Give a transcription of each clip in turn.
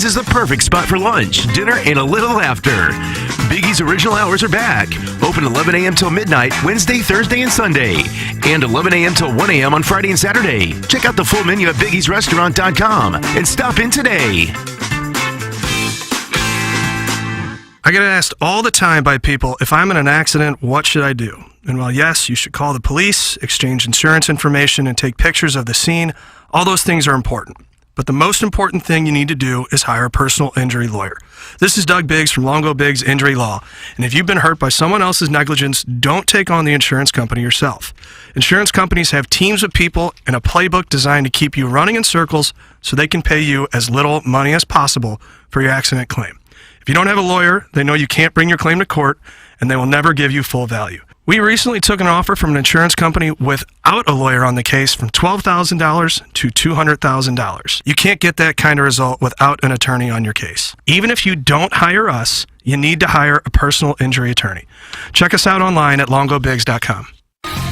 This is the perfect spot for lunch, dinner, and a little laughter. Biggie's original hours are back. Open 11 a.m. till midnight, Wednesday, Thursday, and Sunday. And 11 a.m. till 1 a.m. on Friday and Saturday. Check out the full menu at biggiesrestaurant.com and stop in today. I get asked all the time by people, if I'm in an accident, what should I do? And while yes, you should call the police, exchange insurance information, and take pictures of the scene, all those things are important. But the most important thing you need to do is hire a personal injury lawyer. This is Doug Biggs from Longo Biggs Injury Law. And if you've been hurt by someone else's negligence, don't take on the insurance company yourself. Insurance companies have teams of people and a playbook designed to keep you running in circles so they can pay you as little money as possible for your accident claim. If you don't have a lawyer, they know you can't bring your claim to court, and they will never give you full value. We recently took an offer from an insurance company without a lawyer on the case from $12,000 to $200,000. You can't get that kind of result without an attorney on your case. Even if you don't hire us, you need to hire a personal injury attorney. Check us out online at longobigs.com.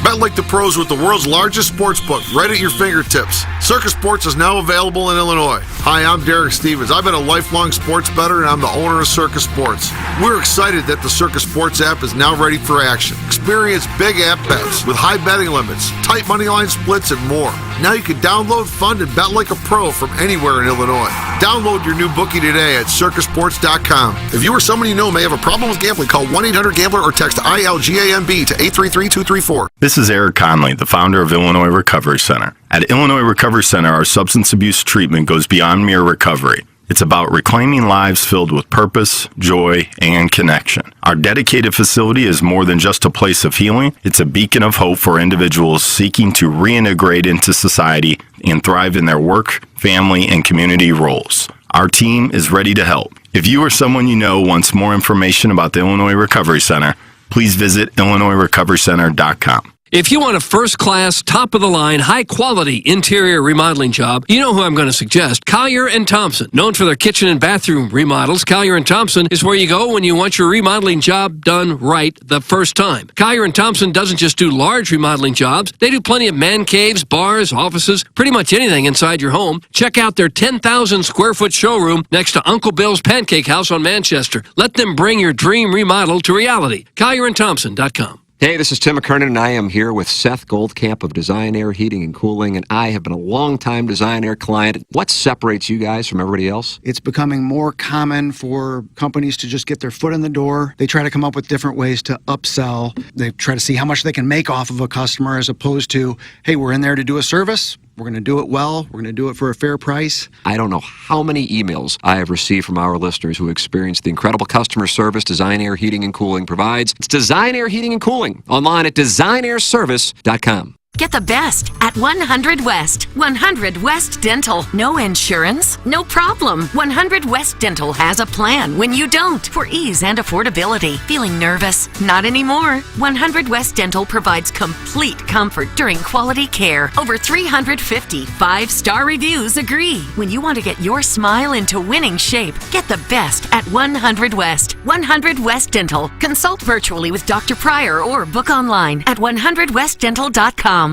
Bet like the pros with the world's largest sports book right at your fingertips. Circa Sports is now available in Illinois. Hi, I'm Derek Stevens. I've been a lifelong sports bettor, and I'm the owner of Circa Sports. We're excited that the Circa Sports app is now ready for action. Experience big app bets with high betting limits, tight money line splits, and more. Now you can download, fund, and bet like a pro from anywhere in Illinois. Download your new bookie today at circasports.com. If you or someone you know may have a problem with gambling, call 1-800-GAMBLER or text ILGAMB to 833-234. This is Eric Conley, the founder of Illinois Recovery Center. At Illinois Recovery Center, our substance abuse treatment goes beyond mere recovery. It's about reclaiming lives filled with purpose, joy, and connection. Our dedicated facility is more than just a place of healing. It's a beacon of hope for individuals seeking to reintegrate into society and thrive in their work, family, and community roles. Our team is ready to help. If you or someone you know wants more information about the Illinois Recovery Center, please visit IllinoisRecoveryCenter.com. If you want a first-class, top-of-the-line, high-quality interior remodeling job, you know who I'm going to suggest, Kyer and Thompson. Known for their kitchen and bathroom remodels, Kyer and Thompson is where you go when you want your remodeling job done right the first time. Kyer and Thompson doesn't just do large remodeling jobs. They do plenty of man caves, bars, offices, pretty much anything inside your home. Check out their 10,000-square-foot showroom next to Uncle Bill's Pancake House on Manchester. Let them bring your dream remodel to reality. KyerandThompson.com. Hey, this is Tim McKernan, and I am here with Seth Goldcamp of Design Air Heating and Cooling, and I have been a long-time Design Air client. What separates you guys from everybody else? It's becoming more common for companies to just get their foot in the door. They try to come up with different ways to upsell. They try to see how much they can make off of a customer as opposed to, hey, we're in there to do a service. We're going to do it well. We're going to do it for a fair price. I don't know how many emails I have received from our listeners who experience the incredible customer service Design Air Heating and Cooling provides. It's Design Air Heating and Cooling, online at designairservice.com. Get the best at 100 West. 100 West Dental. No insurance? No problem. 100 West Dental has a plan when you don't, for ease and affordability. Feeling nervous? Not anymore. 100 West Dental provides complete comfort during quality care. Over 350 5-star reviews agree. When you want to get your smile into winning shape, get the best at 100 West. 100 West Dental. Consult virtually with Dr. Pryor or book online at 100westdental.com.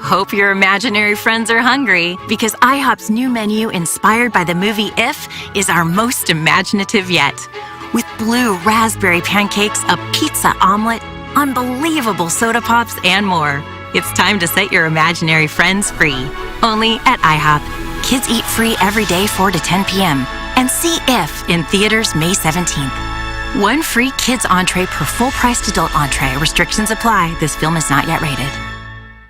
Hope your imaginary friends are hungry, because IHOP's new menu, inspired by the movie If, is our most imaginative yet. With blue raspberry pancakes, a pizza omelet, unbelievable soda pops, and more. It's time to set your imaginary friends free. Only at IHOP. Kids eat free every day 4 to 10 p.m. And see If in theaters May 17th. One free kids entree per full-priced adult entree. Restrictions apply. This film is not yet rated.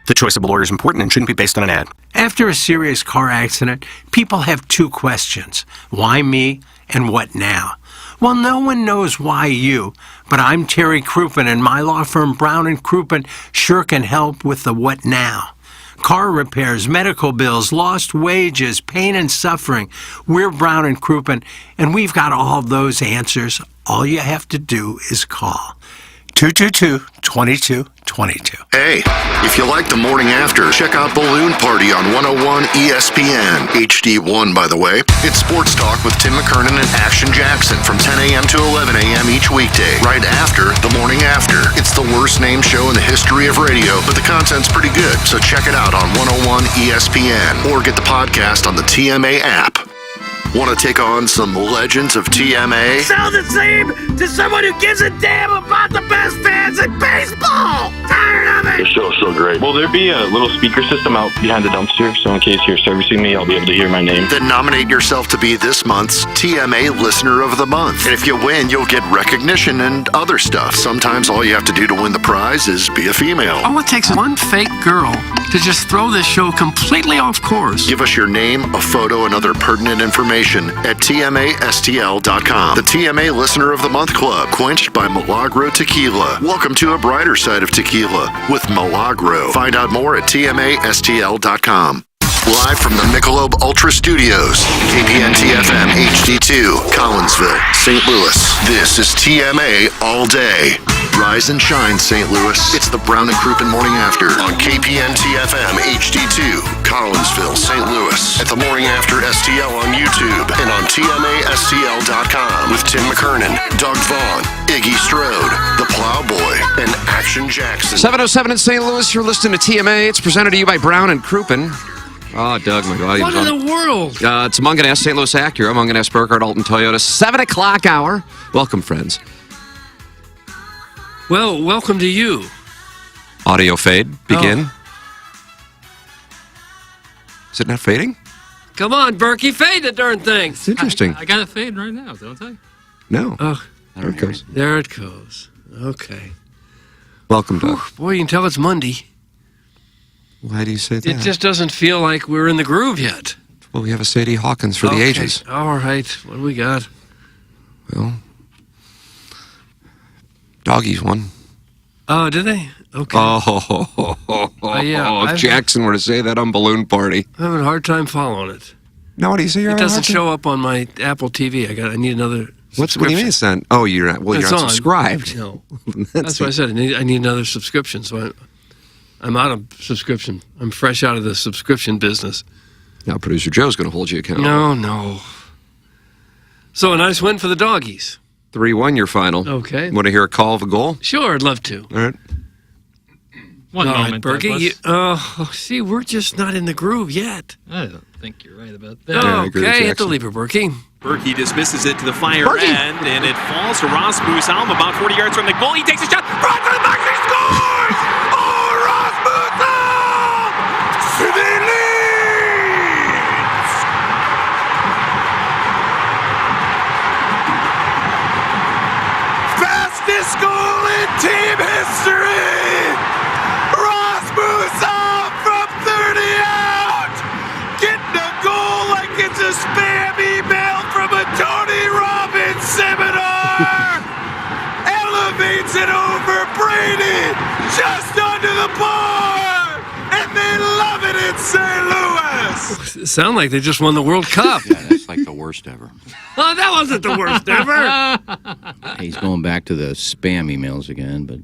The choice of a lawyer is important and shouldn't be based on an ad. After a serious car accident, people have two questions. Why me and what now? Well, no one knows why you, but I'm Terry Krupin, and my law firm Brown & Krupin sure can help with the what now. Car repairs, medical bills, lost wages, pain and suffering. We're Brown & Krupin, and we've got all those answers. All you have to do is call 222-2222. Hey, if you like the morning after, check out Balloon Party on 101 ESPN. HD1, by the way. It's sports talk with Tim McKernan and Action Jackson from 10 a.m. to 11 a.m. each weekday, right after the morning after. It's the worst named show in the history of radio, but the content's pretty good, so check it out on 101 ESPN or get the podcast on the TMA app. Want to take on some legends of TMA? Sound the same to someone who gives a damn about the best fans in baseball! Tired of it! The show's so great. Will there be a little speaker system out behind the dumpster, so in case you're servicing me, I'll be able to hear my name? Then nominate yourself to be this month's TMA Listener of the Month. And if you win, you'll get recognition and other stuff. Sometimes all you have to do to win the prize is be a female. All it takes is one fake girl to just throw this show completely off course. Give us your name, a photo, and other pertinent information at TMASTL.com. The TMA Listener of the Month Club, quenched by Milagro Tequila. Welcome to a brighter side of tequila with Milagro. Find out more at TMASTL.com. Live from the Michelob Ultra Studios, KPN-TFM HD2, Collinsville, St. Louis. This is TMA All Day. Rise and shine, St. Louis. It's the Brown and Krupin Morning After on KPN-TFM HD2, Collinsville, St. Louis. At the Morning After STL on YouTube and on TMASTL.com with Tim McKernan, Doug Vaughn, Iggy Strode, the Plowboy, and Action Jackson. 7:07 in St. Louis. You're listening to TMA. It's presented to you by Brown and Krupin. Oh, Doug, my God. What in the world? It's Munganess, St. Louis Acura, Munganess, Burkhardt, Alton, Toyota. 7 o'clock hour. Welcome, friends. Well, welcome to you. Audio fade. Begin. Oh. Is it not fading? Come on, Berkey, fade the darn thing. It's interesting. I got it fading right now, don't I? No. Oh, there it goes. There it goes. Okay. Welcome, Doug. Boy, you can tell it's Monday. Why do you say that? It just doesn't feel like we're in the groove yet. Well, we have a Sadie Hawkins for the ages. All right. What do we got? Well, doggies won. Oh, did they? Okay. Yeah. If Jackson were to say that on Balloon Party. I'm having a hard time following it. No, what do you say? It doesn't show up on my Apple TV. I need another. What do you mean it's not? Oh, you're not. Well, you're not subscribed. No. That's what I said. I need another subscription. So I'm out of subscription. I'm fresh out of the subscription business. Now, Producer Joe's going to hold you accountable. No. So a nice win for the doggies. 3-1 your final. Okay. Want to hear a call of a goal? Sure, I'd love to. All right. One moment, Berkey. See, we're just not in the groove yet. I don't think you're right about that. Okay, hit the lever, Berkey. Berkey dismisses it to the fire end, and it falls to Rasmus Alm about 40 yards from the goal. He takes a shot, front to the box, he scores! Oh, Rasmus Alm! City leads! Fastest goal in team history! Rasmus Alm from 30 out! Getting a goal like it's a spam email from a Tony Robbins seminar! Elevates it over Brady, just under the bar! And they love it in St. Louis! Sound like they just won the World Cup. Yeah, that's like the worst ever. Oh, that wasn't the worst ever. He's going back to the spam emails again, but...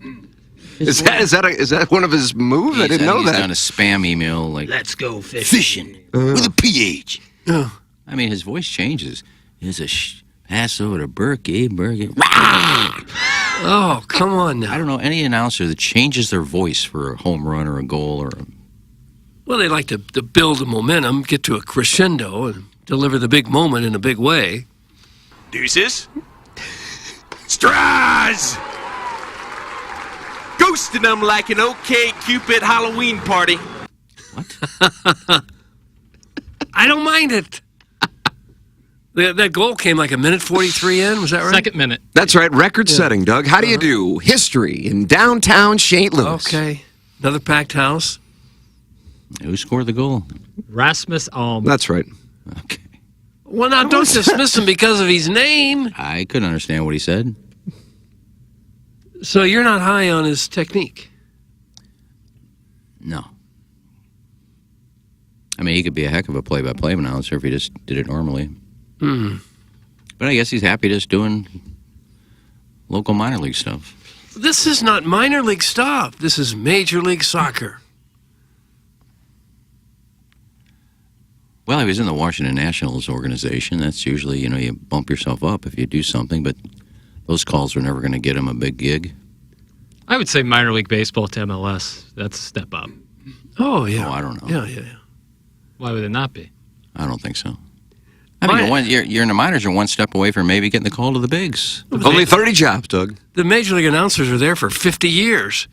Is that one of his moves? I didn't know that. He's done a spam email like... Let's go fishing. With a PH. Oh. I mean, his voice changes. There's a pass over to Berkey. Oh, come on now. I don't know any announcer that changes their voice for a home run or a goal or a... Well, they like to build a momentum, get to a crescendo, and deliver the big moment in a big way. Deuces. Straws! Ghosting them like an OK Cupid Halloween party. What? I don't mind it. That goal came like a minute 43 in. Was that right? Second minute. That's right. Record-setting, Doug. How do you do? History in downtown St. Louis. Okay. Another packed house. Who scored the goal? Rasmus Alm. That's right. Okay. Well, now, don't dismiss him because of his name. I couldn't understand what he said. So you're not high on his technique? No. I mean, he could be a heck of a play-by-play announcer if he just did it normally. But I guess he's happy just doing local minor league stuff. This is not minor league stuff. This is Major League Soccer. Well, he was in the Washington Nationals organization. That's usually, you bump yourself up if you do something, but those calls were never going to get him a big gig. I would say minor league baseball to MLS. That's a step up. Oh, yeah. Oh, I don't know. Yeah. Why would it not be? I don't think so. I mean, you're in the minors. You're one step away from maybe getting the call to the bigs. Only 30 jobs, Doug. The major league announcers are there for 50 years.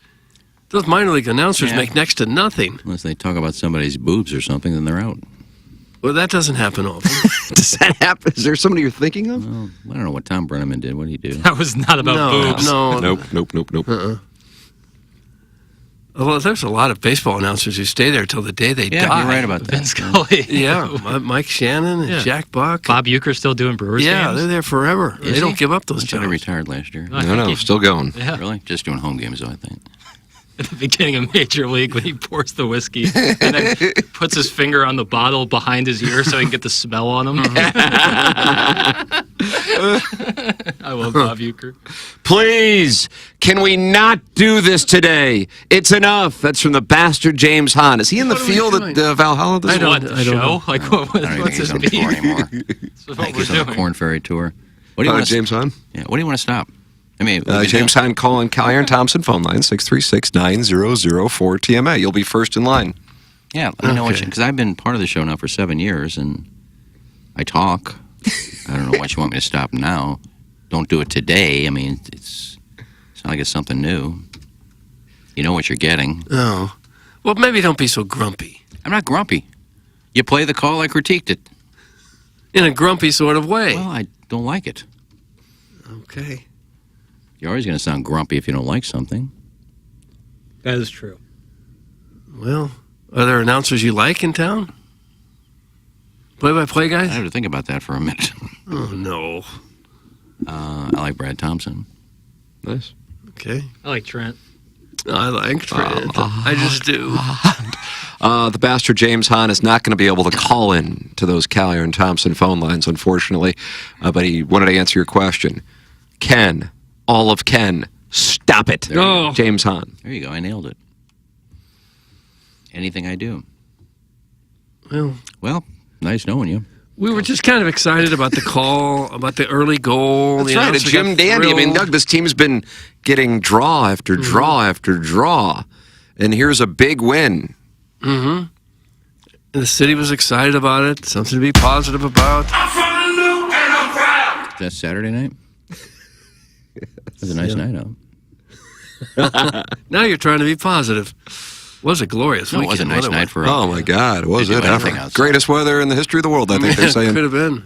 Those minor league announcers make next to nothing. Unless they talk about somebody's boobs or something, then they're out. Well, that doesn't happen often. Does that happen? Is there somebody you're thinking of? Well, I don't know what Tom Brenneman did. What did he do? That was not about boobs. No. Nope. Well, there's a lot of baseball announcers who stay there till the day they die. You're right about that. Vince Scully. Yeah, Mike Shannon and Jack Buck. Bob Uecker still doing Brewers games? They're there forever. Is They don't he? give up those I thought he jobs. retired last year. No, still going. Yeah. Really? Just doing home games, though, I think. At the beginning of Major League, when he pours the whiskey and then puts his finger on the bottle behind his ear so he can get the smell on him. I love Bob Uecker. Please, can we not do this today? It's enough. That's from the bastard James Hahn. Is he in the field at Valhalla this I week? don't know. Like, I don't even think he's on the tour anymore. I think he's on the Corn Ferry Tour. What do you want James Hahn? Yeah. What do you want to stop? I mean, James Hahn calling Kyer and Thompson phone line 636-9004-TMA. You'll be first in line. Yeah, let me know what because I've been part of the show now for 7 years, and I talk. I don't know what you want me to stop now. Don't do it today. I mean, it's not like it's something new. You know what you're getting. Oh. Well, maybe don't be so grumpy. I'm not grumpy. You play the call, I critiqued it. In a grumpy sort of way. Well, I don't like it. Okay. You're always going to sound grumpy if you don't like something. That is true. Well, are there announcers you like in town? Play-by-play guys? I have to think about that for a minute. Oh, no. I like Brad Thompson. Nice. Okay. I like Trent. I like Trent. I just do. The bastard James Hahn is not going to be able to call in to those Kyer and Thompson phone lines, unfortunately. But he wanted to answer your question. Ken, all of Ken, stop it. James Hahn. There you go. I nailed it. Anything I do. Well, nice knowing you. We were just kind of excited about the call, about the early goal. That's right, a Jim Dandy. I mean, Doug, this team's been getting draw after draw after draw. And here's a big win. Mm-hmm. And the city was excited about it. Something to be positive about. Is that Saturday night? It was a nice night out. Now you're trying to be positive. Was a glorious weekend. It was a nice night for us. Oh, my God. Was it ever? Outside. Greatest weather in the history of the world, I think they're saying. Could have been.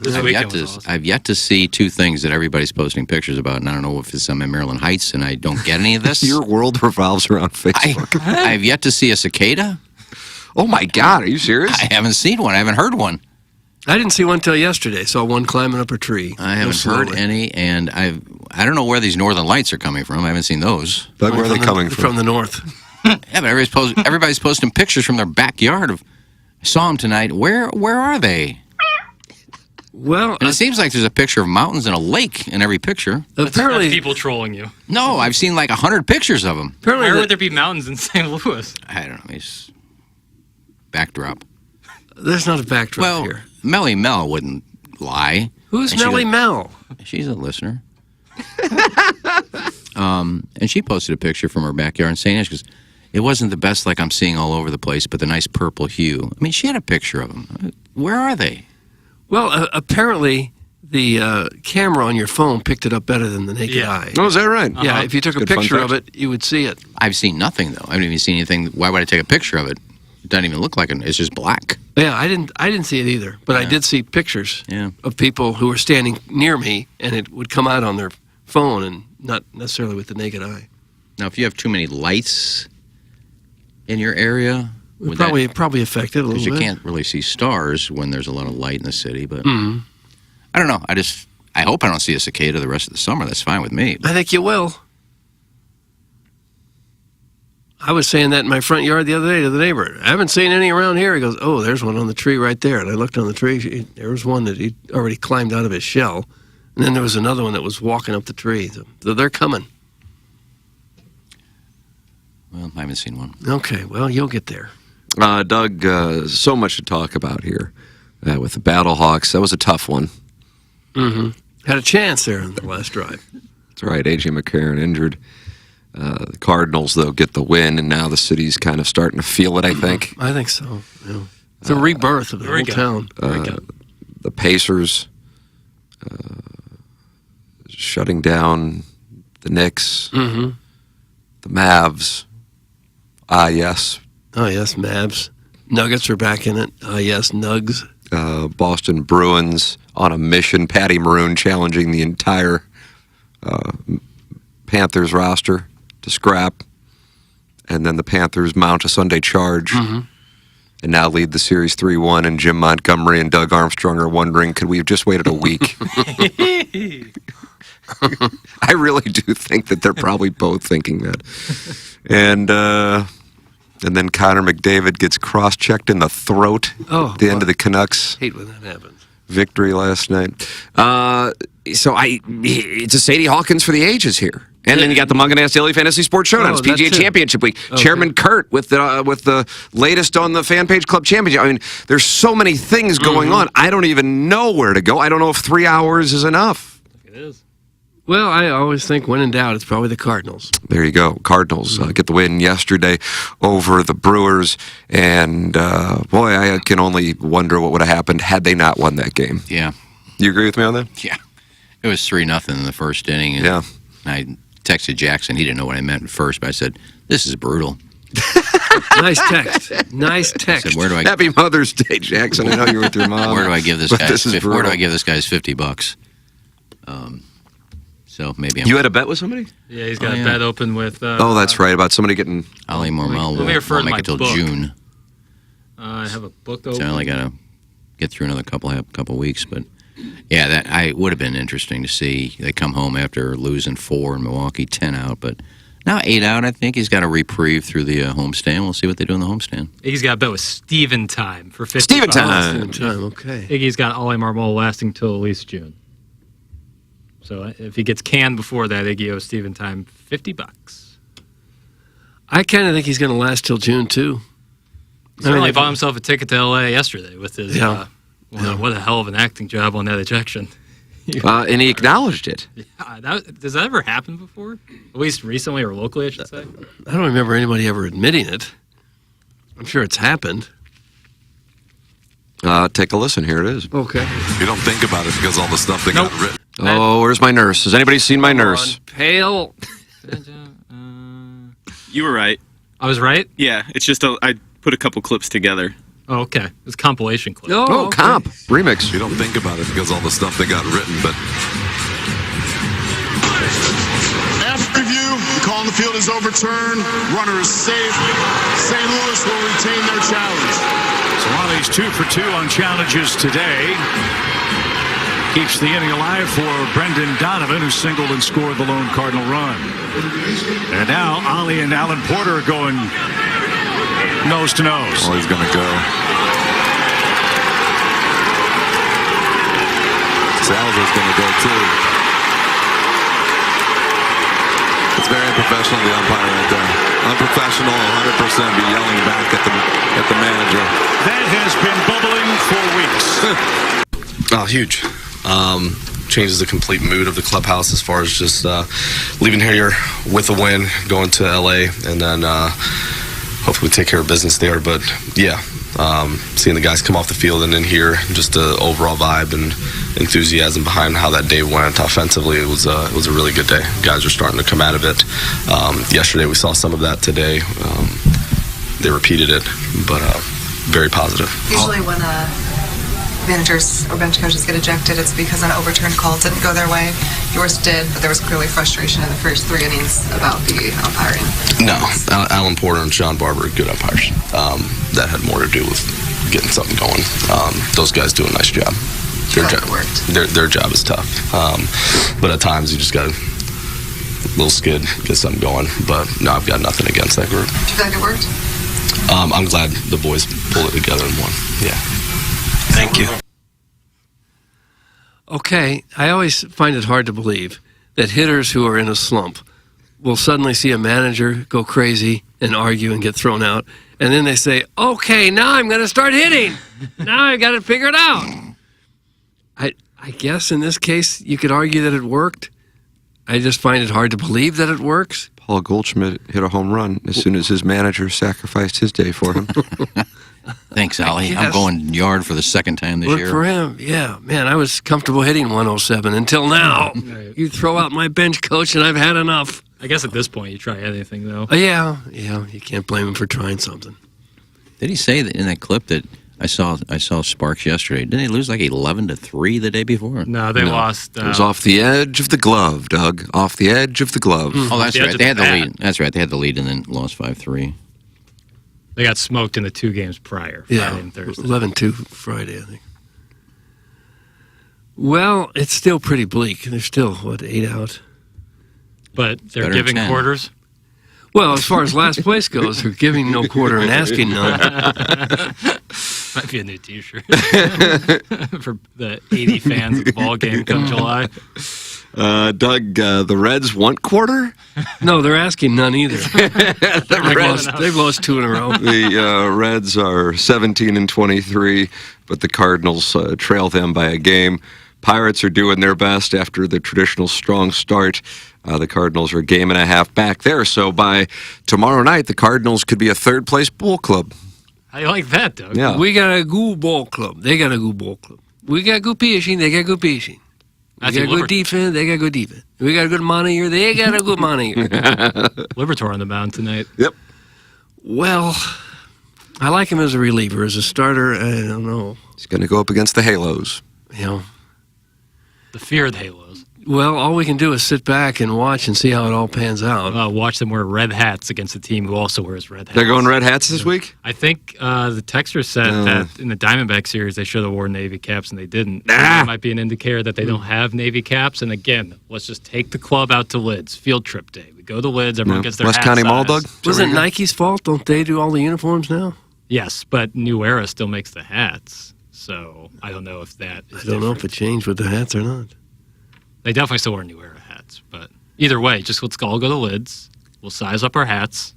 I've yet to see two things that everybody's posting pictures about, and I don't know if it's I'm in Maryland Heights and I don't get any of this. Your world revolves around Facebook. I've yet to see a cicada. Oh, my God. Are you serious? I haven't seen one. I haven't heard one. I didn't see one till yesterday. Saw one climbing up a tree. I haven't heard any, and I don't know where these northern lights are coming from. I haven't seen those. Doug, where are they coming from? From the north. Yeah, but everybody's posting pictures from their backyard. I saw them tonight. Where are they? Well, and it seems like there's a picture of mountains and a lake in every picture. Apparently, that's people trolling you. No, I've seen like 100 pictures of them. Where would there be mountains in St. Louis? I don't know. It's backdrop. There's not a backdrop well, here. Melly Mel wouldn't lie. Who's Melly Mel? She's a listener. And she posted a picture from her backyard in St. Ange because it wasn't the best like I'm seeing all over the place, but the nice purple hue. I mean, she had a picture of them. Where are they? Well, apparently the camera on your phone picked it up better than the naked eye. Oh, is that right? Yeah, if you took a picture of it, you would see it. I've seen nothing, though. I haven't even seen anything. Why would I take a picture of it? It doesn't even look like it. It's just black. Yeah, I didn't see it either, but I did see pictures of people who were standing near me, and it would come out on their phone and not necessarily with the naked eye. Now, if you have too many lights in your area, would probably affect it a little bit. Because you can't really see stars when there's a lot of light in the city. But Mm-hmm. I don't know. I hope I don't see a cicada the rest of the summer. That's fine with me. I think you will. I was saying that in my front yard the other day to the neighbor. I haven't seen any around here. He goes, oh, there's one on the tree right there. And I looked on the tree. There was one that he'd already climbed out of his shell. And then there was another one that was walking up the tree. So they're coming. Well, I haven't seen one. Okay, well, you'll get there. Doug, so much to talk about here with the Battle Hawks. That was a tough one. Mm-hmm. Had a chance there in the last drive. That's right. A.J. McCarron injured. The Cardinals, though, get the win, and now the city's kind of starting to feel it, I think. I think so, yeah. It's a rebirth of the whole town. the Pacers shutting down the Knicks, the Mavs. Yes. Oh, yes, Mavs. Nuggets are back in it. Yes, Nugs. Boston Bruins on a mission. Patty Maroon challenging the entire Panthers roster to scrap. And then the Panthers mount a Sunday charge and now lead the series 3-1. And Jim Montgomery and Doug Armstrong are wondering, could we have just waited a week? I really do think that they're probably both thinking that. And then Connor McDavid gets cross-checked in the throat at the end of the Canucks. Hate when that happens. Victory last night. It's a Sadie Hawkins for the ages here. And then you got the Munganess Daily Fantasy Sports Showdown. It's PGA Championship Week. Okay. Chairman Kurt with the latest on the Fan Page Club Championship. I mean, there's so many things going on. I don't even know where to go. I don't know if 3 hours is enough. It is. Well, I always think when in doubt, it's probably the Cardinals. There you go. Cardinals get the win yesterday over the Brewers. And, boy, I can only wonder what would have happened had they not won that game. Yeah. You agree with me on that? Yeah. It was 3-0 in the first inning. And I texted Jackson. He didn't know what I meant at first, but I said, this is brutal. Nice text. Nice text. I said, Happy Mother's Day, Jackson. I know you're with your mom. Where do I give this guy $50? So maybe You had a bet with somebody? Yeah, he's got a bet open with... that's right, about somebody getting... Ali Mormel will make it till June. I have a book open. So I only got to get through another couple weeks, but... Yeah, that would have been interesting to see. They come home after losing 4 in Milwaukee, 10 out, but now 8 out. I think he's got a reprieve through the homestand. We'll see what they do in the homestand. Iggy's got a bet with Steven Time for 50. Steven Time. Okay. Iggy's got Ollie Marmol lasting till at least June. So if he gets canned before that, Iggy owes Steven Time $50. I kind of think he's going to last till June too. He certainly bought himself a ticket to LA yesterday with his. What a hell of an acting job on that ejection. And he acknowledged it. Yeah, does that ever happen before? At least recently or locally, I should say. I don't remember anybody ever admitting it. I'm sure it's happened. Take a listen. Here it is. Okay. You don't think about it because all the stuff they got written. Oh, where's my nurse? Has anybody seen my nurse? Pale. You were right. I was right? Yeah, it's just I put a couple clips together. Oh, okay. It's compilation clip. Oh, okay. Comp. Remix. You don't think about it because all the stuff they got written, but... After review, the call on the field is overturned. Runner is safe. St. Louis will retain their challenge. Solani's 2 for 2 on challenges today. Keeps the inning alive for Brendan Donovan, who singled and scored the lone Cardinal run. And now Ollie and Alan Porter are going nose to nose. Oh, he's going to go. Salva's going to go too. It's very unprofessional, the umpire right there. Unprofessional, 100% be yelling back at the manager. That has been bubbling for weeks. Oh, huge. Changes the complete mood of the clubhouse as far as just leaving here with a win, going to LA, and then hopefully we take care of business there. But yeah, seeing the guys come off the field and in here, just the overall vibe and enthusiasm behind how that day went offensively, it was a really good day. Guys are starting to come out of it. Yesterday we saw some of that. Today they repeated it, but very positive. Usually when managers or bench coaches get ejected, it's because an overturned call didn't go their way. Yours did, but there was clearly frustration in the first 3 innings about the umpiring. No, Alan Porter and Sean Barber are good umpires. That had more to do with getting something going. Those guys do a nice job. Their job is tough. But at times you just got a little skid, get something going. But no, I've got nothing against that group. Do you feel like it worked? I'm glad the boys pulled it together and won. Yeah. Thank you. Okay, I always find it hard to believe that hitters who are in a slump will suddenly see a manager go crazy and argue and get thrown out, and then they say, okay, now I'm going to start hitting. Now I got it figured out. I guess in this case you could argue that it worked. I just find it hard to believe that it works. Paul Goldschmidt hit a home run as soon as his manager sacrificed his day for him. Thanks, Ollie. I'm Yes. going yard for the second time this Work year. for him. Yeah, man, I was comfortable hitting 107 until now. You throw out my bench coach, and I've had enough. I guess at this point you try anything though. Yeah, you can't blame him for trying something. Did he say that in that clip that I saw Sparks yesterday? Didn't they lose like 11-3 the day before? No, they lost. It was off the edge of the glove, Doug. Off the edge of the glove. Oh, that's The edge right. of They had the the bat. lead. That's right. They had the lead and then lost 5-3. They got smoked in the 2 games prior, Friday and Thursday. 11-2 Friday, I think. Well, it's still pretty bleak. They're still, 8 out? But they're better giving than 10. quarters. Well, as far as last place goes, they're giving no quarter and asking none. Might be a new T-shirt for the 80 fans of the ball game come July. Doug, the Reds want quarter? No, they're asking none either. They've lost 2 in a row. The Reds are 17-23, but the Cardinals trail them by a game. Pirates are doing their best after the traditional strong start. The Cardinals are a game and a half back there, so by tomorrow night, the Cardinals could be a third-place ball club. How you like that, Doug? Yeah. We got a good ball club. They got a good ball club. We got good pitching. They got good pitching. We That's got Liber- good defense. They got good defense. We got a good monitor. They got a good monitor. Libertor on the mound tonight. Yep. Well, I like him as a reliever. As a starter, I don't know. He's going to go up against the Halos. You know. The feared Halos. Well, all we can do is sit back and watch and see how it all pans out. Watch them wear red hats against a team who also wears red hats. They're going red hats this week? I think the texter said that in the Diamondback series they should have worn Navy caps and they didn't. That might be an indicator that they don't have Navy caps. And again, let's just take the club out to Lids. Field trip day. We go to Lids. Everyone gets their West hats County Mall, sized. Doug? Was it Nike's fault? Don't they do all the uniforms now? Yes, but New Era still makes the hats. So I don't know if that is I don't know if it changed with the hats or not. They definitely still wear New Era hats, but either way, just let's all go to Lids. We'll size up our hats.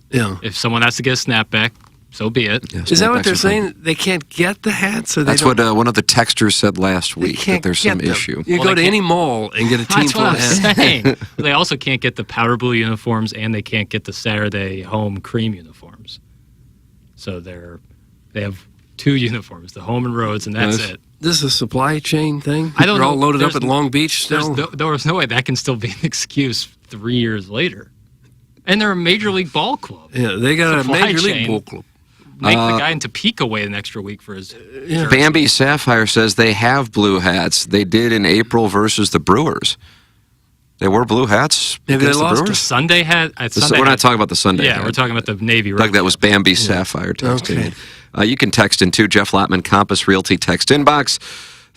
Yeah. If someone has to get a snapback, so be it. Is that what they're saying? They can't get the hats? Or That's they what one of the texters said last week, that can't there's get some them. issue. You Well, go they to can't- any mall and get a team That's full what of I'm hats. saying. They also can't get the powder blue uniforms, and they can't get the Saturday home cream uniforms. So they have 2 uniforms, the home and roads, and that's it. This is a supply chain thing? I don't They're know. all loaded up There's- at Long Beach still? There was no way that can still be an excuse 3 years later. And they're a Major League Ball club. Yeah, they got Supply a Major League chain. Ball club. Make the guy in Topeka wait an extra week for his jersey. Bambi Sapphire says they have blue hats. They did in April versus the Brewers. They wore blue hats Maybe they against the lost Brewers. Sunday hat. We're not talking about the Sunday Yeah, hat. we're talking about the Navy. Doug, that was Bambi Sapphire texting. Okay. You can text in too. Jeff Lotman, Compass Realty text inbox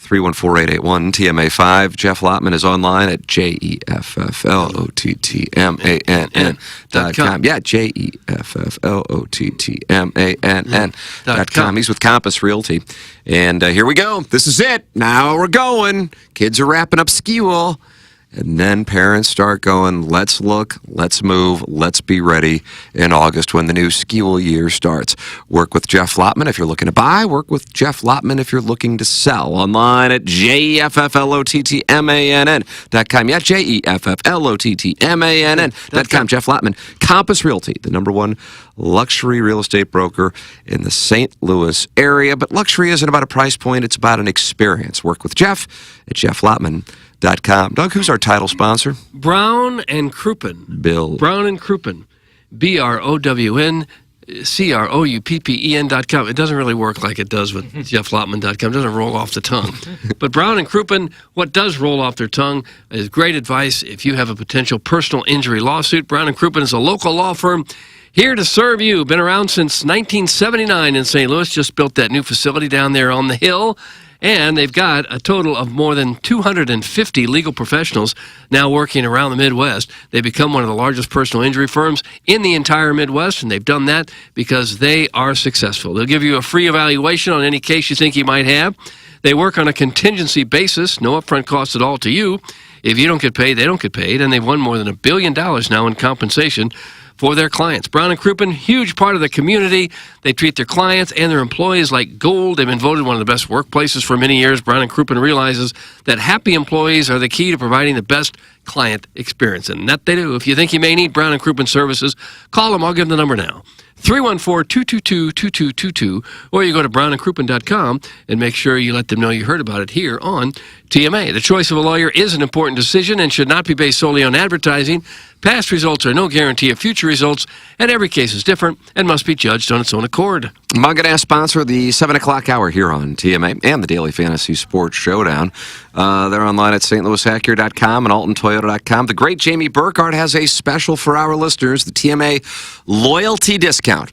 314-881-TMA5. Jeff Lotman is online at JEFFLOTTMANN.com. Yeah, JEFFLOTTMANN.com. He's with Compass Realty. And here we go. This is it. Now we're going. Kids are wrapping up school. And then parents start going, let's look, let's move, let's be ready in August when the new school year starts. Work with Jeff Lotman if you're looking to buy. Work with Jeff Lotman if you're looking to sell. Online at JEFFLOTTMANN.com. Yeah, JEFFLOTTMANN.com. Jeff Lotman, Compass Realty, the #1 luxury real estate broker in the St. Louis area. But luxury isn't about a price point, it's about an experience. Work with Jeff at JeffLotman.com. Doug, who's our title sponsor? Brown and Krupin. Bill. Brown and Krupin. BROWNCROUPPEN.com. It doesn't really work like it does with JeffLotman.com. It doesn't roll off the tongue. But Brown and Krupin, what does roll off their tongue is great advice if you have a potential personal injury lawsuit. Brown and Krupin is a local law firm here to serve you. Been around since 1979 in St. Louis. Just built that new facility down there on the hill. And they've got a total of more than 250 legal professionals now working around the Midwest. They become one of the largest personal injury firms in the entire Midwest, and they've done that because they are successful. They'll give you a free evaluation on any case you think you might have. They work on a contingency basis, no upfront cost at all to you. If you don't get paid, they don't get paid, and they've won more than $1 billion now in compensation for their clients. Brown & Krupin, huge part of the community. They treat their clients and their employees like gold. They've been voted one of the best workplaces for many years. Brown & Krupin realizes that happy employees are the key to providing the best client experience, and that they do. If you think you may need Brown & Krupin services, call them. I'll give them the number now. 314-222-2222, or you go to brownandkrupin.com and make sure you let them know you heard about it here on TMA. The choice of a lawyer is an important decision and should not be based solely on advertising. Past results are no guarantee of future results, and every case is different and must be judged on its own accord. Munganass sponsor the 7 o'clock hour here on TMA and the Daily Fantasy Sports Showdown. They're online at stlouisacura.com and altontoyota.com. The great Jamie Burkhardt has a special for our listeners, the TMA loyalty discount.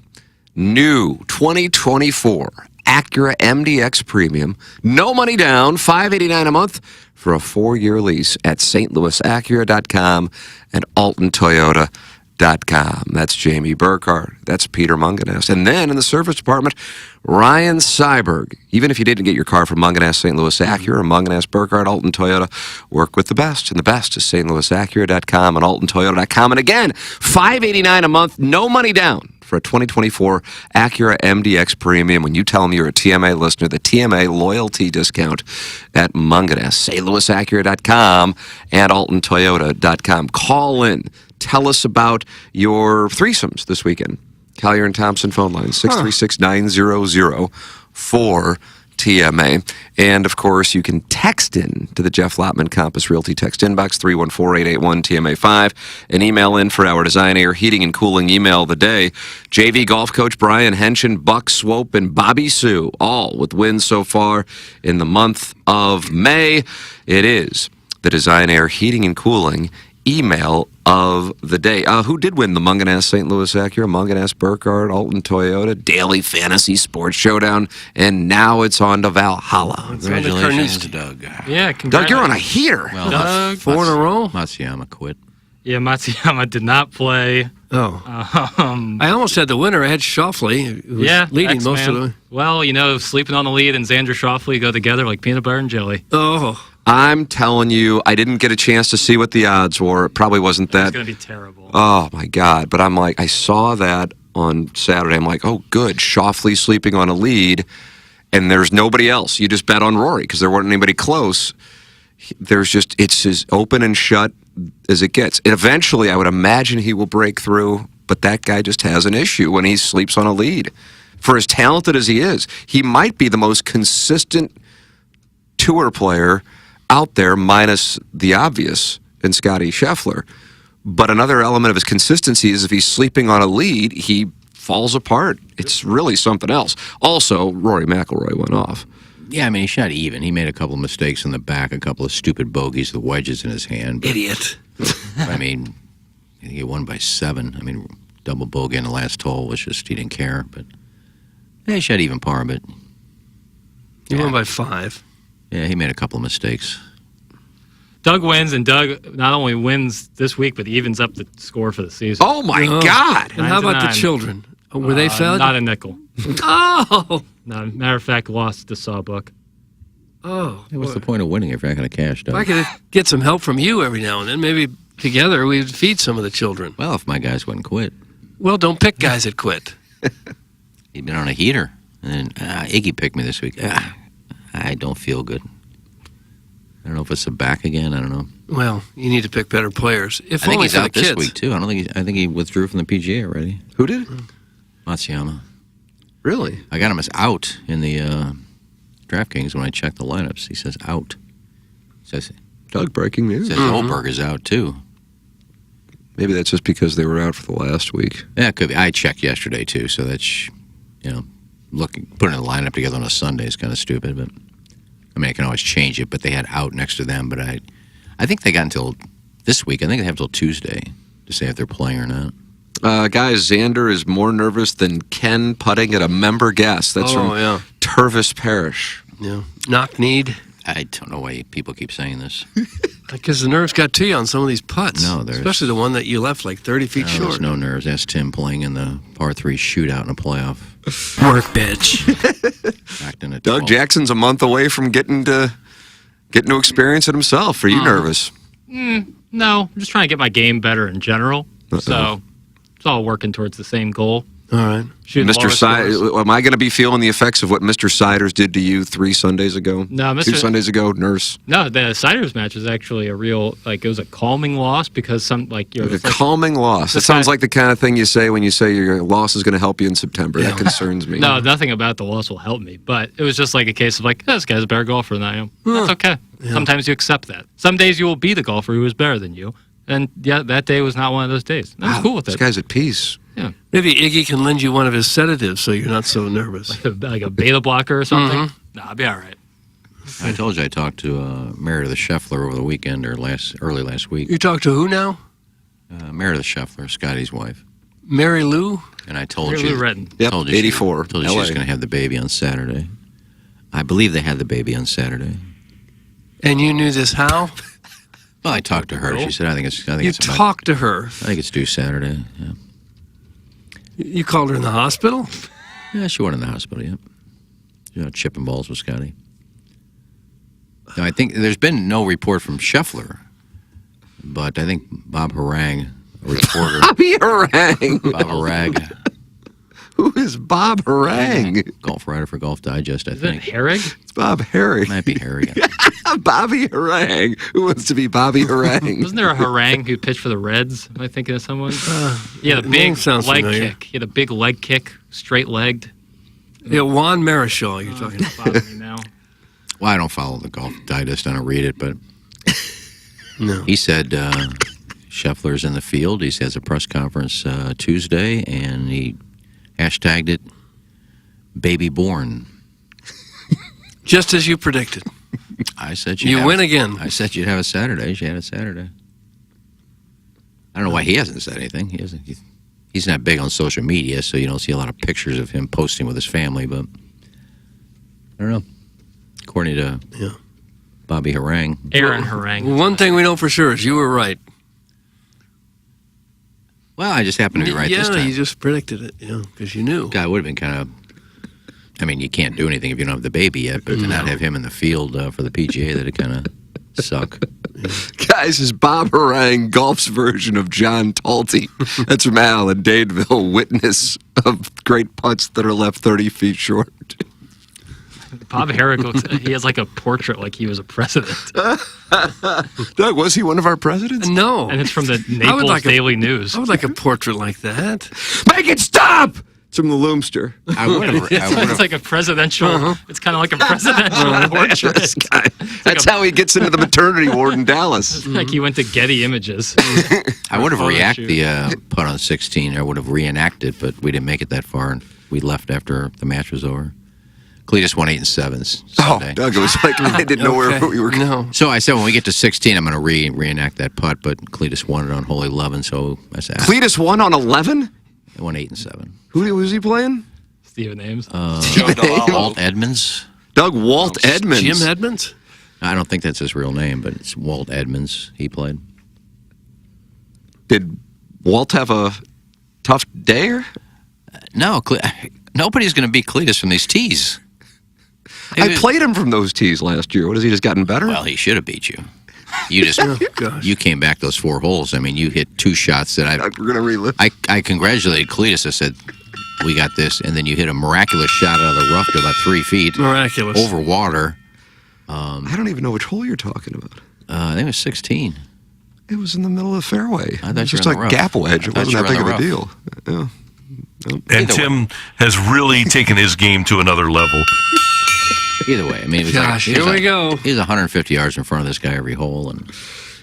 New 2024 Acura MDX Premium. No money down, $589 a month for a 4-year lease at stlouisacura.com and altontoyota.com. That's Jamie Burkhardt. That's Peter Munganass. And then in the service department, Ryan Seiberg. Even if you didn't get your car from Munganass St. Louis Acura or Munganass Burkhardt Alton Toyota, work with the best. And the best is stlouisacura.com and altontoyota.com. And again, $589 a month, no money down for a 2024 Acura MDX Premium. When you tell them you're a TMA listener, the TMA loyalty discount at Munganass, stlouisacura.com and altontoyota.com. Call in. Tell us about your threesomes this weekend. Kyer and Thompson phone line, 636-900-4TMA. And, of course, you can text in to the Jeff Lotman Compass Realty text inbox, 314-881-TMA5, and email in for our Design Air Heating and Cooling email of the day. JV golf coach Brian Henshin, Buck Swope, and Bobby Sue, all with wins so far in the month of May. It is the Design Air Heating and Cooling email of the day. Who did win the Munganass St. Louis Acura, Munganass Burkhardt, Alton Toyota, Daily Fantasy Sports Showdown, and now it's on to Valhalla. Congratulations to Doug. Yeah, Doug, you're on a heater. Well, Doug, 4 in a row? Matsuyama quit. Yeah, Matsuyama did not play. Oh. I almost had the winner. I had Shoffley, who was leading most of the... Well, sleeping on the lead and Xander Shoffley go together like peanut butter and jelly. Oh. I'm telling you, I didn't get a chance to see what the odds were. It probably wasn't that. It's going to be terrible. Oh, my God. But I'm like, I saw that on Saturday. I'm like, oh, good. Shoffley sleeping on a lead, and there's nobody else. You just bet on Rory because there wasn't anybody close. It's as open and shut as it gets. And eventually, I would imagine he will break through, but that guy just has an issue when he sleeps on a lead. For as talented as he is, he might be the most consistent tour player out there, minus the obvious in Scotty Scheffler. But another element of his consistency is if he's sleeping on a lead, he falls apart. It's really something else. Also, Rory McIlroy went off. Yeah, I mean, he shot even. He made a couple of mistakes in the back, a couple of stupid bogeys, the wedges in his hand. But, Idiot. I mean, he won by 7. I mean, double bogey in the last hole was just, he didn't care. But yeah, he shot even par, but... He won by 5. Yeah, he made a couple of mistakes. Doug wins, and Doug not only wins this week, but he evens up the score for the season. Oh, my God. And how about the children? Were they fed? Not a nickel. Oh! No, matter of fact, lost the sawbook. Oh. Hey, what's the point of winning if you're not going to cash, Doug? If I could get some help from you every now and then, maybe together we'd feed some of the children. Well, if my guys wouldn't quit. Well, don't pick guys that quit. He'd been on a heater. And then Iggy picked me this week. I don't feel good. I don't know if it's the back again. I don't know. Well, you need to pick better players. If I think only he's for out the this kids. week, too. I think he withdrew from the PGA already. Who did? Matsuyama. Really? I got him as out in the DraftKings when I checked the lineups. He says out. Says Doug, breaking news. Says Oberg is out, too. Maybe that's just because they were out for the last week. Yeah, it could be. I checked yesterday, too, so that's, putting a lineup together on a Sunday is kind of stupid, but... I mean, I can always change it, but they had out next to them. But I think they got until this week. I think they have until Tuesday to say if they're playing or not. Guys, Xander is more nervous than Ken putting at a member guest. That's from Tervis Parish. Yeah. Knock-kneed. I don't know why people keep saying this. Because the nerves got to you on some of these putts. No, there's... Especially the one that you left like 30 feet short. There's no nerves. That's Tim playing in the par 3 shootout in a playoff. Work, bitch. Doug Jackson's a month away from getting to experience it himself. Are you nervous? No, I'm just trying to get my game better in general. So it's all working towards the same goal. All right. Mr. Siders, am I going to be feeling the effects of what Mr. Siders did to you 3 Sundays ago? No, 2 Sundays ago, nurse. No, the Siders match was actually a real, it was a calming loss because calming loss. It sounds like the kind of thing you say when you say your loss is going to help you in September. That concerns me. No, nothing about the loss will help me, but it was just like a case of this guy's a better golfer than I am. That's okay. Yeah. Sometimes you accept that. Some days you will be the golfer who is better than you, and yeah, that day was not one of those days. I'm cool with it. This guy's at peace. Yeah. Maybe Iggy can lend you one of his sedatives so you're not so nervous. Like a beta blocker or something? Nah, I'll be all right. I told you I talked to Meredith Scheffler over the weekend or early last week. You talked to who now? Meredith Scheffler, Scotty's wife. Mary Lou? And I told Mary you. Lou Redden. Yep, told 84. Told you she was going to have the baby on Saturday. I believe they had the baby on Saturday. And you knew this how? Well, I talked to her. She said, I think it's You talked to her? I think it's due Saturday, yeah. You called her in the hospital? Yeah, she went in the hospital, yeah. Chipping balls with Scotty. Now, I think there's been no report from Scheffler, but I think Bob Harang, a reporter. Bobby Harang. Bob Harang. Who is Bob Harang? Golf writer for Golf Digest, I think. Is it Herrig? It's Bob Harang. Might be Harrig. Bobby Harang. Who wants to be Bobby Harang? Wasn't there a Harang who pitched for the Reds? Am I thinking of someone? Yeah, the big leg kick. He had a big leg kick, straight-legged. Yeah, Juan Marichal, you're talking about me now. Well, I don't follow the Golf Digest. I don't read it, but no. He said Scheffler's in the field. He has a press conference Tuesday, and he hashtagged it baby born. Just as you predicted. I said you win again. I said you'd have a Saturday. She had a Saturday. I don't know why he hasn't said anything. He's not big on social media, so you don't see a lot of pictures of him posting with his family, but I don't know. According to Bobby Harang. Aaron Harang. One thing we know for sure is you were right. Well, I just happened to be right this time. Yeah, you just predicted it, because you knew. God, would have been kind of... I mean, you can't do anything if you don't have the baby yet, but to not have him in the field for the PGA, that'd kind of suck. Guys, is Bob Harang golf's version of John Talty. That's from Al in Dadeville, witness of great putts that are left 30 feet short. Bob Herrick he has like a portrait like he was a president. Doug, was he one of our presidents? No. And it's from the Naples Daily News. I would like a portrait like that. Make it stop! It's from the Loomster. It's like a presidential. It's kind of like a presidential portrait. This guy. That's how he gets into the maternity ward in Dallas. It's like he went to Getty Images. I would have reacted the putt on 16. I would have reenacted, but we didn't make it that far, and we left after the match was over. Cletus won 8 7s Sunday. Oh, Doug, it was like I didn't know where we were going. No. So I said when we get to 16, I'm going to reenact that putt, but Cletus won it on hole 11, so I said... Cletus won on 11? He won 8 7. Who was he playing? Steven Ames. Walt Edmonds. Doug Walt Edmonds. Jim Edmonds? I don't think that's his real name, but it's Walt Edmonds. He played. Did Walt have a tough day? No, nobody's going to beat Cletus from these tees. I played him from those tees last year. What, has he just gotten better? Well, he should have beat you. You just you came back those 4 holes. I mean, you hit 2 shots that we're going to relive. I congratulated Cletus. I said, we got this. And then you hit a miraculous shot out of the rough to about 3 feet. Miraculous. Over water. I don't even know which hole you're talking about. I think it was 16. It was in the middle of the fairway. I thought just like a gap wedge. It wasn't that big of a deal. Yeah. Nope. And Tim has really taken his game to another level. Either way, I mean, it was Gosh, here we go. He was 150 yards in front of this guy every hole, and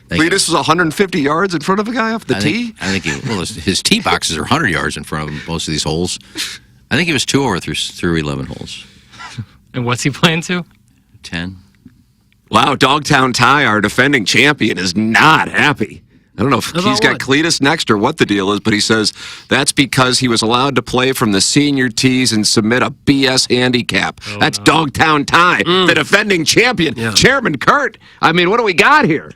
Cletus was 150 yards in front of a guy off the tee. I think his tee boxes are 100 yards in front of him, most of these holes. I think he was 2 over through 11 holes. And what's he playing to? 10. Wow, Dogtown Ty, our defending champion, is not happy. I don't know if he's got Cletus next or what the deal is, but he says that's because he was allowed to play from the senior tees and submit a BS handicap. That's Dogtown Ty, the defending champion. Yeah. Chairman Kurt, I mean, what do we got here?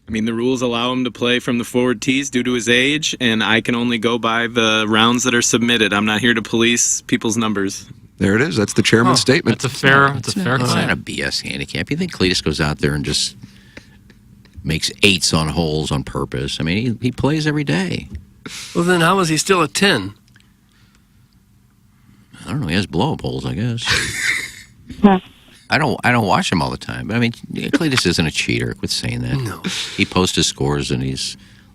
I mean, the rules allow him to play from the forward tees due to his age, and I can only go by the rounds that are submitted. I'm not here to police people's numbers. There it is. That's the chairman's statement. That's a fair It's claim. not a BS handicap. You think Cletus goes out there and just makes 8s on holes on purpose? I mean, he plays every day. Well, then how is he still at 10? I don't know. He has blow-up holes, I guess. I don't watch him all the time. But I mean, Cletus isn't a cheater. Quit saying that. No. He posts his scores, and a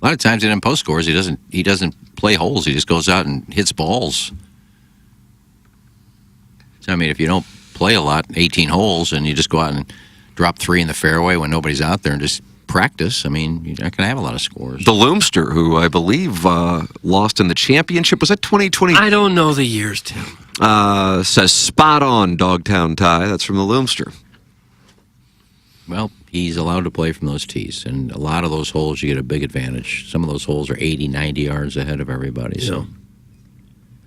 lot of times he doesn't post scores. He doesn't play holes. He just goes out and hits balls. So I mean, if you don't play a lot, 18 holes, and you just go out and drop 3 in the fairway when nobody's out there and just practice, I mean, you're not going to have a lot of scores. The Loomster, who I believe lost in the championship, was that 2020? I don't know the years, Tim. Says spot on, Dogtown Ty. That's from the Loomster. Well, he's allowed to play from those tees, and a lot of those holes you get a big advantage. Some of those holes are 80, 90 yards ahead of everybody, so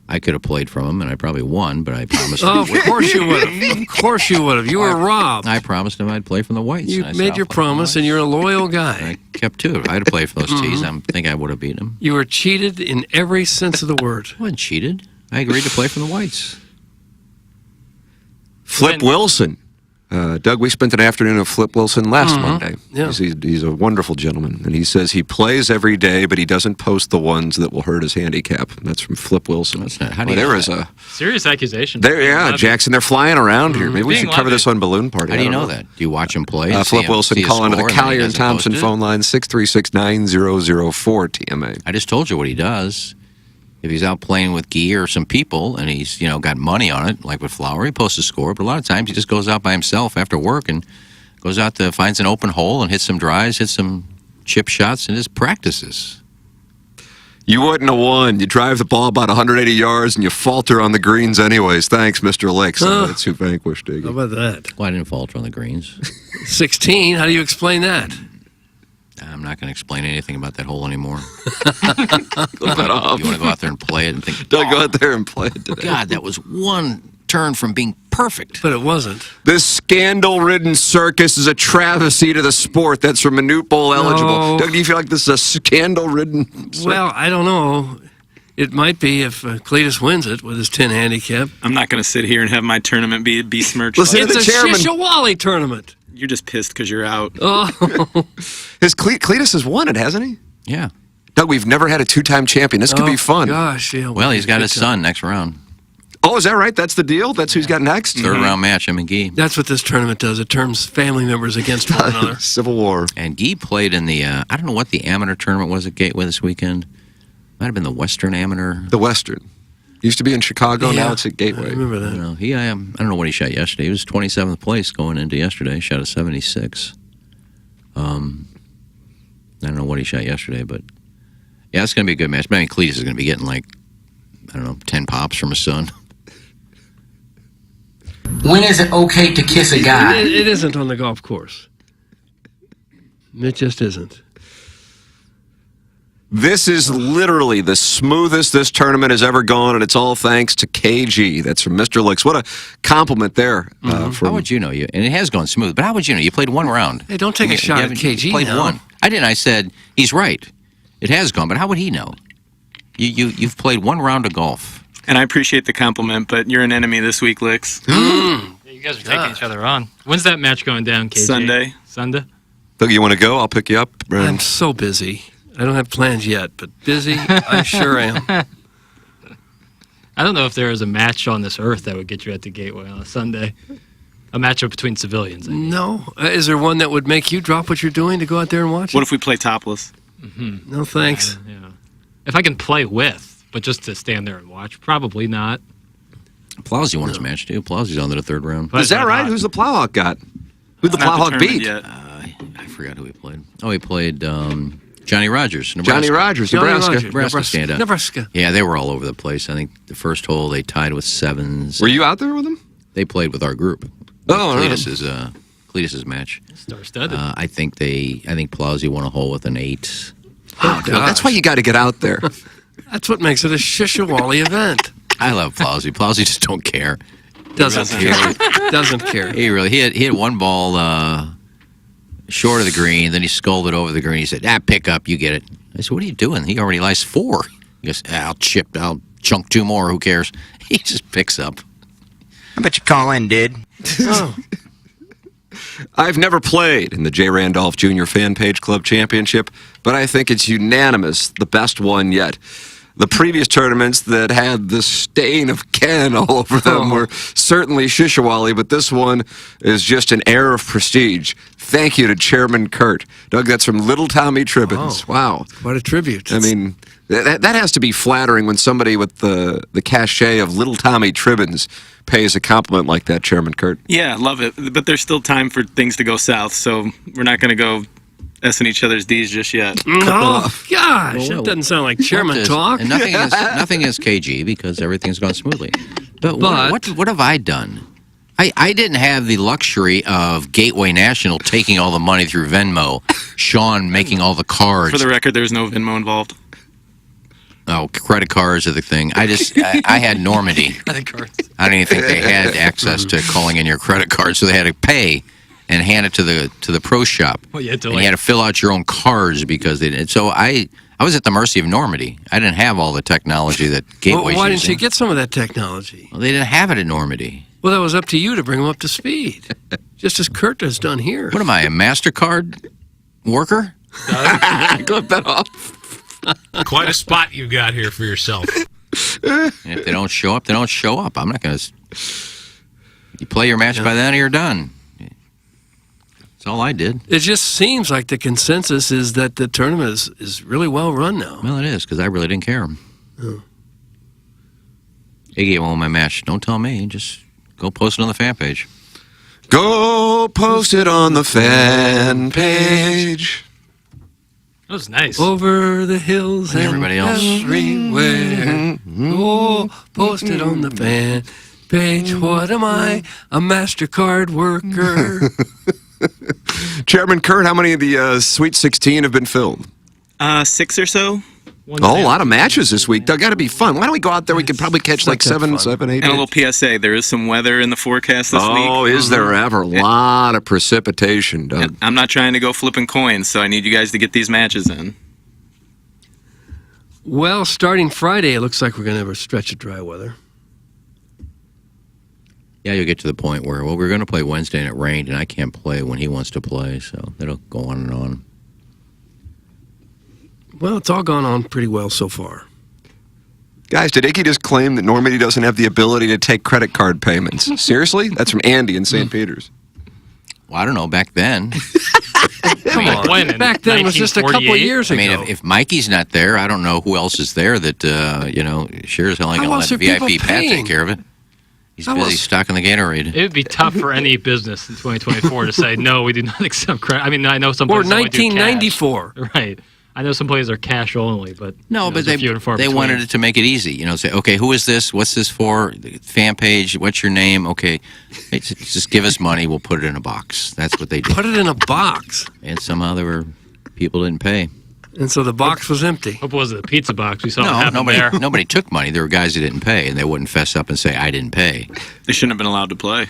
I could have played from him, and I probably won, but I promised him. Of course you would have. Of course you would have. You were robbed. I promised him I'd play from the whites. You made your promise, and you're a loyal guy. I kept to it. I had to play for those tees. I think I would have beaten him. You were cheated in every sense of the word. I wasn't cheated. I agreed to play from the whites. Flip Wilson. Doug, we spent an afternoon of Flip Wilson last Monday. Yeah. He's a wonderful gentleman, and he says he plays every day, but he doesn't post the ones that will hurt his handicap. That's from Flip Wilson. That's not, how do you there know is that? a serious accusation. Jackson, they're flying around here. Maybe we should cover this on Balloon Party. How do you know that? Do you watch him play? Flip Wilson calling to the Kyer and Thompson phone line, 636-9004 TMA. I just told you what he does. If he's out playing with Guy or some people and he's, got money on it, like with Flower, he posts a score. But a lot of times he just goes out by himself after work and goes out finds an open hole and hits some drives, hits some chip shots, and just practices. You wouldn't have won. You drive the ball about 180 yards and you falter on the greens anyways. Thanks, Mr. Licks. That's who vanquished Iggy. How about that? Well, I didn't falter on the greens. 16, how do you explain that? I'm not going to explain anything about that hole anymore. Close that off. You want to go out there and play it and think, Doug, go out there and play it today. God, that was one turn from being perfect. But it wasn't. This scandal-ridden circus is a travesty to the sport. That's from Minute Bowl eligible. No. Doug, do you feel like this is a scandal-ridden circus? Well, I don't know. It might be if Cletus wins it with his 10 handicap. I'm not going to sit here and have my tournament be besmirched. Listen to the It's a chairman. Shishawali tournament. You're just pissed because you're out. Oh. Cletus has won it, hasn't he? Yeah. Doug, we've never had a two-time champion. This could be fun. Gosh, yeah. Well, he's got his son next round. Oh, is that right? That's the deal? That's who's got next? Third round match, him and Guy. That's what this tournament does. It turns family members against one another. Civil War. And Guy played in the, I don't know what the amateur tournament was at Gateway this weekend. Might have been the Western Amateur. The Western. Used to be in Chicago, now it's at Gateway. I remember that. I don't know what he shot yesterday. He was 27th place going into yesterday. Shot a 76. I don't know what he shot yesterday, but yeah, it's going to be a good match. But I mean, Cletus is going to be getting 10 pops from his son. When is it okay to kiss a guy? It isn't on the golf course. It just isn't. This is literally the smoothest this tournament has ever gone, and it's all thanks to KG. That's from Mr. Licks. What a compliment there. How would you know? And it has gone smooth, but how would you know? You played one round. Hey, don't take a shot at KG played now. one. I didn't. I said, he's right. It has gone, but how would he know? You've played one round of golf. And I appreciate the compliment, but you're an enemy this week, Licks. Yeah, you guys are taking each other on. When's that match going down, KG? Sunday? Doug, you want to go? I'll pick you up. I'm so busy. I don't have plans yet, but busy, I sure am. I don't know if there is a match on this earth that would get you at the Gateway on a Sunday. A matchup between civilians. No. Is there one that would make you drop what you're doing to go out there and watch What it? if we play topless? Mm-hmm. No, thanks. Yeah. If I can play with, but just to stand there and watch, probably not. Plowsy won his match, too. Plowsy's on to the third round. Is that right? Who's the Plow Hawk got? Who'd the Plow Hawk beat? I forgot who he played. Oh, he played Johnny Rogers, Nebraska. Johnny Rogers, Nebraska. Stand up. Nebraska. Yeah, they were all over the place. I think the first hole they tied with sevens. Were you out there with them? They played with our group. Oh, Cletus's match. Star-studded. I think Plowsy won a hole with an 8. Oh, that's why you got to get out there. That's what makes it a Shishawali event. I love Plowsy. Plowsy just don't care. Doesn't care. Doesn't care. He hit one ball short of the green, then he sculled it over the green. He said, pick up, you get it. I said, what are you doing? He already lies 4. He goes, I'll chunk 2 more, who cares? He just picks up. I bet you call in, dude. Oh. I've never played in the J. Randolph Jr. Fan Page Club Championship, but I think it's unanimous the best one yet. The previous tournaments that had the stain of Ken all over them were certainly Shishawali, but this one is just an air of prestige. Thank you to Chairman Kurt. Doug, that's from Little Tommy Tribbins. Wow. What a tribute. I mean, that has to be flattering when somebody with the cachet of Little Tommy Tribbins pays a compliment like that, Chairman Kurt. Yeah, love it. But there's still time for things to go south, so we're not going to go S-ing each other's D's just yet. Oh, gosh. That doesn't sound like chairman talk. And nothing is KG because everything's gone smoothly. But what have I done? I didn't have the luxury of Gateway National taking all the money through Venmo, Sean making all the cards. For the record, there's no Venmo involved. Oh, credit cards are the thing. I had Normandy. Credit cards. I don't even think they had access to calling in your credit card, so they had to pay and hand it to the pro shop. Well, you had to, and you had to fill out your own cards because they didn't. So I was at the mercy of Normandy. I didn't have all the technology that Gateway's why using. didn't you get some of that technology? Well, they didn't have it at Normandy. Well, that was up to you to bring them up to speed, just as Kurt has done here. What am I, a MasterCard worker? Clip that off. Quite a spot you got here for yourself. If they don't show up, they don't show up. I'm not going to... You play your match by then or you're done. That's all I did. It just seems like the consensus is that the tournament is really well run now. Well, it is, because I really didn't care. Oh. Iggy won my match. Don't tell me. Just go post it on the fan page. Go post it on the fan page. That was nice. Over the hills and everybody else. everywhere. Oh, post it on the fan page. What am I? A MasterCard worker. Chairman Kurt, how many of the Sweet 16 have been filled? 6 or so. A whole lot of matches this week. Got to be fun. Why don't we go out there? We could probably catch like 7, 8. And a little PSA, there is some weather in the forecast this week. Oh, is there ever? A lot of precipitation, Doug. I'm not trying to go flipping coins, so I need you guys to get these matches in. Well, starting Friday, it looks like we're going to have a stretch of dry weather. Yeah, you'll get to the point where, we're going to play Wednesday and it rained, and I can't play when he wants to play, so it'll go on and on. Well, it's all gone on pretty well so far. Guys, did Iggy just claim that Normandy doesn't have the ability to take credit card payments? Seriously? That's from Andy in St. Peter's. Well, I don't know. Back then. Come on. Back then was just a couple of years ago. I mean, if Mikey's not there, I don't know who else is there that, sure as hell ain't going to let VIP Pat take care of it. He's busy stocking the Gatorade. It would be tough for any business in 2024 to say, no, we do not accept credit. I mean, I know some places Or 1994. Right. I know some places are cash only, but no, but they wanted it to make it easy. Say, okay, who is this? What's this for? The fan page. What's your name? Okay, just give us money. We'll put it in a box. That's what they did. Put it in a box. And somehow people didn't pay. And so the box was empty. What was it? The pizza box? We saw it happen there. Nobody took money. There were guys that didn't pay, and they wouldn't fess up and say, I didn't pay. They shouldn't have been allowed to play.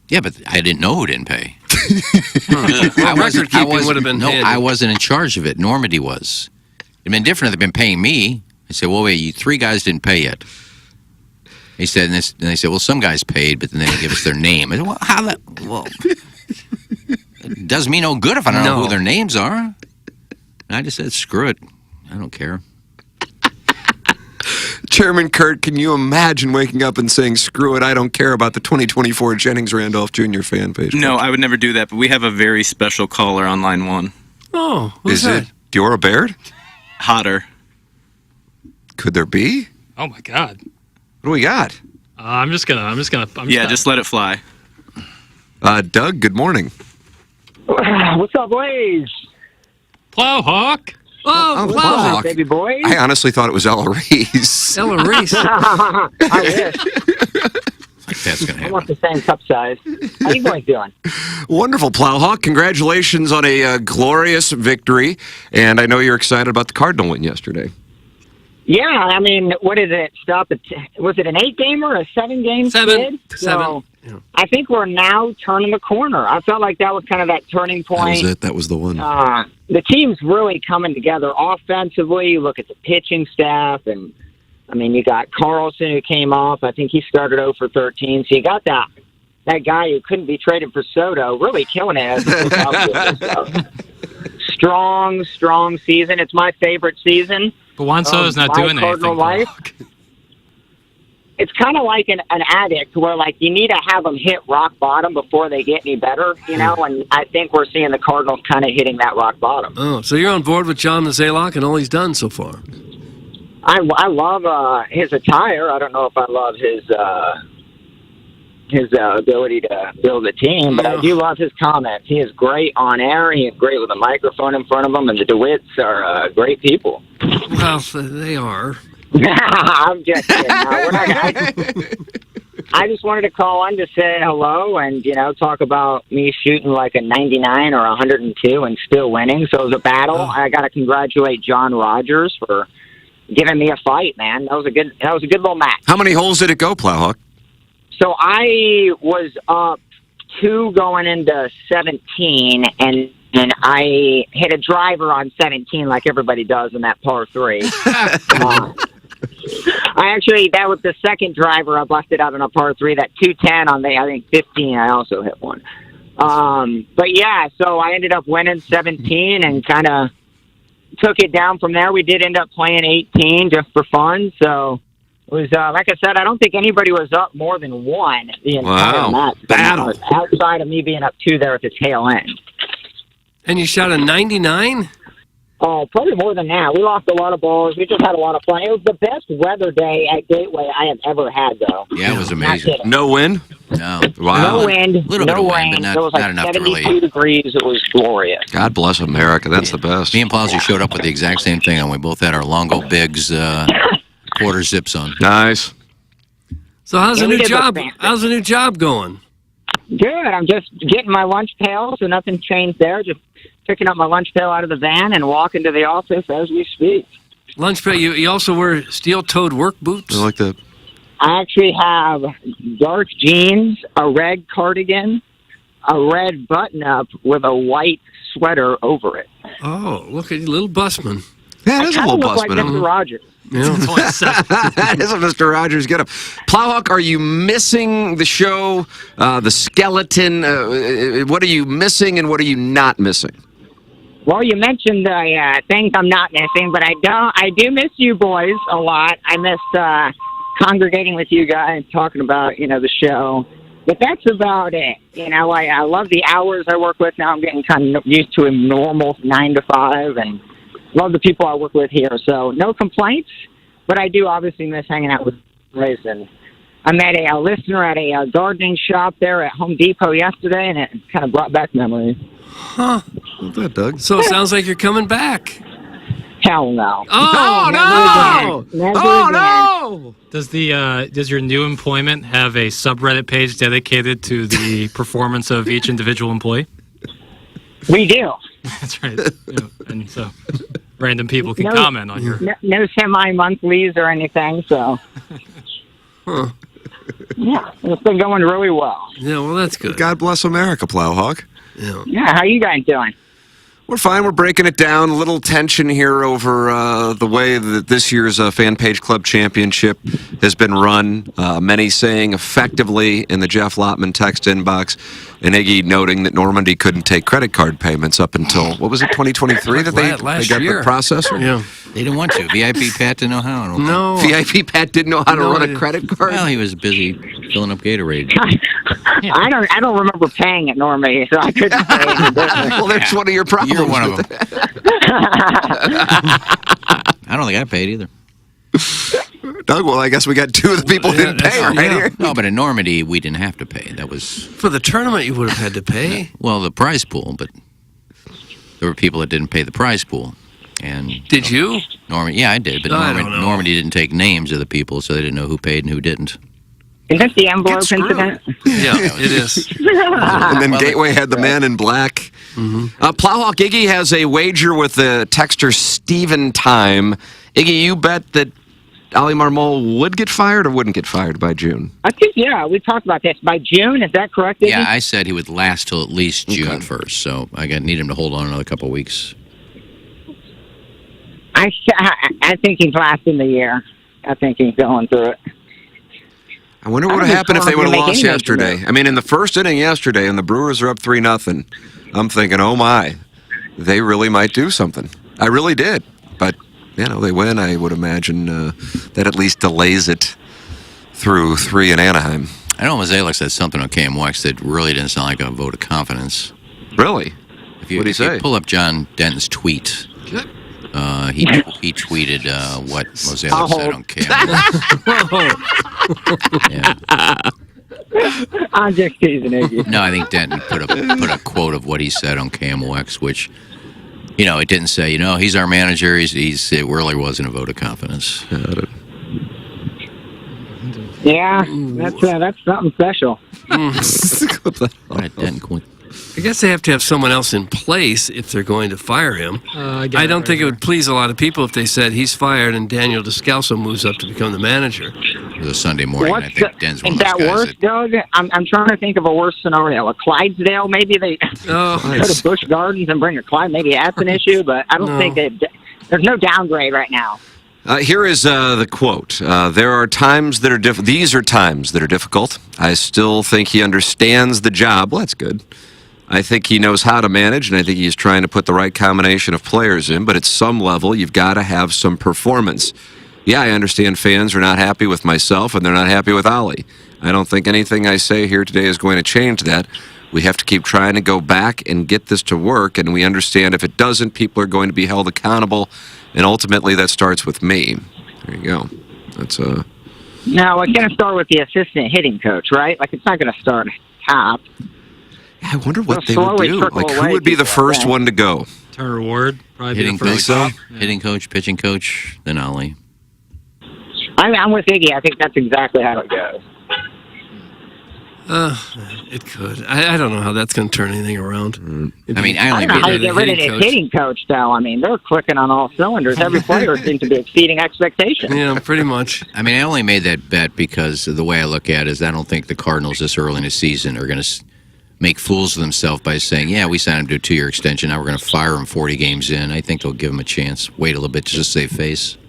Yeah, but I didn't know who didn't pay. I wasn't in charge of it. Normandy was. It'd been different if they'd been paying me. I said, well, wait, you 3 guys didn't pay yet. He said, and they said, well, some guys paid, but then they didn't give us their name. I said, well, it does me no good if I don't know who their names are. And I just said, screw it. I don't care. Chairman Kurt, can you imagine waking up and saying, screw it, I don't care about the 2024 Jennings Randolph Jr. fan page? No, I would never do that, but we have a very special caller on line 1. Oh, who's that? Is it Diora Baird? Hotter. Could there be? Oh, my God. What do we got? I'm just gonna. Just let it fly. Doug, good morning. What's up, boys? Plow Hawk. Oh, Plow Hawk. Baby boys. I honestly thought it was Ella Reese. Ella Reese. I wish. That's gonna happen. I want the same cup size. How you guys doing? Wonderful, Plow Hawk. Congratulations on a glorious victory. And I know you're excited about the Cardinal win yesterday. Yeah, I mean, what did it stop at? Was it an 8-game or a 7-game? 7. So I think we're now turning the corner. I felt like that was kind of that turning point. That was it. That was the one. The team's really coming together offensively. You look at the pitching staff, and I mean, you got Carlson who came off. I think he started 0 for 13. So you got that guy who couldn't be traded for Soto really killing it. Strong season. It's my favorite season. But Juan Soto's not my doing Cardinal anything. life. It's kind of like an addict where, like, you need to have them hit rock bottom before they get any better, you know, and I think we're seeing the Cardinals kind of hitting that rock bottom. Oh, so you're on board with John Mozeliak and all he's done so far? I love his attire. I don't know if I love his ability to build a team, but I do love his comments. He is great on air. He is great with a microphone in front of him, and the DeWitts are great people. Well, they are. I'm just kidding. No, I just wanted to call on to say hello and, you know, talk about me shooting like a 99 or 102 and still winning. So it was a battle. I got to congratulate John Rogers for giving me a fight, man. That was a good little match. How many holes did it go, Plow Hawk? So I was up 2 going into 17, and I hit a driver on 17 like everybody does in that par 3. That was the second driver I busted out on a par 3. That 210 on I think 15, I also hit one. But yeah, so I ended up winning 17 and kind of took it down from there. We did end up playing 18 just for fun. So it was, like I said, I don't think anybody was up more than 1 the entire match. Battle. Outside of me being up 2 there at the tail end. And you shot a 99? Oh, probably more than that. We lost a lot of balls. We just had a lot of fun. It was the best weather day at Gateway I have ever had, though. Yeah, it was amazing. No wind? No. Wow. No wind. A little no bit of rain. wind, but It was like not enough to 72 really. degrees. It was glorious. God bless America. That's the best. Me and Plowsy showed up with the exact same thing, and we both had our Longo Biggs quarter zips on. Nice. So how's Yeah, the we new did job? look fancy. How's the new job going? Good. I'm just getting my lunch pail, so nothing changed there. Just picking up my lunch pail out of the van and walking to the office as we speak. Lunch pail. You also wear steel-toed work boots? I like that. I actually have dark jeans, a red cardigan, a red button-up with a white sweater over it. Oh, look at you, little busman. Yeah, it is a little look like busman. Mr. Rogers. Yeah. That is a Mr. Rogers get up. Plowhawk, are you missing the show, the skeleton? What are you missing and what are you not missing? Well, you mentioned things I'm not missing, but I do miss you boys a lot. I miss congregating with you guys, talking about, you know, the show. But that's about it. You know, I love the hours I work with now. I'm getting kind of used to a normal 9 to 5, and love the people I work with here. So no complaints, but I do obviously miss hanging out with guys. And I met a listener at a gardening shop there at Home Depot yesterday, and it kind of brought back memories. Huh. What's that, Doug? So it sounds like you're coming back. Hell no. Oh, no! Never Oh, again. no! Does your new employment have a subreddit page dedicated to the performance of each individual employee? We do. That's right. Yeah, and so random people can comment on your. No semi-monthlies or anything, so. Huh. Yeah, it's been going really well. Yeah, well, that's good. God bless America, Plowhawk. Yeah. Yeah, how you guys doing? We're fine. We're breaking it down. A little tension here over the way that this year's Fan Page Club Championship has been run. Many saying effectively in the Jeff Lotman text inbox, and Iggy noting that Normandy couldn't take credit card payments up until, what was it, 2023 that they got year. the processor? Yeah. They didn't want to. VIP Pat didn't know how. I don't No. VIP Pat didn't know how to run a credit card? Well, he was busy filling up Gatorade. I don't remember paying it normally, so I couldn't say anything. Well, there's one of your problems. You're one of them. I don't think I paid either. Doug, well, I guess we got 2 of the people who didn't pay right here. No, but in Normandy, we didn't have to pay. That was... For the tournament, you would have had to pay. Well, the prize pool, but there were people that didn't pay the prize pool. And Did you? Normandy, yeah, I did, but I don't know. Normandy didn't take names of the people, so they didn't know who paid and who didn't. Is that the envelope incident? Yeah, it is. And then Gateway had the man in black. Plowhawk Iggy has a wager with the texter Steven Time. Iggy, you bet that Ali Marmol would get fired or wouldn't get fired by June? I think, yeah, we talked about this. By June, is that correct, Iggy? Yeah, I said he would last till at least June 1st, so I need him to hold on another couple of weeks. I think he's lasting the year. I think he's going through it. I wonder what would have happened if they would have lost yesterday. I mean, in the first inning yesterday, and the Brewers are up 3-0, I'm thinking, oh my, they really might do something. I really did. But they win. I would imagine that at least delays it through 3 in Anaheim. I know Mazalek said something on KMOX that really didn't sound like a vote of confidence. Really? If you, What did he say? You pull up John Denton's tweet, he tweeted what Mazalek said on KMOX. I'm just teasing Iggy. No, I think Denton put a quote of what he said on KMOX, which, it didn't say, he's our manager. It really wasn't a vote of confidence. Yeah, that's something special. I guess they have to have someone else in place if they're going to fire him. I don't think it would please a lot of people if they said he's fired and Daniel Descalso moves up to become the manager. It was a Sunday morning. I think Den's one Is of those that guys worse, Doug? I'm trying to think of a worse scenario. A Clydesdale, maybe they go to Busch Gardens and bring a Clyde. Maybe that's an issue, but I don't think that there's no downgrade right now. Here is the quote. There are times that are These are times that are difficult. I still think he understands the job. Well, that's good. I think he knows how to manage, and I think he's trying to put the right combination of players in. But at some level, you've got to have some performance. Yeah, I understand fans are not happy with myself, and they're not happy with Ollie. I don't think anything I say here today is going to change that. We have to keep trying to go back and get this to work, and we understand if it doesn't, people are going to be held accountable, and ultimately that starts with me. There you go. That's Now, it's going to start with the assistant hitting coach, right? Like, it's not going to start top. I wonder what they would do. Like, who would be the first one to go? Turner Ward, probably hitting be the first. hitting coach, pitching coach, then Ollie. I'm with Iggy. I think that's exactly how it goes. It could. I don't know how that's going to turn anything around. I don't know how you get rid of this hitting coach, though. I mean, they're clicking on all cylinders. Every player seems to be exceeding expectations. Yeah, pretty much. I mean, I only made that bet because the way I look at it is I don't think the Cardinals this early in the season are going to make fools of themselves by saying, yeah, we signed him to a 2-year extension. Now we're going to fire him 40 games in. I think they'll give him a chance. Wait a little bit to just save face.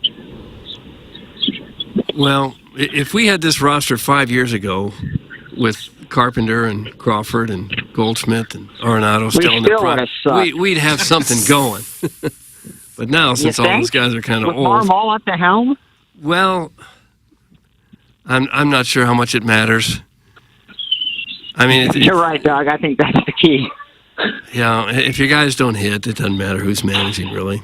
Well, if we had this roster 5 years ago with Carpenter and Crawford and Goldschmidt and Arenado still in the prime, we'd have something going. But now, since all those guys are kind of old. With Marmol at the helm? Well, I'm not sure how much it matters. I mean, you're right, Doug. I think that's the key. Yeah, if your guys don't hit, it doesn't matter who's managing, really.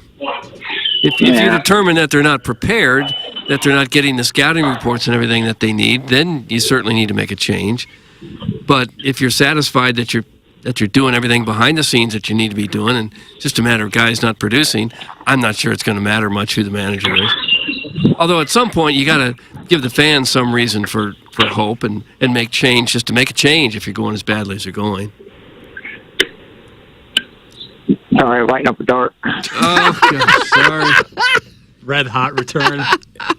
If you determine that they're not prepared, that they're not getting the scouting reports and everything that they need, then you certainly need to make a change. But if you're satisfied that you're doing everything behind the scenes that you need to be doing, and it's just a matter of guys not producing, I'm not sure it's going to matter much who the manager is. Although at some point you got to give the fans some reason for hope and make change, just to make a change if you're going as badly as you're going. Sorry, lighting up the dark. Oh, God, sorry. Red hot return.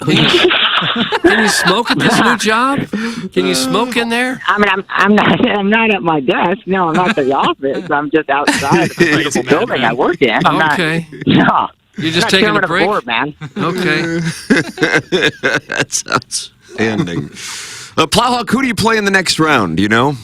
Can you smoke at this new job? Can you smoke in there? I mean, I'm not at my desk. No, I'm not at the office. I'm just outside the beautiful building I work in. I'm okay. No. You're just taking a break? Board, man. Okay. That's outstanding. Plow Hawk, who do you play in the next round? Do you know?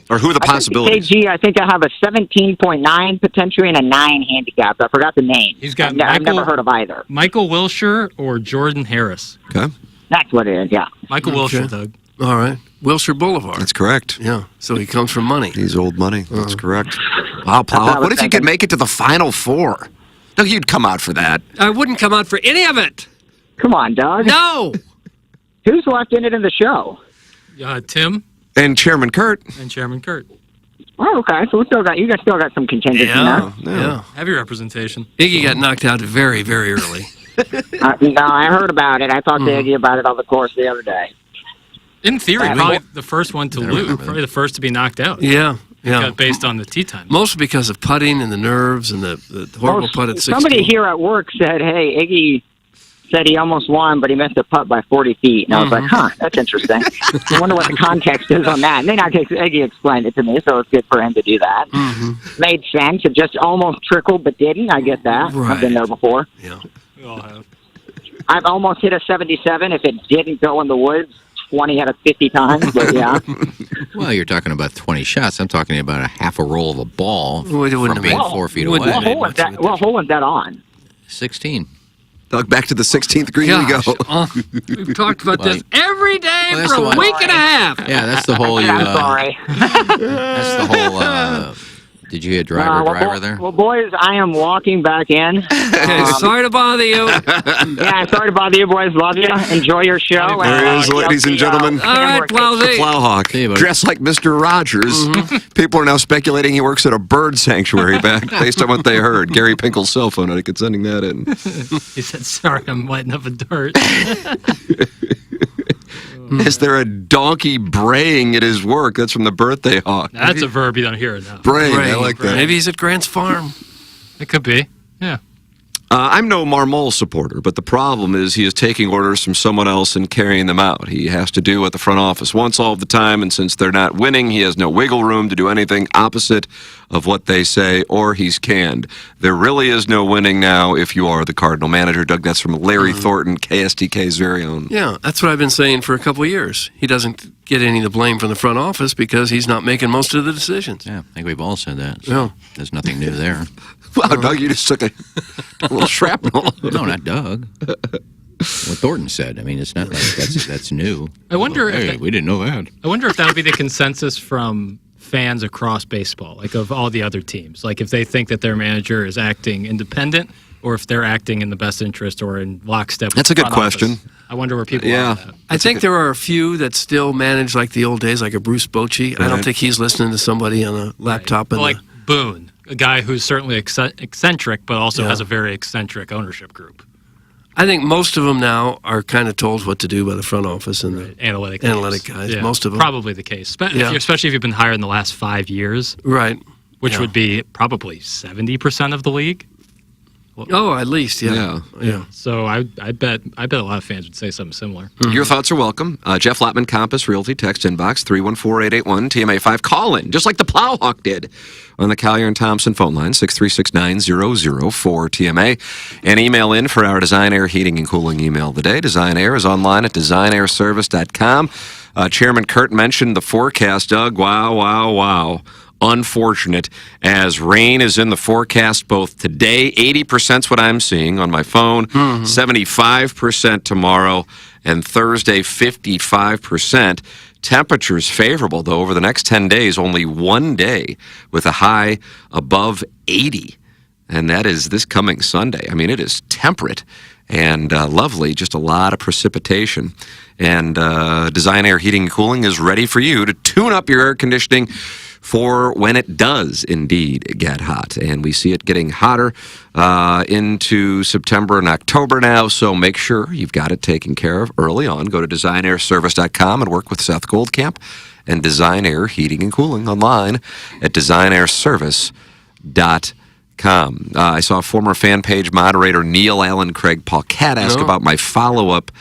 Or who are the possibilities? KG, I think I have a 17.9 potentially and a 9 handicap. I forgot the name. He's got I've never heard of either. Michael Wilshire or Jordan Harris. Okay. That's what it is, yeah. Michael Wilshire, Doug. All right. Wilshire Boulevard. That's correct. Yeah. So he comes from money. He's old money. That's correct. Wow, Plow Hawk. What if you could make it to the Final Four? No, you'd come out for that. I wouldn't come out for any of it. Come on, Doug. No. Who's left in it in the show? Tim. And Chairman Kurt. And Chairman Kurt. Oh, okay. So you guys still got some contingency now. Yeah. Heavy representation. Iggy got knocked out very, very early. No, I heard about it. I talked to Iggy about it on the course the other day. In theory, probably the first one to lose. Probably the first to be knocked out. Yeah. Based on the tee time. Mostly because of putting and the nerves and the horrible putt at 16. Somebody here at work said, hey, Iggy said he almost won, but he missed a putt by 40 feet. And I was like, that's interesting. I wonder what the context is on that. And then Iggy explained it to me, so it's good for him to do that. Made sense. It just almost trickled, but didn't. I get that. Right. I've been there before. Yeah. We all have. I've almost hit a 77 if it didn't go in the woods 20 out of 50 times, but yeah. Well, you're talking about 20 shots. I'm talking about a half a roll of a ball from being 4 feet away. What hole was that on? 16. Doug, back to the 16th green Gosh, we go. We've talked about this every day Well, that's for the a one- week and a half. Yeah, that's the whole. I'm sorry. That's the whole. Did you hit driver there? Well, boys, I am walking back in. Okay, sorry to bother you. Yeah, sorry to bother you, boys. Love you. Enjoy your show. There he is, ladies and gentlemen. All right, Plowsy. Plow Hawk, dressed like Mr. Rogers. People are now speculating he works at a bird sanctuary based on what they heard. Gary Pinkel's cell phone etiquette sending that in. He said, sorry, I'm lighting up a dart. Is there a donkey braying at his work? That's from the birthday hawk. That's a verb you don't hear enough. Braying, I like that. Maybe he's at Grant's farm. It could be. Yeah. I'm no Marmol supporter, but the problem is he is taking orders from someone else and carrying them out. He has to do what the front office wants all the time, and since they're not winning, he has no wiggle room to do anything opposite of what they say, or he's canned. There really is no winning now if you are the Cardinal manager. Doug, that's from Larry Thornton, KSTK's very own. Yeah, that's what I've been saying for a couple of years. He doesn't get any of the blame from the front office because he's not making most of the decisions. Yeah, I think we've all said that. So Yeah. There's nothing new there. Wow, Doug, you just took a little shrapnel. No, not Doug. What Thornton said. I mean, it's not like that's new. I wonder Hey, if we didn't know that. I wonder if that would be the consensus from fans across baseball, like of all the other teams. Like if they think that their manager is acting independent or if they're acting in the best interest or in lockstep with That's a the good front office. question. I wonder where people are on that. I think there are a few that still manage like the old days, like a Bruce Bochy. I don't Right. think he's listening to somebody on a laptop. Well, And like Boone, a guy who's certainly eccentric, but also Yeah. has a very eccentric ownership group. I think most of them now are kind of told what to do by the front office and the Analytic guys. Yeah, Most of them. Probably the case. Especially if you've been hired in the last 5 years. Right. Which Yeah. would be probably 70% of the league. Oh, at least, yeah. So I bet a lot of fans would say something similar. Your thoughts are welcome. Jeff Lotman, Compass Realty, text inbox 314-881 TMA5. Call in, just like the Plow Hawk did on the Kyer and Thompson phone line, 636-9004-TMA. And email in for our Design Air Heating and Cooling email today. Design Air is online at designairservice.com. Chairman Kurt mentioned the forecast, Doug. Wow. Unfortunate, as rain is in the forecast both today, 80% is what I'm seeing on my phone, 75% tomorrow, and Thursday, 55%. Temperatures favorable, though, over the next 10 days, only one day with a high above 80, and that is this coming Sunday. I mean, it is temperate and lovely, just a lot of precipitation. And Design Air Heating and Cooling is ready for you to tune up your air conditioning for when it does indeed get hot. And we see it getting hotter into September and October now, so make sure you've got it taken care of early on. Go to designairservice.com and work with Seth Goldcamp and Design Air Heating and Cooling online at designairservice.com. I saw former fan page moderator Neil Allen Craig Paquette ask about my follow-up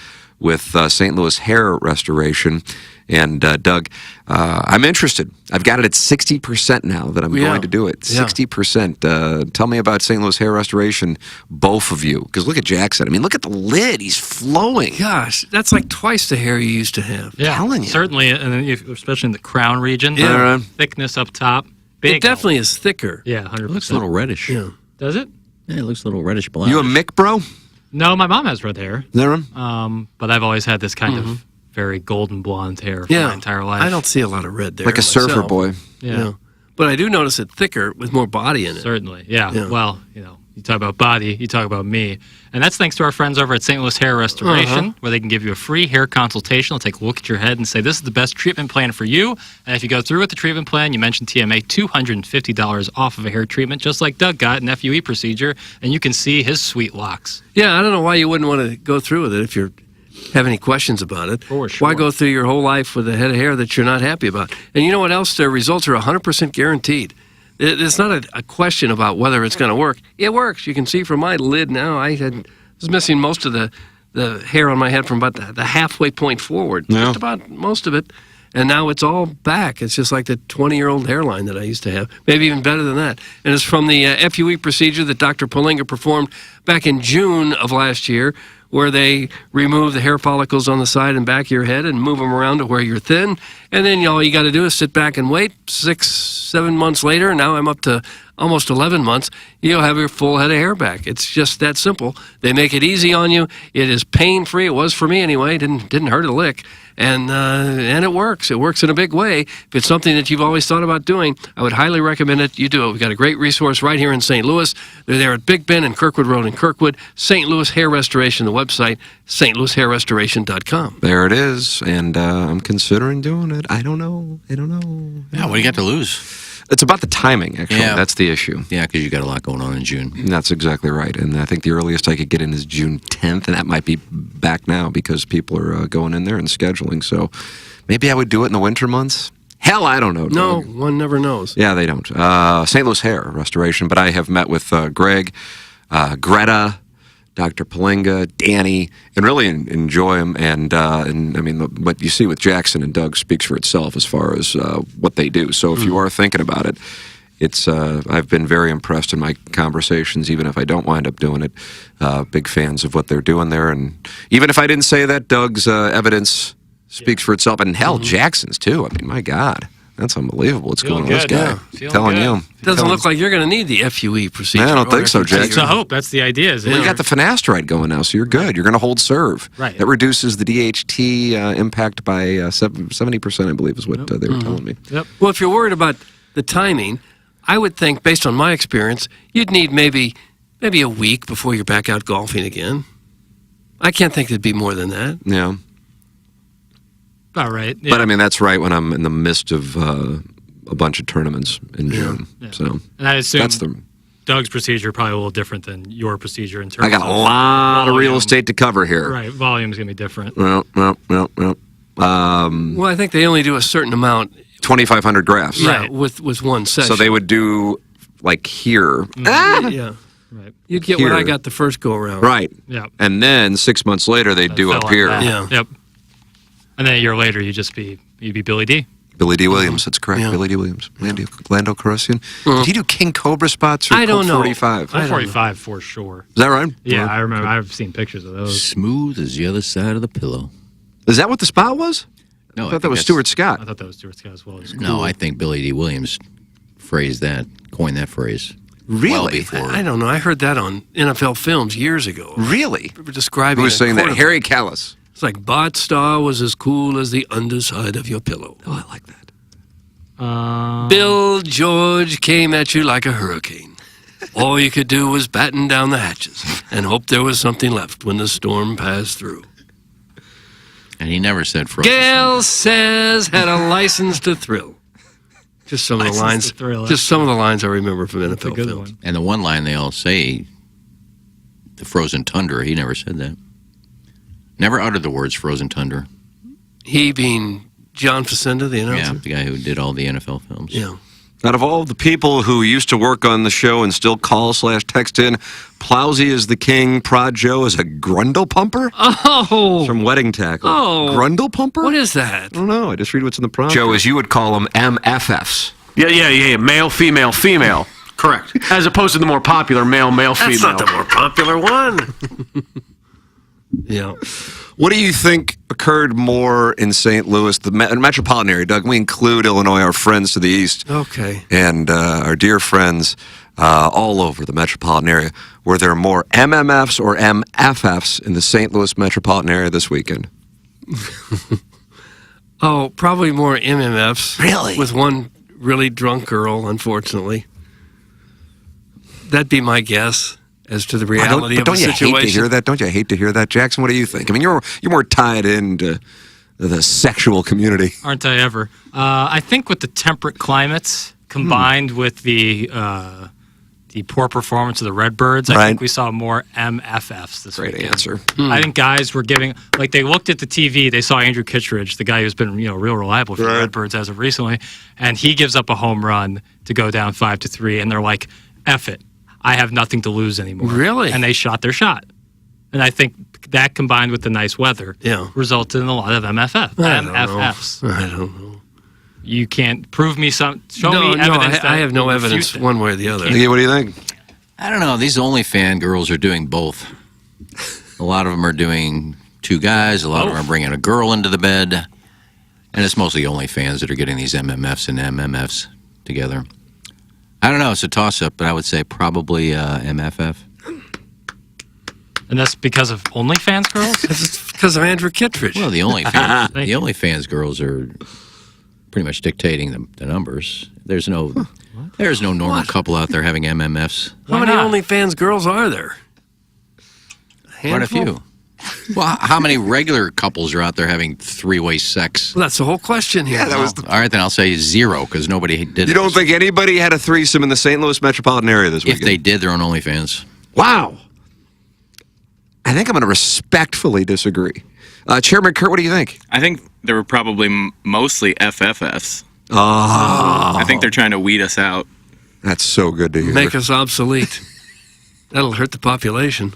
with St. Louis hair restoration. And Doug, I'm interested. I've got it at 60% now that I'm going to do it. 60%. Tell me about St. Louis hair restoration, both of you. Because look at Jackson. I mean, look at the lid. He's flowing. Gosh, that's like twice the hair you used to have. Yeah, Telling you. certainly, and then especially in the crown region, Yeah. thickness up top. Big It definitely is thicker. Yeah, 100%. It looks a little reddish. Yeah. Does it? Yeah, it looks a little reddish black. You a Mick bro? No, my mom has red hair. There? But I've always had this kind of very golden blonde hair for my entire life. I don't see a lot of red there. Like a surfer myself. boy. Yeah. But I do notice it thicker with more body in it. Certainly, yeah. Well, you talk about body, you talk about me. And that's thanks to our friends over at St. Louis Hair Restoration, where they can give you a free hair consultation. They'll take a look at your head and say, this is the best treatment plan for you. And if you go through with the treatment plan, you mentioned TMA, $250 off of a hair treatment, just like Doug got an FUE procedure, and you can see his sweet locks. Yeah, I don't know why you wouldn't want to go through with it if you have any questions about it. For sure. Why go through your whole life with a head of hair that you're not happy about? And you know what else? Their results are 100% guaranteed. It's not a question about whether it's going to work. It works. You can see from my lid now, I was missing most of the hair on my head from about the halfway point forward. Yeah. Just about most of it. And now it's all back. It's just like the 20-year-old hairline that I used to have. Maybe even better than that. And it's from the FUE procedure that Dr. Polinga performed back in June of last year, where they remove the hair follicles on the side and back of your head and move them around to where you're thin. And then all you got to do is sit back and wait. 6-7 months later, now I'm up to almost 11 months, you'll have your full head of hair back. It's just that simple. They make it easy on you. It is pain-free. It was for me anyway. Didn't hurt a lick. And it works. It works in a big way. If it's something that you've always thought about doing, I would highly recommend it. You do it. We've got a great resource right here in St. Louis. They're there at Big Ben and Kirkwood Road in Kirkwood. St. Louis Hair Restoration, the website, stlouishairrestoration.com. There it is, and I'm considering doing it. I don't know. Yeah, what do you got to lose? It's about the timing, actually. Yeah. That's the issue. Yeah, because you got a lot going on in June. That's exactly right. And I think the earliest I could get in is June 10th, and that might be back now because people are going in there and scheduling. So maybe I would do it in the winter months. Hell, I don't know. No, one never knows. Yeah, they don't. St. Louis Hair Restoration, but I have met with Greg, Greta, Dr. Palinga, Danny, and really enjoy them. And I mean, what you see with Jackson and Doug speaks for itself as far as what they do. So if you are thinking about it, it's I've been very impressed in my conversations, even if I don't wind up doing it. Big fans of what they're doing there. And even if I didn't say that, Doug's evidence speaks for itself. And hell, Jackson's too. I mean, my God. That's unbelievable. What's going on with this guy? Telling you. Doesn't look like you're going to need the FUE procedure. I don't think so, Jackson. That's the hope. That's the idea. Well, you got the finasteride going now, so you're good. You're going to hold serve. Right. That reduces the DHT impact by 70%, I believe, is what they were telling me. Yep. Well, if you're worried about the timing, I would think, based on my experience, you'd need maybe a week before you're back out golfing again. I can't think it'd be more than that. Yeah. All right. Yeah. But, I mean, that's right when I'm in the midst of a bunch of tournaments in June. Yeah. So and I assume that's the... Doug's procedure probably a little different than your procedure in terms of I got a lot of real estate to cover here. Right. Volume's going to be different. Well. Well, I think they only do a certain amount. 2,500 grafts. Yeah, with one session. So they would do, like, here. Yeah. Right. You'd get Here. what I got the first go-around. Right. Yeah. And then 6 months later, they'd do up here. Yeah. Yep. And then a year later, you'd be Billy D. Billy D. Williams, that's correct. Yeah. Billy D. Williams. Lando Carosian. Did he do King Cobra spots or I don't Colt know. 45? Colt 45 for sure. Is that right? Yeah, I remember. I've seen pictures of those. Smooth as the other side of the pillow. Is that what the spot was? No, I thought that was Stuart Scott. I thought that was Stuart Scott as well. No, I think Billy D. Williams coined that phrase. Really? Well before. I don't know. I heard that on NFL Films years ago. Really? We were describing Who was saying that? quarterback. Harry Callis. It's like Bart Starr was as cool as the underside of your pillow. Oh, I like that. Bill George came at you like a hurricane. All you could do was batten down the hatches and hope there was something left when the storm passed through. And he never said frozen. Gail says had a license to thrill. Just some of the License lines. to thrill. Just some of the lines I remember from NFL good films. one. And the one line they all say, the frozen tundra, he never said that. Never uttered the words frozen tundra. He being John Facenda, the announcer. Yeah, the guy who did all the NFL films. Yeah. Out of all the people who used to work on the show and still call/text in, Plowsy is the king, Prod Joe is a grundle pumper? Oh! From Wedding Tackle. Oh. Grundle pumper? What is that? I don't know. I just read what's in the prompt. Joe, as you would call them, MFFs. Yeah. Male, female. Correct. As opposed to the more popular male, female. That's not the more popular one. Yeah. What do you think occurred more in St. Louis, the metropolitan area? Doug, we include Illinois, our friends to the east. Okay. And our dear friends all over the metropolitan area. Were there more MMFs or MFFs in the St. Louis metropolitan area this weekend? Oh, probably more MMFs. Really? With one really drunk girl, unfortunately. That'd be my guess as to the reality of the situation. Don't you hate to hear that? Don't you hate to hear that, Jackson? What do you think? I mean, you're more tied into the sexual community. Aren't I ever? I think with the temperate climates combined with the poor performance of the Redbirds, I think we saw more MFFs this weekend. Great answer. I think guys were giving, like they looked at the TV, they saw Andrew Kittredge, the guy who's been real reliable for the Redbirds as of recently, and he gives up a home run to go down 5-3, and they're like, F it. I have nothing to lose anymore. Really? And they shot their shot. And I think that combined with the nice weather resulted in a lot of MFFs. I don't know. You can't prove me show me evidence. I have no evidence one way or the other. Yeah, what do you think? I don't know. These OnlyFans girls are doing both. A lot of them are doing two guys. A lot of them are bringing a girl into the bed. And it's mostly OnlyFans that are getting these MMFs and MMFs together. I don't know. It's a toss-up, but I would say probably MFF. And that's because of OnlyFans girls? It's because of Andrew Kittredge. Well, the OnlyFans girls are pretty much dictating the numbers. There's no normal couple out there having MMFs. How many OnlyFans girls are there? Quite a few. Well, how many regular couples are out there having three-way sex? Well, that's the whole question here. Yeah, that was All right, then I'll say 0 because nobody did it. You don't think anybody had a threesome in the St. Louis metropolitan area this weekend? If they did, they're on OnlyFans. Wow. I think I'm going to respectfully disagree. Chairman Kurt, what do you think? I think there were probably mostly FFFs. Oh. I think they're trying to weed us out. That's so good to hear. Make us obsolete. That'll hurt the population.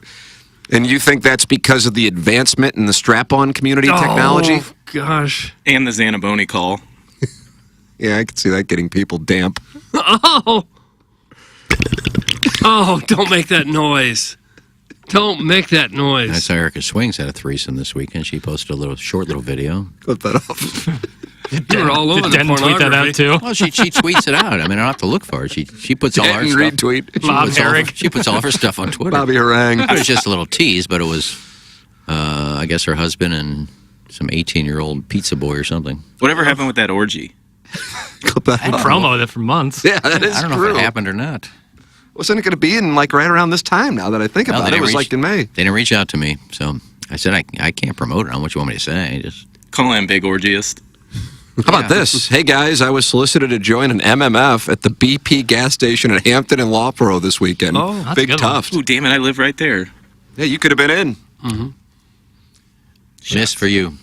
And you think that's because of the advancement in the strap-on community technology? Oh, gosh. And the Zanaboni call. Yeah, I can see that getting people damp. Oh! Oh, don't make that noise. Don't make that noise. I saw Erica Swings had a threesome this weekend. She posted a short little video. Clip that off. You were all over the pornography. Tweet that out too? Well, she tweets it out. I mean, I don't have to look for it. She puts all her stuff. Retweet. She puts all of her stuff on Twitter. Bobby Harangue. It was just a little tease, but it was, I guess, her husband and some 18-year-old pizza boy or something. Whatever happened with that orgy? Clip that I promoted it for months. Yeah, that is I don't know true. if it happened or not. Wasn't it going to be in right around this time now that I think about it? It was like in May. They didn't reach out to me, so I said I can't promote it. I don't know what you want me to say. Just call him big orgiest. How about this? Hey, guys, I was solicited to join an MMF at the BP gas station at Hampton and Lawboro this weekend. Oh, that's Big a good one. Tuft. Ooh, damn it, I live right there. Yeah, you could have been in. Mm-hmm. Missed for you.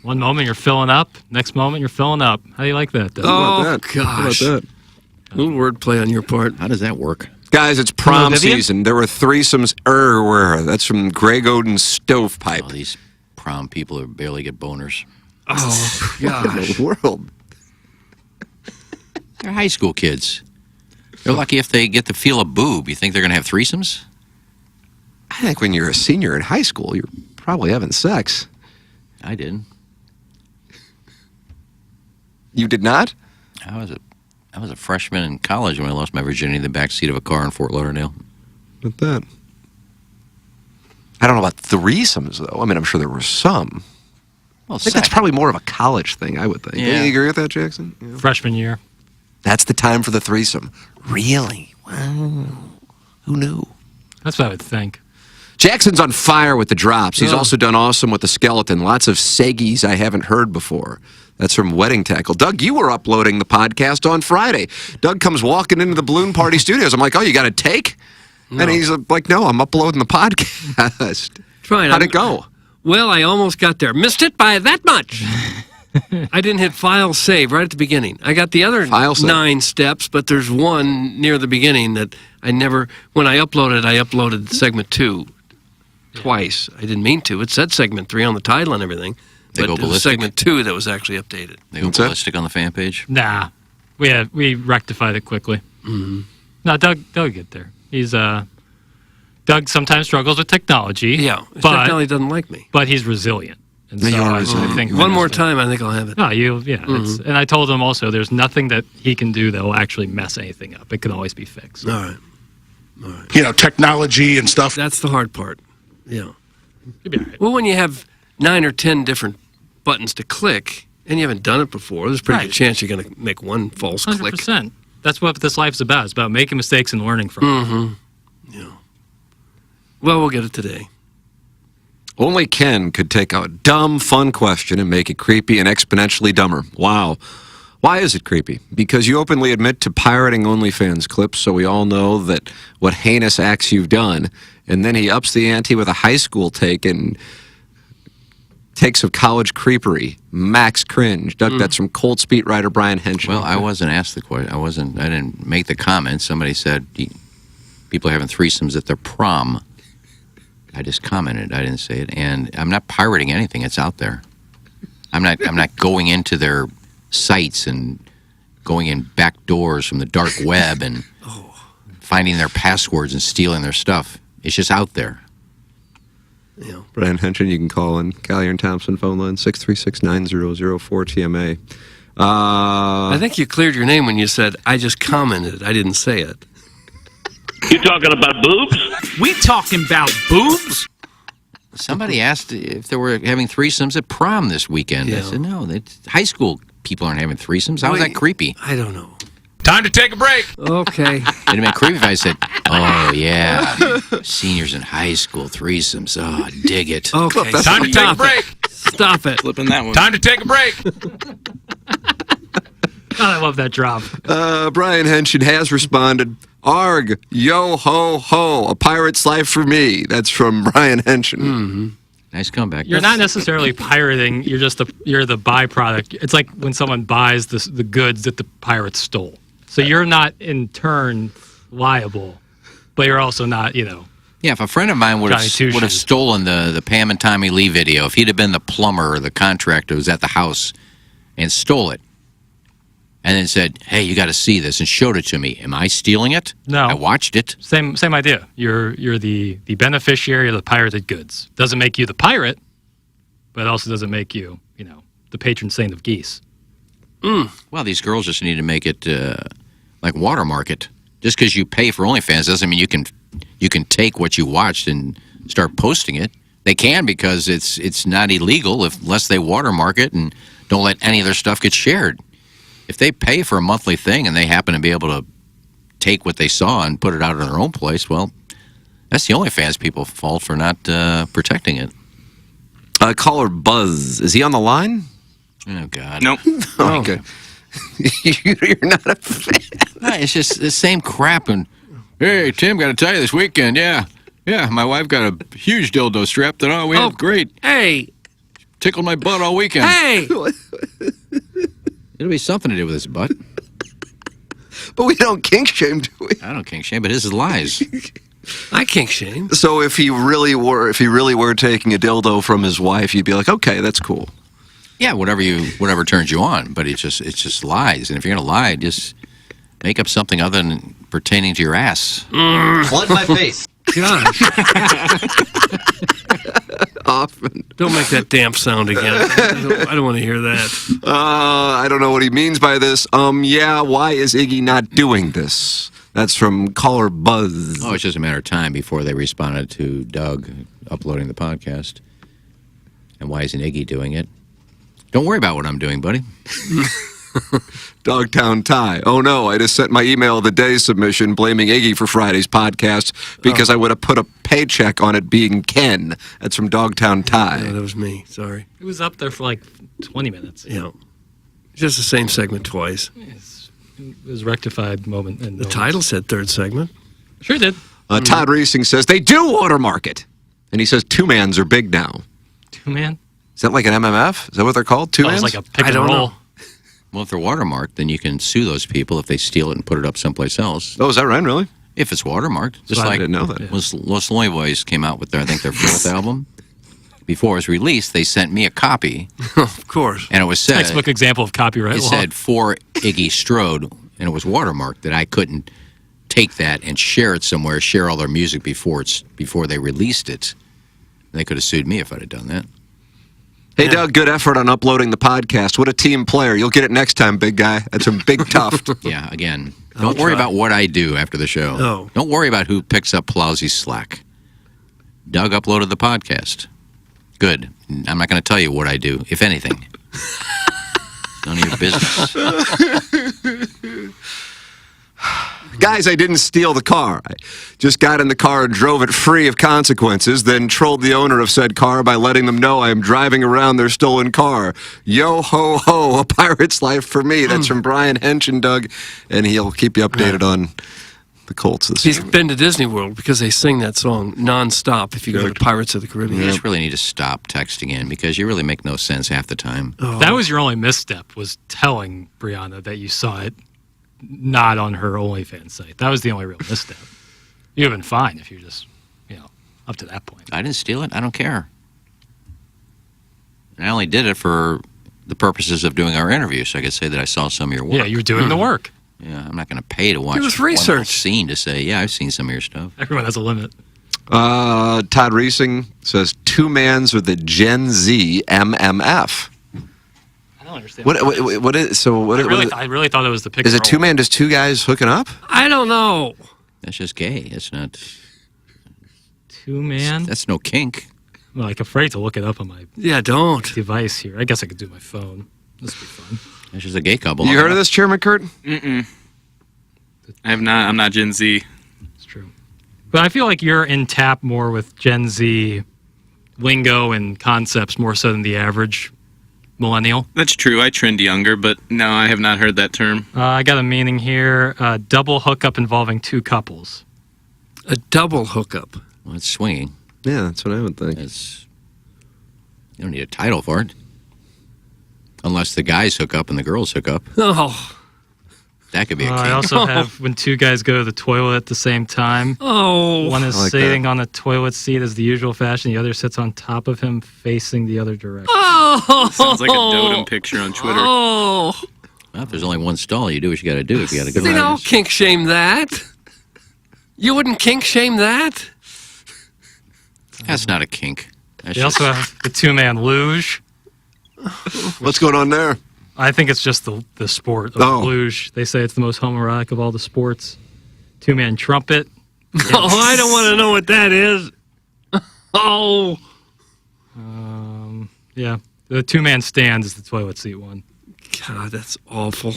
One moment you're filling up, next moment you're filling up. How do you like that? Oh, gosh. A little wordplay on your part. How does that work? Guys, it's prom Vivian? season. There were threesomes. That's from Greg Oden's Stovepipe. Oh, these prom people barely get boners. Oh, What in gosh. the world? They're high school kids. They're lucky if they get to feel a boob. You think they're going to have threesomes? I think when you're a senior in high school, you're probably having sex. I did. You did not? I was a freshman in college when I lost my virginity in the backseat of a car in Fort Lauderdale. With that. I don't know about threesomes, though. I mean, I'm sure there were some. Well, I think that's probably more of a college thing, I would think. Yeah. You agree with that, Jackson? Yeah. Freshman year. That's the time for the threesome. Really? Wow. Who knew? That's what I would think. Jackson's on fire with the drops. He's Oh. also done awesome with the skeleton. Lots of seggies I haven't heard before. That's from Wedding Tackle. Doug, you were uploading the podcast on Friday. Doug comes walking into the Balloon Party Studios. I'm like, oh, you got a take? No. And he's like, no, I'm uploading the podcast. Trying. How'd it go? Well, I almost got there. Missed it by that much. I didn't hit file save right at the beginning. I got the other File save. 9 steps, but there's one near the beginning that I never, when I uploaded segment 2 twice. I didn't mean to. It said segment 3 on the title and everything. They But go it was ballistic? segment 2 that was actually updated. They go ballistic on the fan page? Nah, we rectified it quickly. Mm-hmm. No, Doug get there. He's Doug sometimes struggles with technology. Yeah, but technology doesn't like me. But he's resilient. And You are I resilient. think One more time, I think I'll have it. No, it's, and I told him also, there's nothing that he can do that will actually mess anything up. It can always be fixed. All right. You know, technology and stuff. That's the hard part. Yeah. You'll be all right. Well, when you have 9 or 10 different buttons to click, and you haven't done it before, there's a pretty good chance you're going to make one false click. 100%. That's what this life's about. It's about making mistakes and learning from them. Mm-hmm. Yeah. Well, we'll get it today. Only Ken could take a dumb, fun question and make it creepy and exponentially dumber. Wow. Why is it creepy? Because you openly admit to pirating OnlyFans clips, so we all know that what heinous acts you've done, and then he ups the ante with a high school take and takes of college creepery. Max cringe. Doug, that's from Cold Speed writer Brian Henschen. Well, I wasn't asked the question. I didn't make the comment. Somebody said people are having threesomes at their prom. I just commented. I didn't say it. And I'm not pirating anything. It's out there. I'm not going into their sites and going in back doors from the dark web and finding their passwords and stealing their stuff. It's just out there. Yeah. Brian Henschen, you can call in Kyer and Thompson phone line 636-9004 TMA. I think you cleared your name when you said, I just commented. I didn't say it. You talking about boobs? We talking about boobs? Somebody asked if they were having threesomes at prom this weekend. I said, no, high school people aren't having threesomes. How is that creepy? I don't know. Time to take a break. Okay. It'd have been creepy if I said, oh, yeah, seniors in high school, threesomes. Oh, dig it. Okay. Time to take a break. Stop it. Flipping that one. Time to take a break. God, I love that drop. Brian Henshin has responded, Arg, yo ho ho, a pirate's life for me. That's from Brian Henshin. Mm-hmm. Nice comeback. You're not necessarily pirating. You're just you're the byproduct. It's like when someone buys the goods that the pirates stole. So you're not in turn liable, but you're also not, Yeah, if a friend of mine would have stolen the Pam and Tommy Lee video, if he'd have been the plumber or the contractor who was at the house and stole it, and then said, hey, you got to see this, and showed it to me, am I stealing it? No. I watched it. Same idea. You're the beneficiary of the pirated goods. Doesn't make you the pirate, but it also doesn't make you, the patron saint of geese. Well, these girls just need to make it like watermark it. Just because you pay for OnlyFans doesn't mean you can take what you watched and start posting it. They can, because it's not illegal unless they watermark it and don't let any of their stuff get shared. If they pay for a monthly thing and they happen to be able to take what they saw and put it out in their own place, well, that's the OnlyFans people's fault for not protecting it. Caller Buzz, is he on the line? Oh, God. Nope. Okay. You're not a fan. No, it's just the same crap. And, hey, Tim, got to tell you, this weekend, yeah, my wife got a huge dildo strapped on. We had great. Hey. Tickled my butt all weekend. Hey. It'll be something to do with his butt. But we don't kink shame, do we? I don't kink shame, but his is lies. I kink shame. So if he really were taking a dildo from his wife, you'd be like, okay, that's cool. Yeah, whatever turns you on, but it's just lies. And if you're gonna lie, just make up something other than pertaining to your ass. Flood my face. Gosh. Often. Don't make that damp sound again. I don't want to hear that. I don't know what he means by this. Yeah, why is Iggy not doing this? That's from caller Buzz. Oh, it's just a matter of time before they responded to Doug uploading the podcast. And why isn't Iggy doing it? Don't worry about what I'm doing, buddy. Dogtown Ty. Oh no, I just sent my email of the day submission blaming Iggy for Friday's podcast because I would have put a paycheck on it being Ken. That's from Dogtown Ty. No, that was me. Sorry. It was up there for like 20 minutes. Yeah. Just the same segment twice. It was rectified moment. The title said third segment. Sure did. Todd Reesing says they do watermark it. And he says two-mans are big now. Two-man? Is that like an MMF? Is that what they're called? Two-mans? It's like a pick and roll. Know. Well, if they're watermarked, then you can sue those people if they steal it and put it up someplace else. Oh, is that right, really? If it's watermarked. Just I like didn't know that. When Los Loy Boys came out with their fourth album. Before it was released, they sent me a copy. Of course. And it was said... Textbook example of copyright law. It said, for Iggy Strode, and it was watermarked, that I couldn't take that and share it somewhere, share all their music before they released it. They could have sued me if I'd have done that. Hey, Doug, good effort on uploading the podcast. What a team player. You'll get it next time, big guy. That's a big tuft. Yeah, again, don't worry about what I do after the show. No. Don't worry about who picks up Plowsy's slack. Doug uploaded the podcast. Good. I'm not going to tell you what I do, if anything. None of your business. Guys, I didn't steal the car. I just got in the car and drove it free of consequences, then trolled the owner of said car by letting them know I am driving around their stolen car. Yo ho ho, a pirate's life for me. That's from Brian Henshin, Doug, and he'll keep you updated on the Colts this He's been to Disney World because they sing that song nonstop if you go to Pirates of the Caribbean. You just really need to stop texting in because you really make no sense half the time. Oh. That was your only misstep, was telling Brianna that you saw it not on her OnlyFans site. That was the only real misstep. You would have been fine if you were just, up to that point. I didn't steal it. I don't care. And I only did it for the purposes of doing our interview, so I could say that I saw some of your work. Yeah, you were doing the work. Yeah, I'm not going to pay to watch it was one research little scene to say, yeah, I've seen some of your stuff. Everyone has a limit. Todd Reesing says two mans with the Gen Z MMF. I don't understand. What is so? What? I really thought it was the pick. Is and it roll. 2 man, just 2 guys hooking up? I don't know. That's just gay. It's not. 2 man. That's no kink. I'm like afraid to look it up on my device here. I guess I could do my phone. This would be fun. That's just a gay couple. You heard of this, Chairman Kurt? Mm-mm. I have not. I'm not Gen Z. It's true. But I feel like you're in tap more with Gen Z lingo and concepts more so than the average millennial. That's true. I trend younger, but no, I have not heard that term. I got a meaning here. Double hookup involving 2 couples. A double hookup. Well, it's swinging. Yeah, that's what I would think. You don't need a title for it. Unless the guys hook up and the girls hook up. Oh. That could be a kink. I also have when 2 guys go to the toilet at the same time. Oh. One is I like sitting that. on the toilet seat as the usual fashion. The other sits on top of him facing the other direction. Oh. Sounds like a dotem picture on Twitter. Oh. Well, if there's only one stall, you do what you got to do if you got to go. You don't kink shame that. You wouldn't kink shame that? That's not a kink. They also have the 2-man luge. What's going on there? I think it's just the sport of luge. They say it's the most homoerotic of all the sports. 2-man trumpet. Oh, I don't want to know what that is. Oh. Yeah. The 2-man stand is the toilet seat one. God, that's awful.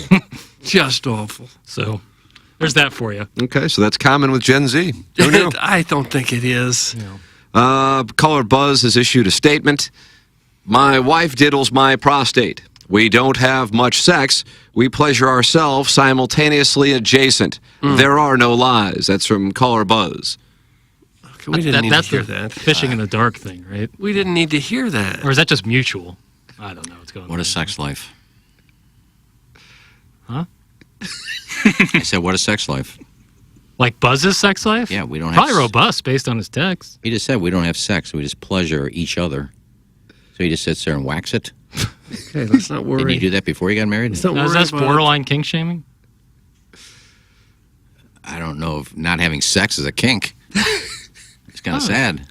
Just awful. So there's that for you. Okay, so that's common with Gen Z. Who knew? I don't think it is. Caller Buzz has issued a statement. My wife diddles my prostate. We don't have much sex. We pleasure ourselves simultaneously adjacent. There are no lies. That's from Caller Buzz. Okay, we didn't need to hear the that. fishing in the dark thing, right? We didn't need to hear that. Or is that just mutual? I don't know what's going on. What a sex life. Huh? I said, what a sex life. Like Buzz's sex life? Yeah, we don't Probably have... robust based on his text. He just said we don't have sex. We just pleasure each other. So he just sits there and whacks it. Okay, let's not worry. Didn't you do that before you got married? Let's not Now, is worry that about borderline kink shaming? I don't know if not having sex is a kink. It's kind of sad.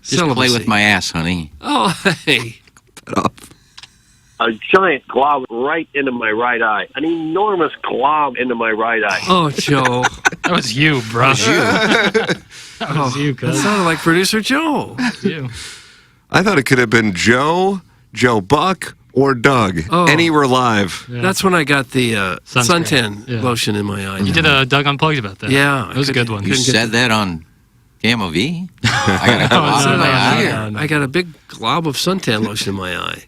Just play Celibacy. with my ass, honey. Oh, hey. A giant glob right into my right eye. An enormous glob into my right eye. Oh, Joe. That was you, bro. That was you, That cuz. sounded like producer Joe. You. I thought it could have been Joe, Joe Buck, or Doug. Oh. Any were live. Yeah. That's when I got the Sunscreen. suntan lotion in my eye. You did a Doug Unplugged about that. Yeah. It was a good one. You said that on KMOV? I got a glob in my eye. I got a big glob of suntan lotion in my eye.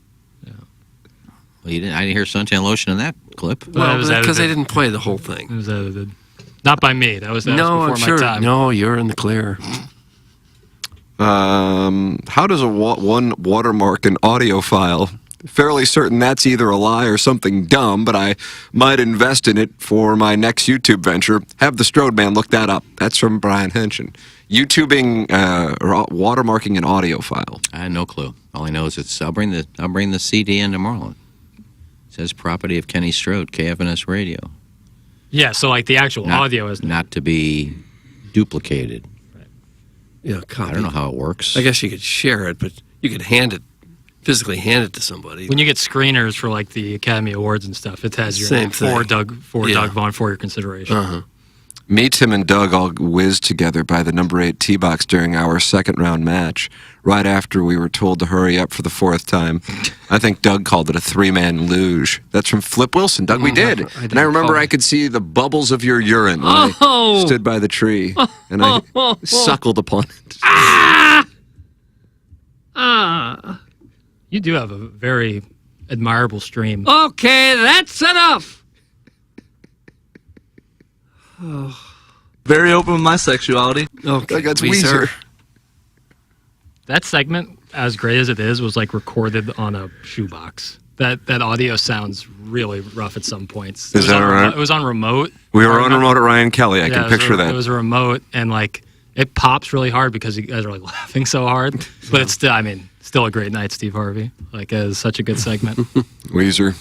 Well, you didn't. I didn't hear suntan lotion in that clip. Well, it was because they edited. didn't play the whole thing. It was edited. Not by me. That was No, before I'm my sure. time. No, you're in the clear. How does one watermark an audio file? Fairly certain that's either a lie or something dumb, but I might invest in it for my next YouTube venture. Have the Strode Man look that up. That's from Brian Henshin. YouTubing or watermarking an audio file. I had no clue. All I know is I'll bring the CD in tomorrow. It says property of Kenny Strode, KFNS Radio. Yeah, so like the actual audio is not to be duplicated. Yeah, copy. I don't know how it works. I guess you could share it, but you could physically hand it to somebody. when you get screeners for like the Academy Awards and stuff, it has your Same name for thing. Doug Vaughn for your consideration. Uh-huh. Me, Tim, and Doug all whizzed together by the number 8 tee box during our second round match, right after we were told to hurry up for the 4th time. I think Doug called it a 3-man luge. That's from Flip Wilson. Doug, we did. And I remember I could see the bubbles of your urine when I stood by the tree, and I suckled upon it. You do have a very admirable stream. Okay, that's enough. Very open with my sexuality. Okay, that's Weezer. That segment, as great as it is, was like recorded on a shoebox. That audio sounds really rough at some points. Is that right? It was on remote. We were on remote at Ryan Kelly. I Yeah, can picture that. It was a remote, and like it pops really hard because you guys are like laughing so hard. But it's still, still a great night, Steve Harvey. Like, it was such a good segment. Weezer.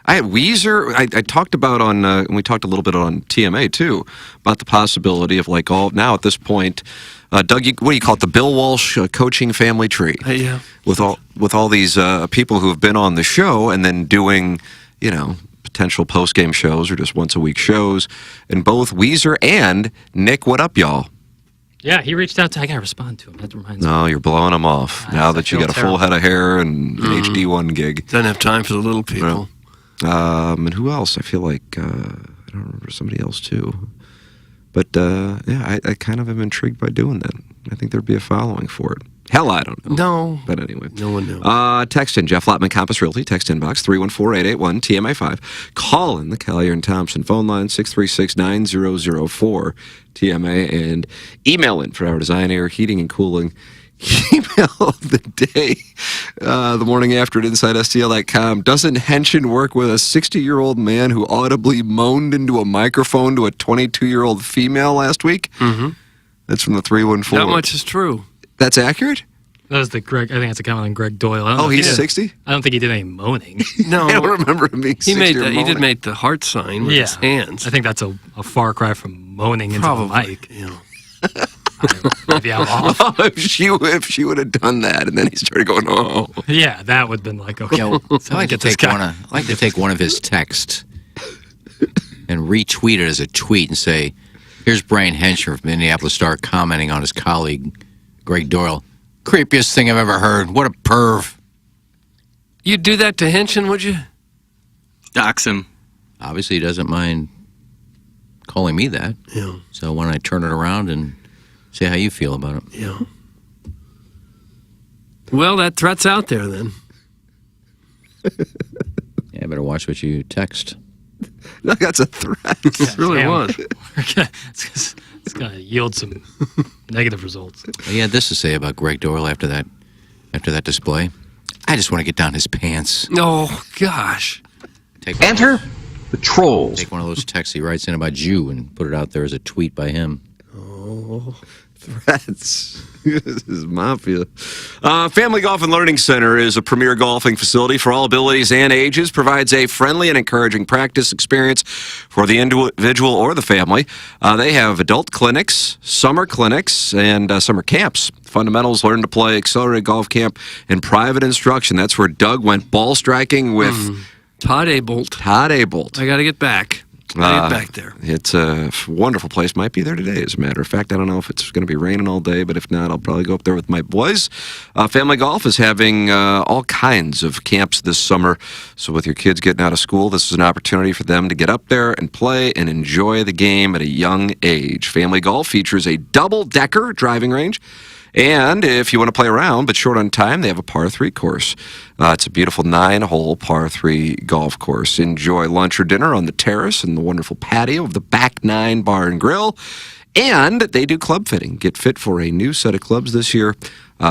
I had Weezer. I talked about and we talked a little bit on TMA too, about the possibility of now at this point, Doug, what do you call it? The Bill Walsh coaching family tree. Yeah. With all these people who have been on the show and then doing, potential post-game shows or just once-a-week shows, and both Weezer and Nick, what up, y'all? Yeah, he reached out to. I gotta respond to him. That reminds me. No, you're blowing him off now that you got a full head of hair and an HD1 gig. Doesn't have time for the little people. And who else? I feel like I don't remember, somebody else too. But I kind of am intrigued by doing that. I think there'd be a following for it. Hell, I don't know. No. But anyway. No one knows. Text in, Jeff Lotman, Compass Realty. Text inbox, 314-881-TMA5. Call in the Kyer and Thompson phone line, 636-9004-TMA. And email in for our design, air, heating, and cooling. Email of the day, the morning after at InsideSTL.com. Doesn't Henshin work with a 60-year-old man who audibly moaned into a microphone to a 22-year-old female last week? Mm-hmm. That's from the 314. Not much is true. That's accurate? That was the Greg. I think that's a comment on Greg Doyle. He's 60? I don't think he did any moaning. No, I don't remember him being 60 he moaning. did make the heart sign with his hands. I think that's a far cry from moaning into the mic. Maybe I'm off. If she would have done that, and then he started going, oh. Yeah, that would have been like, okay. I'd like to take one of his texts and retweet it as a tweet and say, here's Brian Hensher from Minneapolis Star commenting on his colleague, Greg Doyle. Creepiest thing I've ever heard. What a perv. You'd do that to Henshin, would you? Dox him. Obviously, he doesn't mind calling me that. Yeah. So when I turn it around and say how you feel about it. Yeah. Well, that threat's out there then. Yeah, I better watch what you text. No, that's a threat. It really was. It's going to yield some negative results. He had this to say about Greg Doyle after that display. I just want to get down his pants. Oh, gosh. Banter? The trolls. Take one of those texts he writes in about you and put it out there as a tweet by him. Oh, threats. This is mafia. Family Golf and Learning Center is a premier golfing facility for all abilities and ages, provides a friendly and encouraging practice experience for the individual or the family. They have adult clinics, summer clinics, and summer camps. Fundamentals, Learn to Play, Accelerated Golf Camp, and private instruction. That's where Doug went ball striking with Todd Abolt. I got to get back. Get back there. It's a wonderful place. Might be there today, as a matter of fact. I don't know if it's going to be raining all day, but if not, I'll probably go up there with my boys. Family Golf is having all kinds of camps this summer. So with your kids getting out of school, this is an opportunity for them to get up there and play and enjoy the game at a young age. Family Golf features a double-decker driving range. And if you want to play around but short on time, they have a par 3 course. It's a beautiful 9-hole par 3 golf course. Enjoy lunch or dinner on the terrace and the wonderful patio of the Back 9 Bar and Grill. And they do club fitting. Get fit for a new set of clubs this year.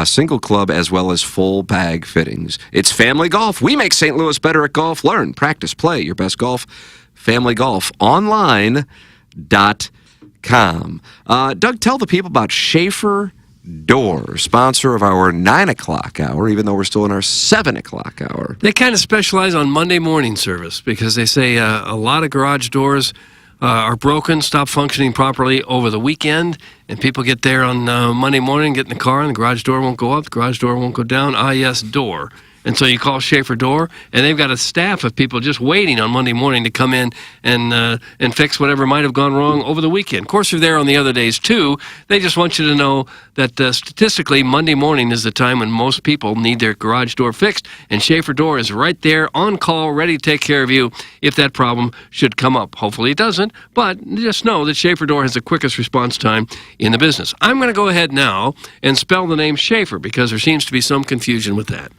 Single club as well as full bag fittings. It's Family Golf. We make St. Louis better at golf. Learn, practice, play your best golf. FamilyGolfOnline.com. Doug, tell the people about Schaefer Door, sponsor of our 9 o'clock hour, even though we're still in our 7 o'clock hour. They kind of specialize on Monday morning service because they say a lot of garage doors are broken, stop functioning properly over the weekend, and people get there on Monday morning, get in the car, and the garage door won't go up, the garage door won't go down. Yes, door. And so you call Schaefer Door, and they've got a staff of people just waiting on Monday morning to come in and fix whatever might have gone wrong over the weekend. Of course, they're there on the other days, too. They just want you to know that statistically, Monday morning is the time when most people need their garage door fixed, and Schaefer Door is right there on call, ready to take care of you if that problem should come up. Hopefully it doesn't, but just know that Schaefer Door has the quickest response time in the business. I'm going to go ahead now and spell the name Schaefer because there seems to be some confusion with that.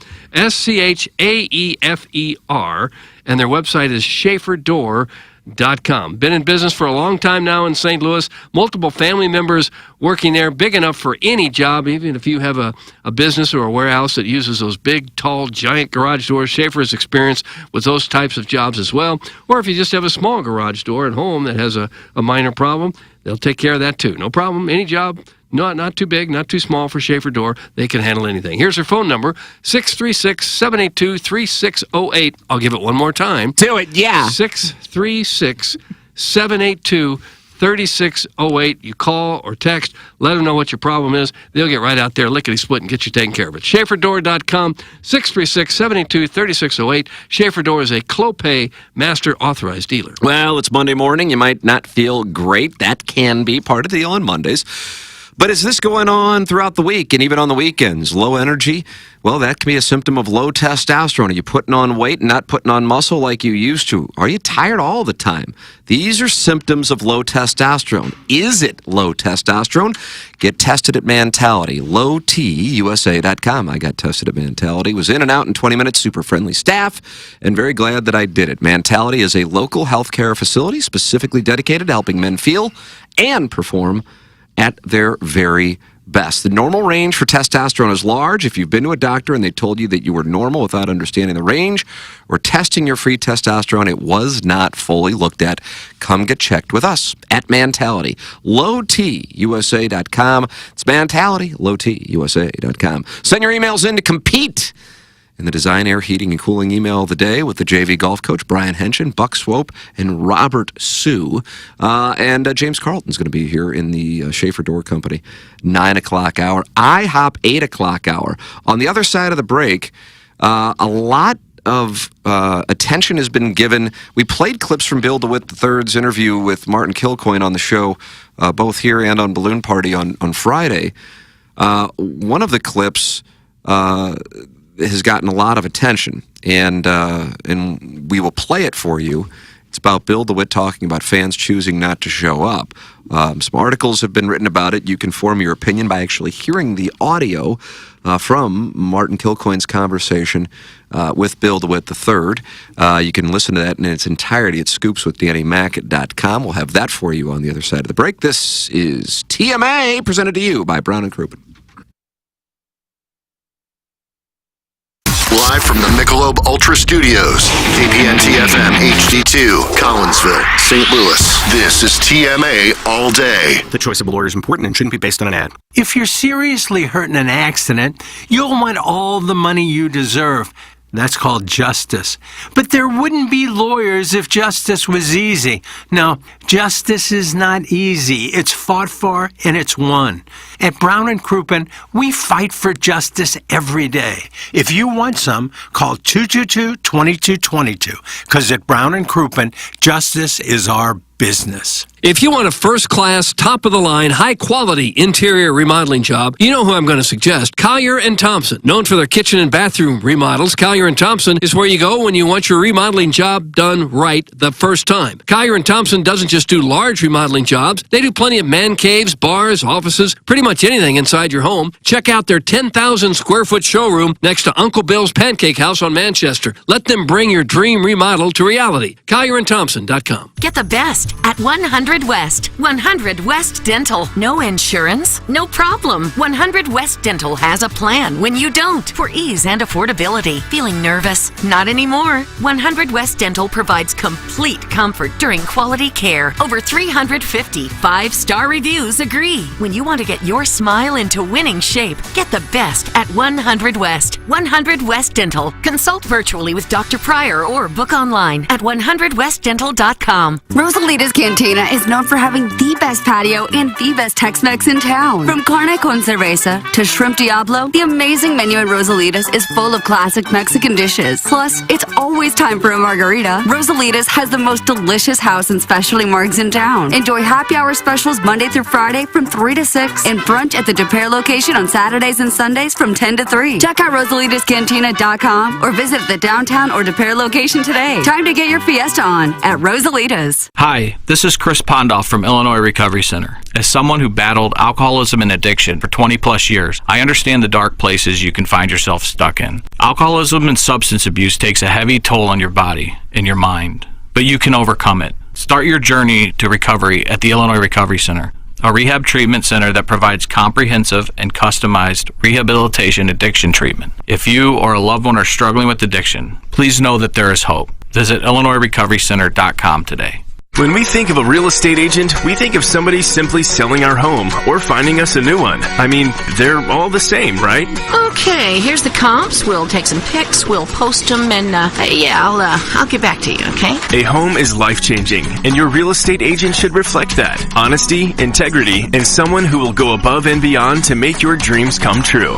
SCHAEFER, and their website is SchaeferDoor.com. Been in business for a long time now in St. Louis. Multiple family members working there, big enough for any job, even if you have a business or a warehouse that uses those big, tall, giant garage doors. Schaefer has experience with those types of jobs as well. Or if you just have a small garage door at home that has a minor problem, they'll take care of that too. No problem. Any job, not too big, not too small for Schaefer Door. They can handle anything. Here's her phone number, 636-782-3608. I'll give it one more time. Do it, yeah. 636-782-3608. You call or text, let them know what your problem is. They'll get right out there, lickety-split, and get you taken care of it. SchaeferDoor.com, 636-782-3608. Schaefer Door is a Clopay Master Authorized Dealer. Well, it's Monday morning. You might not feel great. That can be part of the deal on Mondays. But is this going on throughout the week and even on the weekends? Low energy? Well, that can be a symptom of low testosterone. Are you putting on weight and not putting on muscle like you used to? Are you tired all the time? These are symptoms of low testosterone. Is it low testosterone? Get tested at Mentality. LowTUSA.com. I got tested at Mentality. Was in and out in 20 minutes. Super friendly staff. And very glad that I did it. Mentality is a local healthcare facility specifically dedicated to helping men feel and perform at their very best. The normal range for testosterone is large. If you've been to a doctor and they told you that you were normal without understanding the range or testing your free testosterone, it was not fully looked at. Come get checked with us at Mentality. LowTUSA.com. It's Mentality. LowTUSA.com. Send your emails in to compete in the Design, Air, Heating, and Cooling email of the day with the JV golf coach, Brian Henshin, Buck Swope, and Robert Sue. And James Carlton's going to be here in the Schaefer Door Company, 9 o'clock hour. IHOP, 8 o'clock hour. On the other side of the break, a lot of attention has been given. We played clips from Bill DeWitt III's interview with Martin Kilcoyne on the show, both here and on Balloon Party on Friday. One of the clips has gotten a lot of attention, and we will play it for you. It's about Bill DeWitt talking about fans choosing not to show up. Some articles have been written about it. You can form your opinion by actually hearing the audio from Martin Kilcoyne's conversation with Bill DeWitt III. You can listen to that in its entirety at scoopswithdannymac.com. We'll have that for you on the other side of the break. This is TMA, presented to you by Brown and Krupin. Live from the Michelob Ultra Studios, KPNT-FM HD2, Collinsville, St. Louis. This is TMA All Day. The choice of a lawyer is important and shouldn't be based on an ad. If you're seriously hurt in an accident, you'll want all the money you deserve. That's called justice. But there wouldn't be lawyers if justice was easy. No, justice is not easy. It's fought for and it's won. At Brown and Krupin, we fight for justice every day. If you want some, call 222-2222. Because at Brown and Krupin, justice is our business. If you want a first-class, top-of-the-line, high-quality interior remodeling job, you know who I'm going to suggest. Kyer and Thompson. Known for their kitchen and bathroom remodels, Kyer and Thompson is where you go when you want your remodeling job done right the first time. Kyer and Thompson doesn't just do large remodeling jobs. They do plenty of man caves, bars, offices, pretty much anything inside your home. Check out their 10,000-square-foot showroom next to Uncle Bill's Pancake House on Manchester. Let them bring your dream remodel to reality. KyerandThompson.com. Get the best at 100 West. 100 West Dental. No insurance? No problem. 100 West Dental has a plan when you don't, for ease and affordability. Feeling nervous? Not anymore. 100 West Dental provides complete comfort during quality care. Over 350 5-star reviews agree. When you want to get your smile into winning shape, get the best at 100 West. 100 West Dental. Consult virtually with Dr. Pryor or book online at 100westdental.com. Rosalita's Cantina is known for having the best patio and the best Tex-Mex in town. From carne con cerveza to shrimp diablo, the amazing menu at Rosalita's is full of classic Mexican dishes. Plus, it's always time for a margarita. Rosalita's has the most delicious house and specialty margs in town. Enjoy happy hour specials Monday through Friday from 3 to 6 and brunch at the De Pere location on Saturdays and Sundays from 10 to 3. Check out RosalitasCantina.com or visit the downtown or De Pere location today. Time to get your fiesta on at Rosalita's. Hi, this is Chris Pondoff from Illinois Recovery Center. As someone who battled alcoholism and addiction for 20 plus years, I understand the dark places you can find yourself stuck in. Alcoholism and substance abuse takes a heavy toll on your body and your mind, but you can overcome it. Start your journey to recovery at the Illinois Recovery Center, a rehab treatment center that provides comprehensive and customized rehabilitation addiction treatment. If you or a loved one are struggling with addiction, please know that there is hope. Visit IllinoisRecoveryCenter.com today. When we think of a real estate agent, we think of somebody simply selling our home or finding us a new one. I mean, they're all the same, right? Okay, here's the comps. We'll take some pics, we'll post them, and I'll get back to you, okay? A home is life-changing, and your real estate agent should reflect that. Honesty, integrity, and someone who will go above and beyond to make your dreams come true.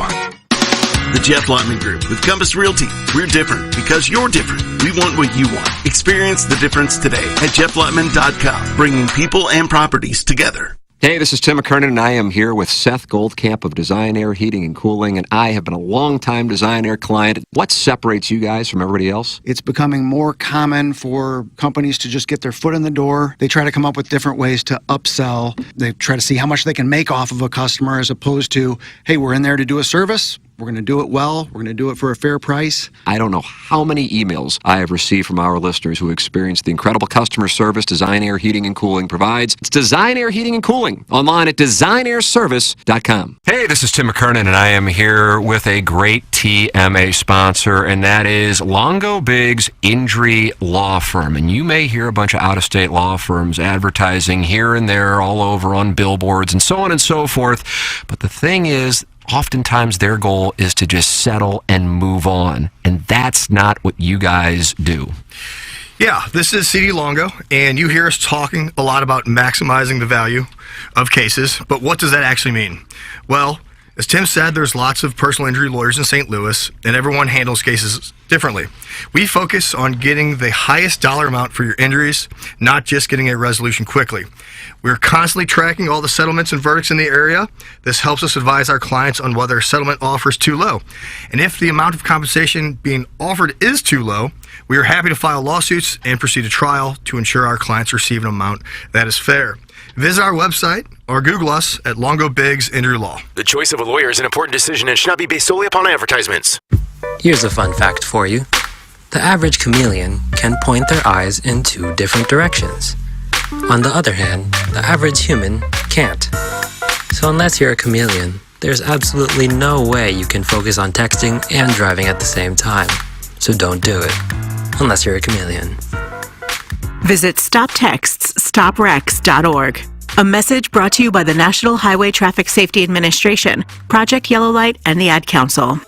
The Jeff Lotman Group with Compass Realty. We're different because you're different. We want what you want. Experience the difference today at jefflotman.com, bringing people and properties together. Hey, this is Tim McKernan, and I am here with Seth Goldcamp of Design Air Heating and Cooling, and I have been a long-time Design Air client. What separates you guys from everybody else? It's becoming more common for companies to just get their foot in the door. They try to come up with different ways to upsell. They try to see how much they can make off of a customer as opposed to, hey, we're in there to do a service. We're going to do it well. We're going to do it for a fair price. I don't know how many emails I have received from our listeners who experience the incredible customer service Design Air Heating and Cooling provides. It's Design Air Heating and Cooling, online at designairservice.com. Hey, this is Tim McKernan, and I am here with a great TMA sponsor, and that is Longo Biggs Injury Law Firm. And you may hear a bunch of out-of-state law firms advertising here and there all over on billboards and so on and so forth. But the thing is, oftentimes their goal is to just settle and move on, and that's not what you guys do. Yeah, this is CD Longo, and you hear us talking a lot about maximizing the value of cases, but what does that actually mean? Well, as Tim said, there's lots of personal injury lawyers in St. Louis, and everyone handles cases differently. We focus on getting the highest dollar amount for your injuries, not just getting a resolution quickly. We're constantly tracking all the settlements and verdicts in the area. This helps us advise our clients on whether a settlement offer is too low. And if the amount of compensation being offered is too low, we are happy to file lawsuits and proceed to trial to ensure our clients receive an amount that is fair. Visit our website or Google us at Longo Biggs Injury Law. The choice of a lawyer is an important decision and should not be based solely upon advertisements. Here's a fun fact for you. The average chameleon can point their eyes in 2 different directions. On the other hand, the average human can't. So unless you're a chameleon, there's absolutely no way you can focus on texting and driving at the same time. So don't do it, unless you're a chameleon. Visit StopTextsStopWrecks.org. A message brought to you by the National Highway Traffic Safety Administration, Project Yellow Light, and the Ad Council.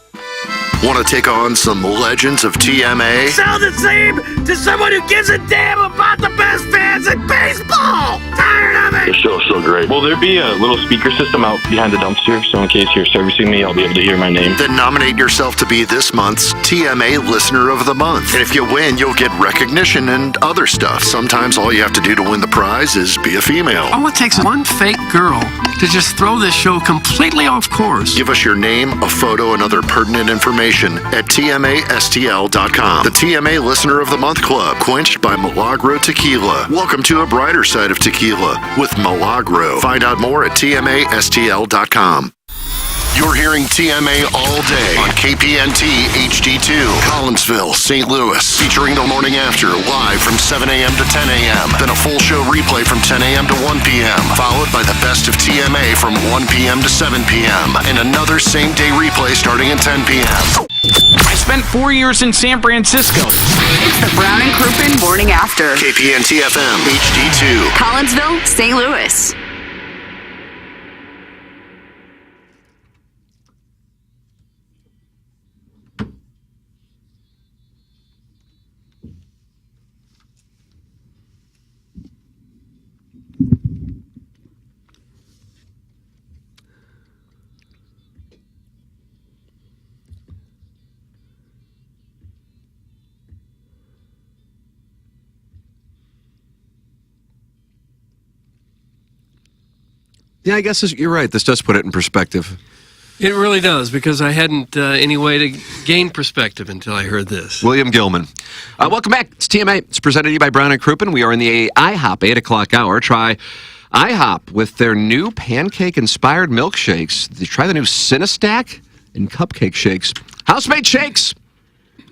Want to take on some legends of TMA? Sound the same to someone who gives a damn about the best fans in baseball! Tired of it! The show's so great. Will there be a little speaker system out behind the dumpster so in case you're servicing me, I'll be able to hear my name? Then nominate yourself to be this month's TMA Listener of the Month. And if you win, you'll get recognition and other stuff. Sometimes all you have to do to win the prize is be a female. All it takes is one fake girl to just throw this show completely off course. Give us your name, a photo, and other pertinent information at TMASTL.com. The TMA Listener of the Month Club, quenched by Milagro Tequila. Welcome to a brighter side of tequila with Milagro. Find out more at TMASTL.com. You're hearing TMA all day on KPNT HD2, Collinsville, St. Louis, featuring the morning after live from 7 a.m. to 10 a.m. Then a full show replay from 10 a.m. to 1 p.m., followed by the best of TMA from 1 p.m. to 7 p.m., and another same-day replay starting at 10 p.m. I spent 4 years in San Francisco. It's the Brown and Krupin Morning After. KPNT FM HD2, Collinsville, St. Louis. Yeah, I guess you're right. This does put it in perspective. It really does, because I hadn't any way to gain perspective until I heard this. William Gilman. Welcome back. It's TMA. It's presented to you by Brown and Krupin. We are in the IHOP 8 o'clock hour. Try IHOP with their new pancake-inspired milkshakes. Did you try the new Cinestack and cupcake shakes? House-made shakes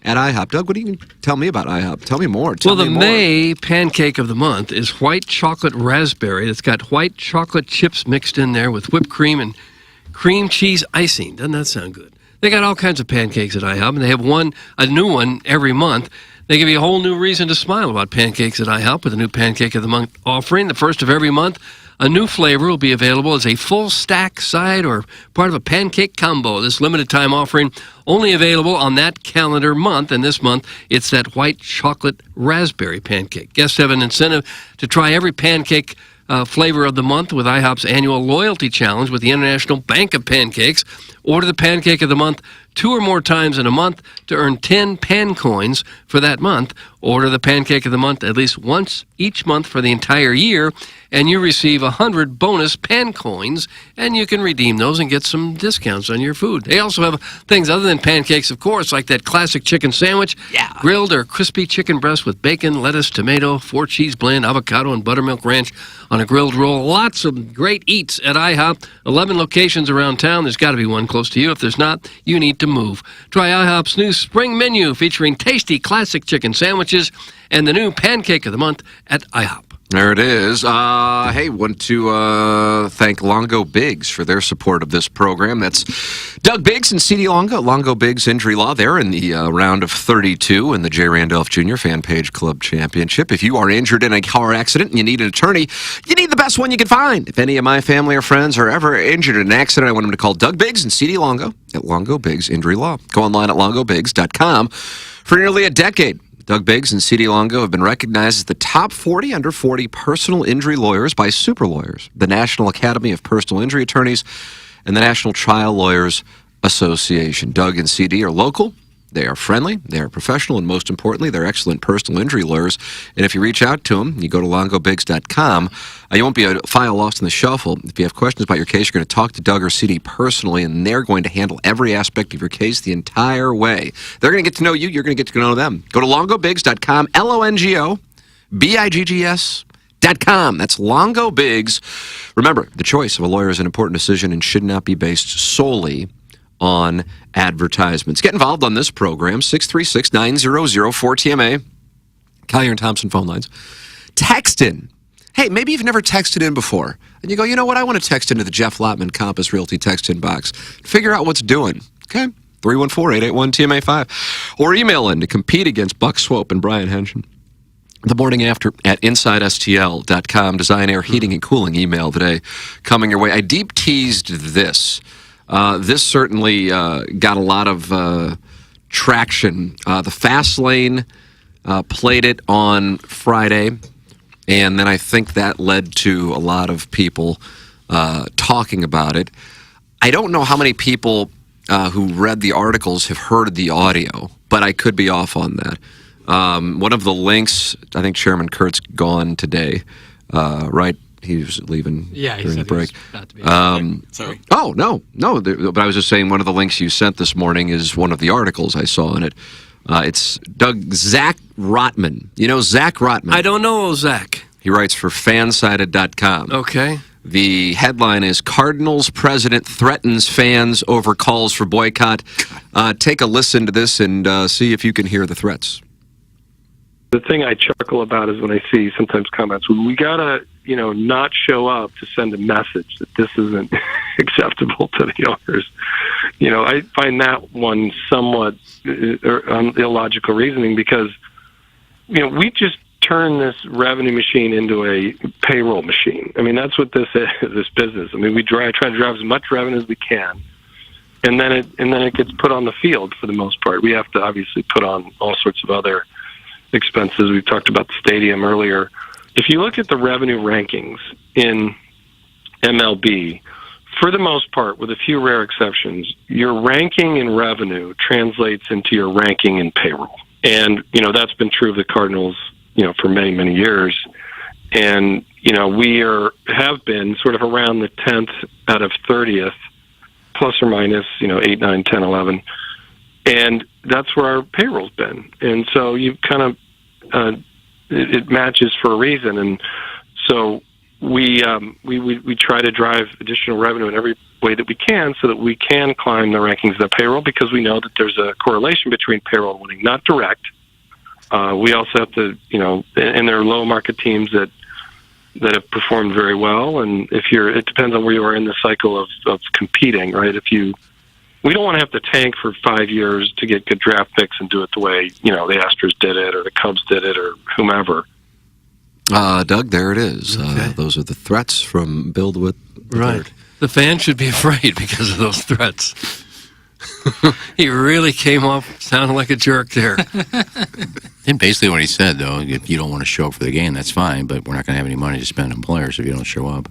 at IHOP. Doug, what do you tell me about IHOP? Tell me more. Well, the May pancake of the month is white chocolate raspberry. It's got white chocolate chips mixed in there with whipped cream and cream cheese icing. Doesn't that sound good? They got all kinds of pancakes at IHOP, and they have a new one every month. They give you a whole new reason to smile about pancakes at IHOP with a new Pancake of the Month offering. The first of every month, a new flavor will be available as a full stack side or part of a pancake combo. This limited time offering only available on that calendar month, and this month it's that white chocolate raspberry pancake. Guests have an incentive to try every pancake flavor of the month with IHOP's annual loyalty challenge with the International Bank of Pancakes. Order the Pancake of the Month 2 or more times in a month to earn 10 pan coins for that month. Order the Pancake of the Month at least once each month for the entire year, and you receive 100 bonus pan coins, and you can redeem those and get some discounts on your food. They also have things other than pancakes, of course, like that classic chicken sandwich, grilled or crispy chicken breast with bacon, lettuce, tomato, 4-cheese blend, avocado, and buttermilk ranch on a grilled roll. Lots of great eats at IHOP. 11 locations around town. There's got to be one close to you. If there's not, you need to move. Try IHOP's new spring menu featuring tasty classic chicken sandwiches and the new Pancake of the Month at IHOP. There it is. Hey, want to thank Longo Biggs for their support of this program. That's Doug Biggs and C.D. Longo. Longo Biggs Injury Law. They're in the round of 32 in the J. Randolph Jr. Fan Page Club Championship. If you are injured in a car accident and you need an attorney, you need the best one you can find. If any of my family or friends are ever injured in an accident, I want them to call Doug Biggs and C.D. Longo at Longo Biggs Injury Law. Go online at longobiggs.com. For nearly a decade, Doug Biggs and C.D. Longo have been recognized as the top 40 under 40 personal injury lawyers by Super Lawyers, the National Academy of Personal Injury Attorneys, and the National Trial Lawyers Association. Doug and C.D. are local, they are friendly, they are professional, and most importantly, they're excellent personal injury lawyers. And if you reach out to them, you go to longobiggs.com, you won't be a file lost in the shuffle. If you have questions about your case, you're going to talk to Doug or C.D. personally, and they're going to handle every aspect of your case the entire way. They're going to get to know you, you're going to get to know them. Go to longobiggs.com, LONGOBIGGS.com. That's Longo Biggs. Remember, the choice of a lawyer is an important decision and should not be based solely on advertisements. Get involved on this program, 636-900-4TMA, Kyer and Thompson phone lines. Text in. Hey, maybe you've never texted in before, and you go, you know what, I want to text into the Jeff Lotman Compass Realty text in box. Figure out what's doing. Okay, 314-881-TMA5. Or email in to compete against Buck Swope and Brian Henshin. The morning after at InsideSTL.com. Design Air Heating and Cooling email today coming your way. I deep teased this. This certainly got a lot of traction. The Fast Lane played it on Friday, and then I think that led to a lot of people talking about it. I don't know how many people who read the articles have heard the audio, but I could be off on that. One of the links, I think Chairman Kurt's gone today, right? He was leaving during the break. Sorry. Oh, no. But I was just saying one of the links you sent this morning is one of the articles I saw in it. It's Zach Rotman. You know Zach Rotman? I don't know Zach. He writes for Fansided.com. Okay. The headline is Cardinals President Threatens Fans Over Calls for Boycott. Take a listen to this and see if you can hear the threats. The thing I chuckle about is when I see sometimes comments, we gotta, not show up to send a message that this isn't acceptable to the owners. I find that one somewhat illogical reasoning because, we just turn this revenue machine into a payroll machine. I mean, that's what this is, this business. I mean, we try to drive as much revenue as we can, and then it gets put on the field for the most part. We have to obviously put on all sorts of other expenses. We've talked about the stadium earlier. If you look at the revenue rankings in MLB, for the most part, with a few rare exceptions, your ranking in revenue translates into your ranking in payroll. And, that's been true of the Cardinals, for many, many years. And, we have been sort of around the 10th out of 30th, plus or minus, 8, 9, 10, 11. And that's where our payroll's been. And so you kind of, it matches for a reason. And so we try to drive additional revenue in every way that we can so that we can climb the rankings of the payroll, because we know that there's a correlation between payroll and winning, not direct. We also have to, and there are low market teams that have performed very well. And it depends on where you are in the cycle of competing, right? If you we don't want to have to tank for 5 years to get good draft picks and do it the way, the Astros did it or the Cubs did it or whomever. Doug, there it is. Okay. Those are the threats from Bill DeWitt. Right. The fans should be afraid because of those threats. He really came off sounding like a jerk there. And basically what he said, though, if you don't want to show up for the game, that's fine, but we're not going to have any money to spend on players if you don't show up.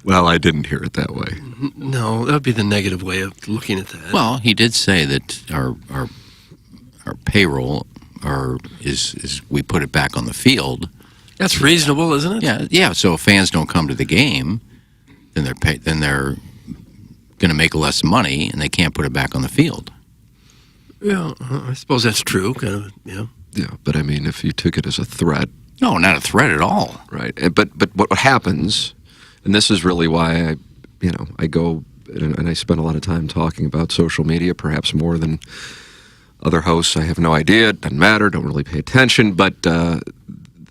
Well, I didn't hear it that way. No, that would be the negative way of looking at that. Well, he did say that our payroll is we put it back on the field. That's reasonable, isn't it? Yeah. So if fans don't come to the game, then they're going to make less money, and they can't put it back on the field. Yeah, I suppose that's true. Kind of, yeah. Yeah, but I mean, if you took it as a threat. No, not a threat at all. Right. But what happens, and this is really why I go and I spend a lot of time talking about social media, perhaps more than other hosts. I have no idea. It doesn't matter. Don't really pay attention. But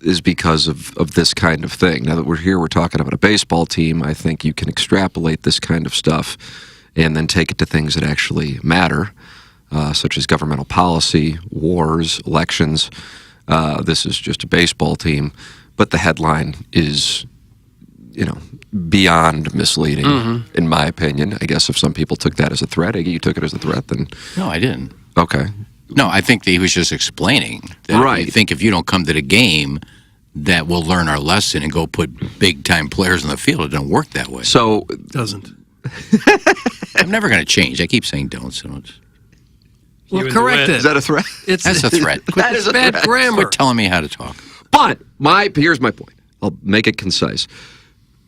is because of this kind of thing. Now that we're here, we're talking about a baseball team. I think you can extrapolate this kind of stuff and then take it to things that actually matter, such as governmental policy, wars, elections. This is just a baseball team, but the headline is, beyond misleading, in my opinion. I guess if some people took that as a threat, you took it as a threat, then... No, I didn't. Okay. No, I think that he was just explaining. That right. I think if you don't come to the game, that we'll learn our lesson and go put big-time players on the field. It doesn't work that way. So... It doesn't. I'm never going to change. I keep saying don't, so it's... Well, correct it. Is that a threat? That's a threat. That is a bad threat. grammar. Quit telling me how to talk. But here's my point. I'll make it concise.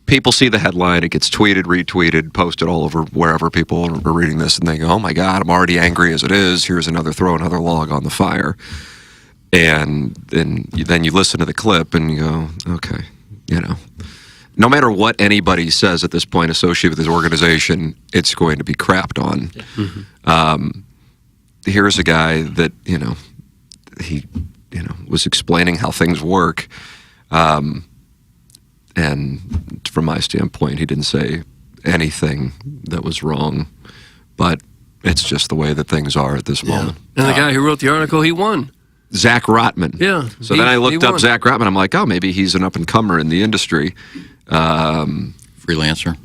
People see the headline, it gets tweeted, retweeted, posted all over wherever people are reading this, and they go, oh my God, I'm already angry as it is. Here's another log on the fire. And then you listen to the clip and you go, okay, no matter what anybody says at this point associated with this organization, it's going to be crapped on. Mm-hmm. Here's a guy that, he was explaining how things work. And from my standpoint, he didn't say anything that was wrong, but it's just the way that things are at this moment. And the guy who wrote the article, he won. Zach Rotman. Yeah. So then I looked up Zach Rotman. I'm like, oh, maybe he's an up-and-comer in the industry. Freelancer.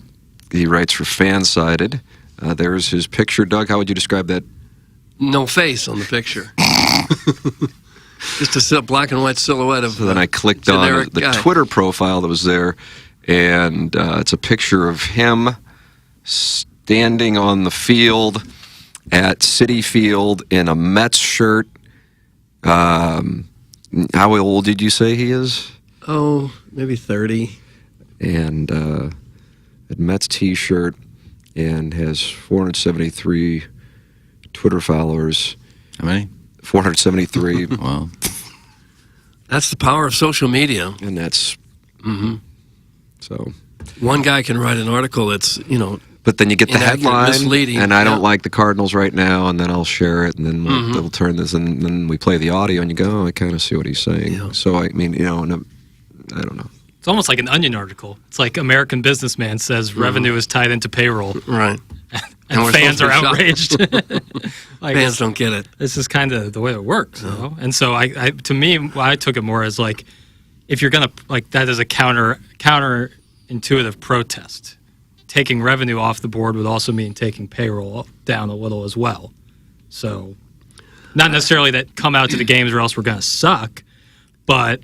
He writes for Fansided. There's his picture. Doug, how would you describe that? No face on the picture. Just a black and white silhouette of. So then I clicked on the Twitter profile that was there, and it's a picture of him standing on the field at Citi Field in a Mets shirt. How old did you say he is? Oh, maybe 30. And a Mets T-shirt, and has 473 Twitter followers. How many? 473. Wow. That's the power of social media. And that's... So... One guy can write an article that's, But then you get the headline, misleading. And I don't like the Cardinals right now, and then I'll share it, and then they'll turn this, and then we play the audio, and you go, oh, I kind of see what he's saying. Yeah. So, I mean, I don't know. It's almost like an Onion article. It's like American Businessman says revenue is tied into payroll. Right. And fans are outraged. Fans don't get it. This is kind of the way it works. And so, to me, I took it more as like, if you're going to, that is a counterintuitive protest. Taking revenue off the board would also mean taking payroll down a little as well. So, not necessarily that come out to the games or else we're going to suck, but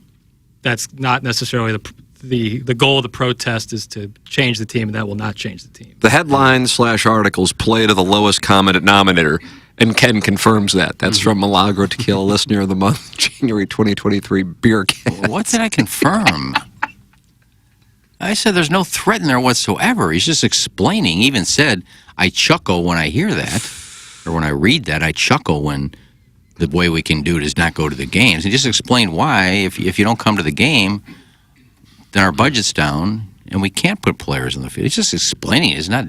that's not necessarily the goal of the protest is to change the team, and that will not change the team. The headlines/articles play to the lowest common denominator, and Ken confirms that. That's from Milagro Tequila Listener of the Month, January 2023 Beer Cats. What did I confirm? I said there's no threat in there whatsoever. He's just explaining. He even said, I chuckle when I hear that, or when I read that, I chuckle when the way we can do it is not go to the games. He just explained why, if you don't come to the game, then our budget's down, and we can't put players on the field. He's just explaining. He's not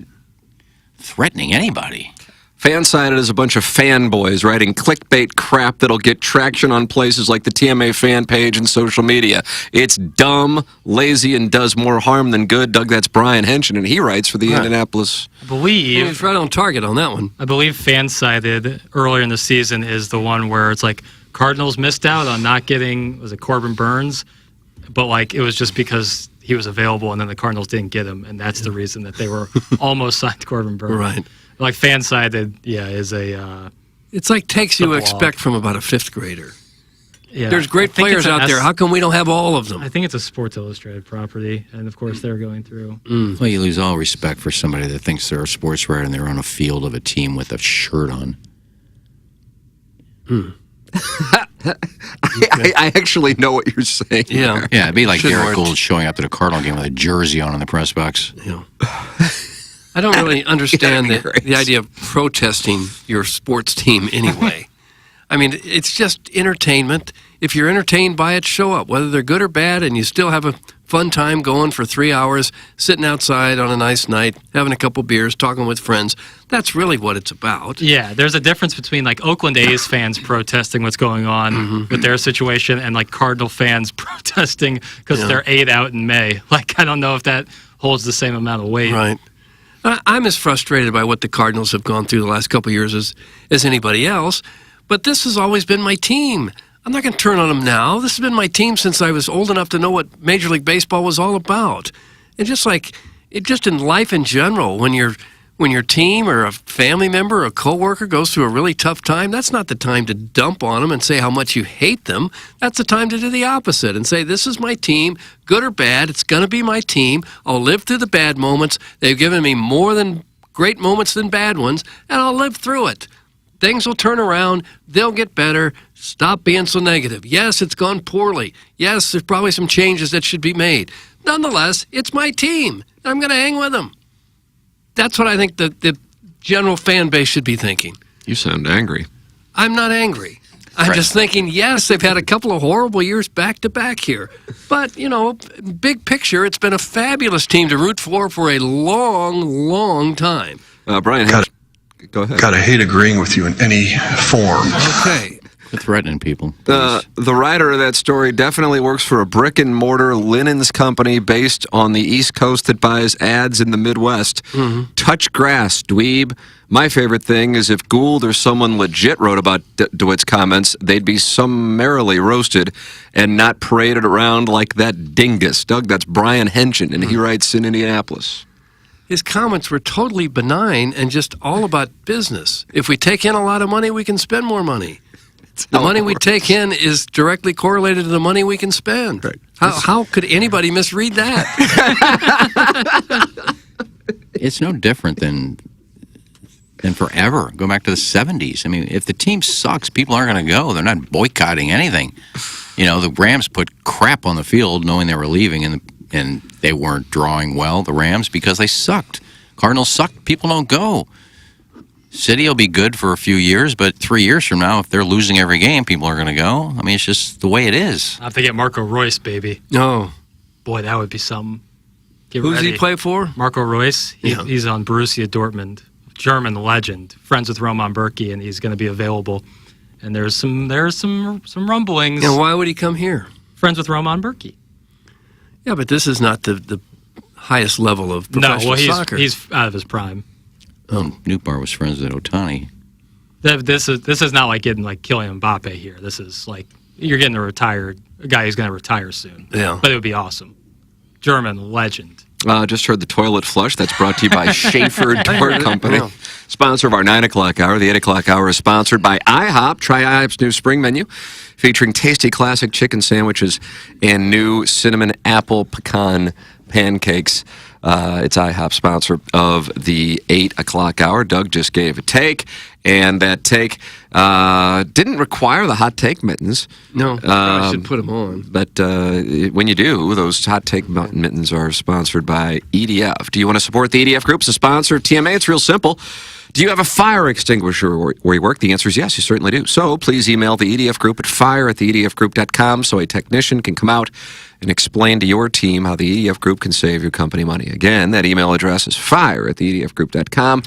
threatening anybody. Fan-sided is a bunch of fanboys writing clickbait crap that'll get traction on places like the TMA fan page and social media. It's dumb, lazy, and does more harm than good. Doug, that's Brian Henson, and he writes for the Indianapolis. I believe He's right on target on that one. I believe fan-sided earlier in the season is the one where it's like Cardinals missed out on not getting, was it Corbin Burns? But like it was just because he was available, and then the Cardinals didn't get him, and that's the reason that they were almost signed Corbin Burns. Right. Like fan-sided, is a. It's like takes you expect from about a fifth grader. Yeah, There's great players out there. How come we don't have all of them? I think it's a Sports Illustrated property, and of course they're going through. Well, you lose all respect for somebody that thinks they're a sports writer and they're on a field of a team with a shirt on. I actually know what you're saying. Yeah, it'd be like Derek Gould showing up to the Cardinal game with a jersey on in the press box. Yeah. I don't really understand the idea of protesting your sports team anyway. I mean, it's just entertainment. If you're entertained by it, show up, whether they're good or bad, and you still have a fun time going for 3 hours, sitting outside on a nice night, having a couple beers, talking with friends. That's really what it's about. Yeah, there's a difference between like Oakland A's fans protesting what's going on with their situation and like Cardinal fans protesting because they're 8 out in May. Like, I don't know if that holds the same amount of weight. Right. I'm as frustrated by what the Cardinals have gone through the last couple of years as anybody else, but this has always been my team. I'm not going to turn on them now. This has been my team since I was old enough to know what Major League Baseball was all about. And just in life in general, when your team or a family member or a coworker goes through a really tough time, that's not the time to dump on them and say how much you hate them. That's the time to do the opposite and say, this is my team, good or bad. It's going to be my team. I'll live through the bad moments. They've given me more than great moments than bad ones, and I'll live through it. Things will turn around. They'll get better. Stop being so negative. Yes, it's gone poorly. Yes, there's probably some changes that should be made. Nonetheless, it's my team. I'm going to hang with them. That's what I think the general fan base should be thinking. You sound angry. I'm not angry. I'm just thinking, yes, they've had a couple of horrible years back-to-back here. But, big picture, it's been a fabulous team to root for a long, long time. Brian, go ahead. Gotta hate agreeing with you in any form. Okay. Threatening people. The writer of that story definitely works for a brick-and-mortar linens company based on the East Coast that buys ads in the Midwest. Touch grass, dweeb. My favorite thing is if Gould or someone legit wrote about DeWitt's comments, they'd be summarily roasted and not paraded around like that dingus. Doug, that's Brian Henson, and he writes in Indianapolis. His comments were totally benign and just all about business. If we take in a lot of money, we can spend more money. The money we take in is directly correlated to the money we can spend. Right. How could anybody misread that? It's no different than forever. Go back to the 70s. I mean, if the team sucks, people aren't going to go. They're not boycotting anything. The Rams put crap on the field knowing they were leaving, and they weren't drawing well, the Rams, because they sucked. Cardinals sucked. People don't go. City will be good for a few years, but 3 years from now, if they're losing every game, people are going to go. I mean, it's just the way it is. I have to get Marco Royce, baby. No. Boy, that would be something. Who's he play for? Marco Royce. He's on Borussia Dortmund. German legend. Friends with Roman Berkey, and he's going to be available. And there's some rumblings. And why would he come here? Friends with Roman Berkey. Yeah, but this is not the highest level of professional soccer. He's out of his prime. Newbar was friends with Otani. This is not like getting like Kylian Mbappe here. This is like you're getting a guy who's going to retire soon. Yeah, but it would be awesome. German legend. Just heard the toilet flush. That's brought to you by Schaefer Door Company. Sponsor of our 9 o'clock hour. The 8 o'clock hour is sponsored by IHOP. Try IHOP's new spring menu featuring tasty classic chicken sandwiches and new cinnamon apple pecan pancakes. It's IHOP sponsor of the 8 o'clock hour. Doug just gave a take, and that take didn't require the hot take mittens. No, I should put them on. But when you do, those hot take mittens are sponsored by EDF. Do you want to support the EDF Group as a sponsor of TMA? It's real simple. Do you have a fire extinguisher where you work? The answer is yes, you certainly do. So please email the EDF Group at fire@theedfgroup.com so a technician can come out and explain to your team how the EDF Group can save your company money. Again, that email address is fire@theedfgroup.com.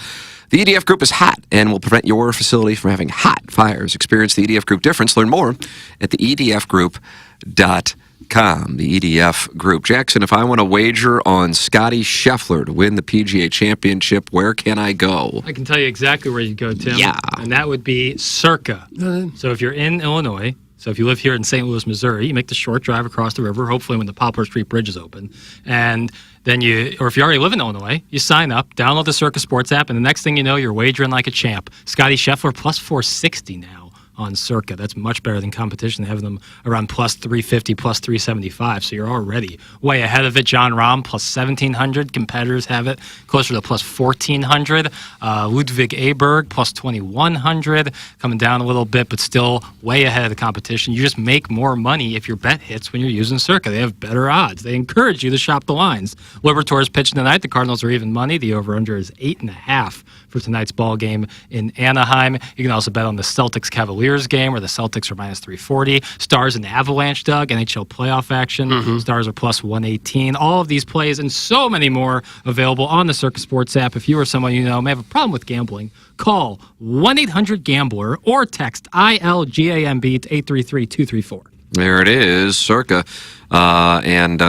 The EDF Group is hot and will prevent your facility from having hot fires. Experience the EDF Group difference. Learn more at the edfgroup.com. The EDF Group. Jackson, if I want to wager on Scotty Scheffler to win the PGA Championship, where can I go? I can tell you exactly where you go, Tim. Yeah. And that would be Circa. So if you're in Illinois, so if you live here in St. Louis, Missouri, you make the short drive across the river, hopefully when the Poplar Street Bridge is open. And then or if you already live in Illinois, you sign up, download the Circa Sports app, and the next thing you know, you're wagering like a champ. Scotty Scheffler plus 460 now on Circa. That's much better than competition. They have them around plus 350, plus 375. So you're already way ahead of it. John Rahm plus 1,700. Competitors have it closer to plus 1,400. Ludwig Aberg plus 2,100. Coming down a little bit, but still way ahead of the competition. You just make more money if your bet hits when you're using Circa. They have better odds. They encourage you to shop the lines. Libertor is pitching tonight. The Cardinals are even money. The over-under is 8.5 for tonight's ball game in Anaheim. You can also bet on the Celtics-Cavaliers game where the Celtics are minus 340. Stars and Avalanche, Doug, NHL playoff action. Stars are plus 118. All of these plays and so many more available on the Circa Sports app. If you or someone you know may have a problem with gambling, call 1-800-GAMBLER or text ILGAMB to 833-234. There it is, Circa. And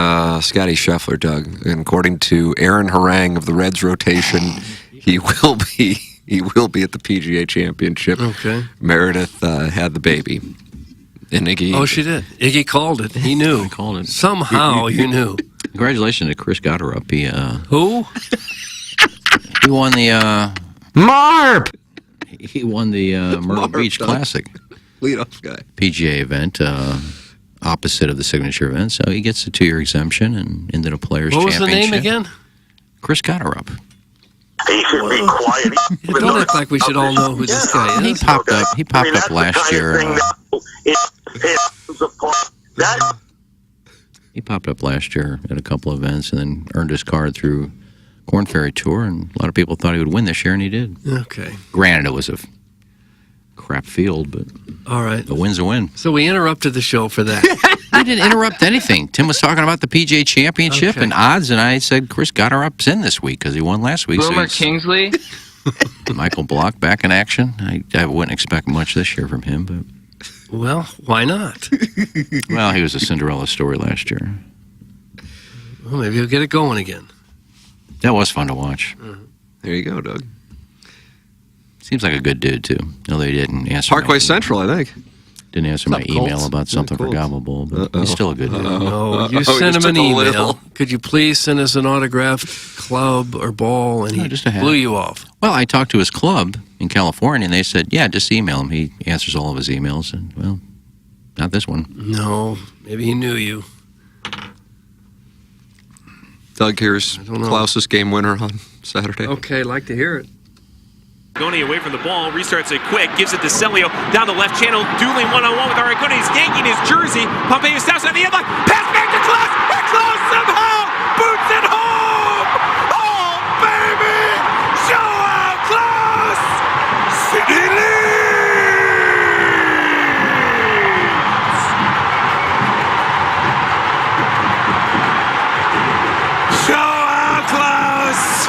Scotty Scheffler, Doug. And according to Aaron Harang of the Reds rotation, he will be at the PGA Championship. Okay. Meredith had the baby. And Iggy. Oh, she did. Iggy called it. He knew. He called it. Somehow you knew. Congratulations to Chris Gotterup. Who? He won the Marp. He won the Myrtle Beach Classic. Leadoff guy. PGA event, opposite of the signature event. So he gets a 2-year exemption and into the Players Championship. What was the name again? Chris Gotterup. He should be quiet. Don't act like we should all know who this guy is. He popped up last year. He popped up last year at a couple of events and then earned his card through Corn Ferry Tour, and a lot of people thought he would win this year, and he did. Okay. Granted, it was a crap field, but all right, a win's a win. So we interrupted the show for that. I didn't interrupt anything. Tim was talking about the PGA Championship and odds, and I said Chris Gotterup's in this week because he won last week. Wilmer Kingsley. Michael Block back in action. I wouldn't expect much this year from him, but well, why not? Well, he was a Cinderella story last year. Well, maybe he'll get it going again. That was fun to watch. There you go, Doug. Seems like a good dude, too. No, they didn't answer. Parkway Central, I think. Didn't answer my email about something for Gobble Bowl, but he's still a good dude. No, you sent him an email. Could you please send us an autographed club or ball? And he just blew you off. Well, I talked to his club in California, and they said, yeah, just email him. He answers all of his emails, and, well, not this one. No, maybe he knew you. Doug, here's Klaus's game winner on Saturday. Okay, like to hear it. Arconi away from the ball, restarts it quick, gives it to Celio down the left channel, dueling one-on-one with Arconi. He's yanking his jersey. Pompeo stops at the end line. Pass back to Klaus. And Klaus somehow boots it home. Oh, baby! Show out Klaus! City leads! Show out Klaus!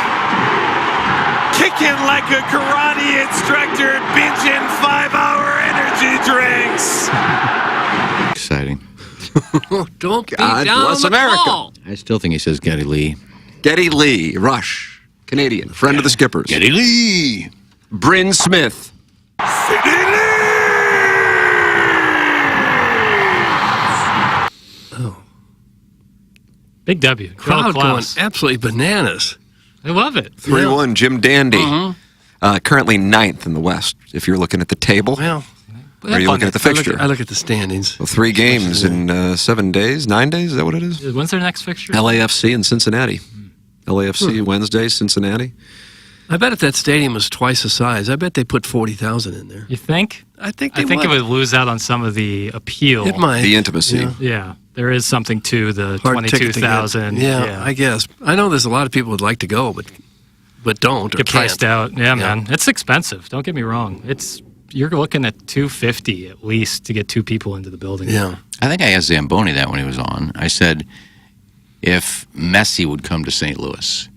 Kicking like a karate instructor, binging 5-hour energy drinks. Exciting. Don't be God down bless the America. ball. I still think he says Geddy Lee. Geddy Lee, Rush, Canadian, friend of the Skippers. Geddy Lee. Bryn Smith. City leads! Oh. Big W. Crowd going Klaus. absolutely bananas. I love it. 3-1, Jim Dandy. Currently 9th in the West, if you're looking at the table. Well, or are you looking at the fixture? I look at the standings. Well, 3 games in 7 days, 9 days, is that what it is? When's their next fixture? LAFC and Cincinnati. LAFC Wednesday, Cincinnati. I bet if that stadium was twice the size, I bet they put 40,000 in there. You think? I think it would lose out on some of the appeal. It might. The intimacy. Yeah. There is something to the Hard ticket to get. 22,000. Yeah, I guess. I know there's a lot of people who'd like to go, but don't or Get priced can't. out. Yeah, man. It's expensive. Don't get me wrong. You're looking at $250 at least to get 2 people into the building. Yeah. I think I asked Zamboni that when he was on. I said, if Messi would come to St. Louis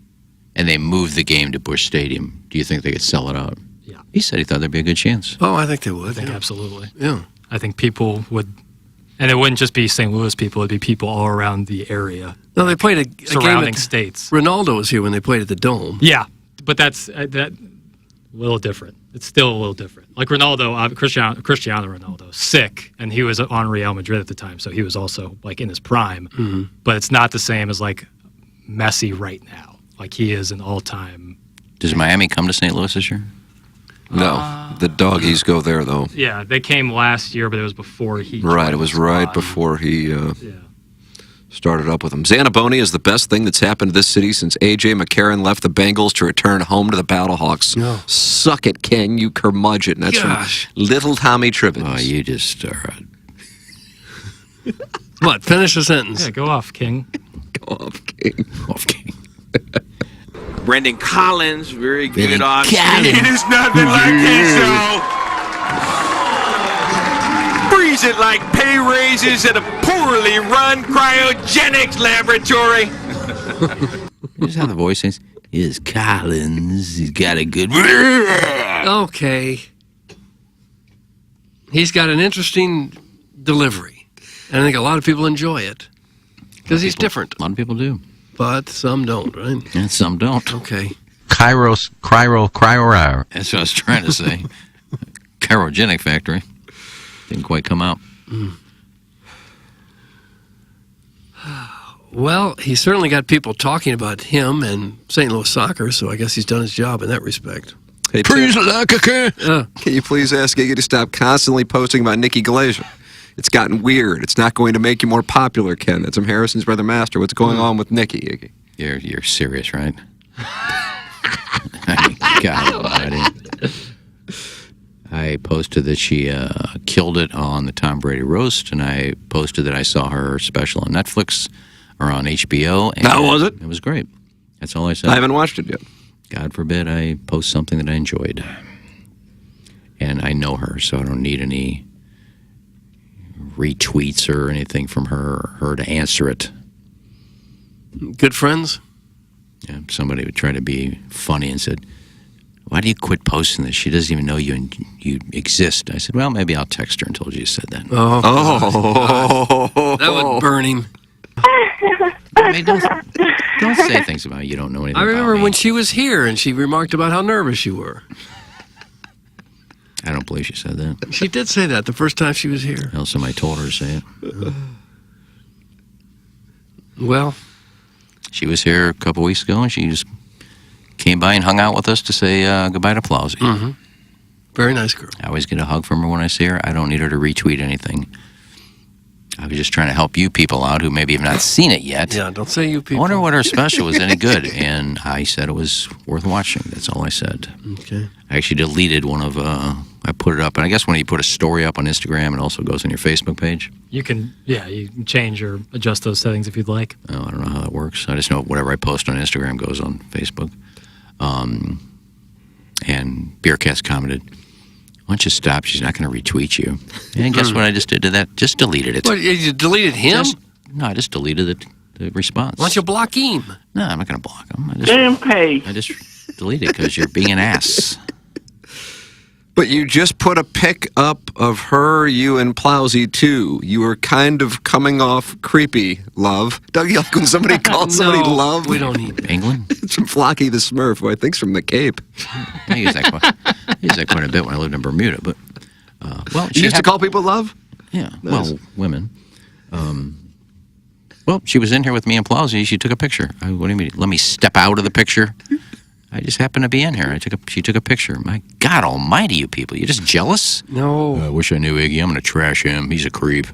and they moved the game to Busch Stadium, do you think they could sell it out? Yeah. He said he thought there'd be a good chance. Oh, I think they would. I think absolutely. Yeah. I think people would, and it wouldn't just be St. Louis people, it'd be people all around the area. No, they played a surrounding game at, states. Ronaldo was here when they played at the Dome. Yeah, but that's that a little different. It's still a little different. Like Ronaldo, Cristiano Ronaldo, sick, and he was on Real Madrid at the time, so he was also like in his prime. Mm-hmm. But it's not the same as like Messi right now. Like he is an all-time. Does Miami come to St. Louis this year? No, the doggies go there though. Yeah, they came last year, but it was before he. Right, it was right before he started up with them. Zanaboni is the best thing that's happened to this city since A.J. McCarron left the Bengals to return home to the Plow Hawks. No. Suck it, Ken, you curmudgeon. That's Gosh. from Little Tommy Tribbins. Oh, you just are. What? Finish the sentence. Yeah, go off, King. Go off, King. Off King. Brendan Collins, very good Brendan on. Collins. It is nothing like his show. Freeze it like pay raises at a poorly run cryogenics laboratory. Here's how the voice is. Is Collins. He's got a good. Okay. He's got an interesting delivery. And I think a lot of people enjoy it. Because he's different. A lot of people do. But some don't, right? And some don't. Okay. Cryo. That's what I was trying to say. Cryogenic factory. Didn't quite come out. Well, he's certainly got people talking about him and St. Louis soccer, so I guess he's done his job in that respect. Hey, Tim, can you please ask Iggy to stop constantly posting about Nikki Glazier? It's gotten weird. It's not going to make you more popular, Ken. That's from Harrison's Brother Master. What's going on with Nikki, Iggy? You're serious, right? God almighty. I posted that she killed it on the Tom Brady roast, and I posted that I saw her special on Netflix or on HBO. And How was it? It was great. That's all I said. I haven't watched it yet. God forbid I post something that I enjoyed. And I know her, so I don't need any retweets or anything from her to answer it. Good friends? Yeah, somebody would try to be funny and said, "Why do you quit posting this? She doesn't even know you exist." I said, "Well, maybe I'll text her and told you said that." Oh. That would burn him. I mean, don't say things about you don't know anything I remember about me. when she was here and she remarked about how nervous you were. I don't believe she said that. She did say that the first time she was here. Well, somebody told her to say it. Well, she was here a couple weeks ago, and she just came by and hung out with us to say goodbye to Plowsy. Mm-hmm. Very nice girl. I always get a hug from her when I see her. I don't need her to retweet anything. I was just trying to help you people out who maybe have not seen it yet. Yeah, don't say you people. I wonder what her special was any good, and I said it was worth watching. That's all I said. Okay. I actually deleted one of, I put it up, and I guess when you put a story up on Instagram, it also goes on your Facebook page. You can change or adjust those settings if you'd like. Oh, I don't know how that works. I just know whatever I post on Instagram goes on Facebook. And Beercast commented, "Why don't you stop? She's not going to retweet you." And guess what I just did to that? Just deleted it. What, you deleted him? No, I just deleted the response. Why don't you block him? No, I'm not going to block him. I just deleted it because you're being an ass. But you just put a pic up of her, you, and Plowsy, too. You were kind of coming off creepy, love. Doug, you like when somebody calls somebody love? We don't need England? It's from Flocky the Smurf, who I think's from the Cape. I use that quite a bit when I lived in Bermuda. But you used to call people love? Yeah, Nice. well, women. Well, she was in here with me and Plowsy. She took a picture. What do you mean? Let me step out of the picture? I just happened to be in here. She took a picture. My God almighty, you people. You're just jealous? No. I wish I knew Iggy. I'm going to trash him. He's a creep.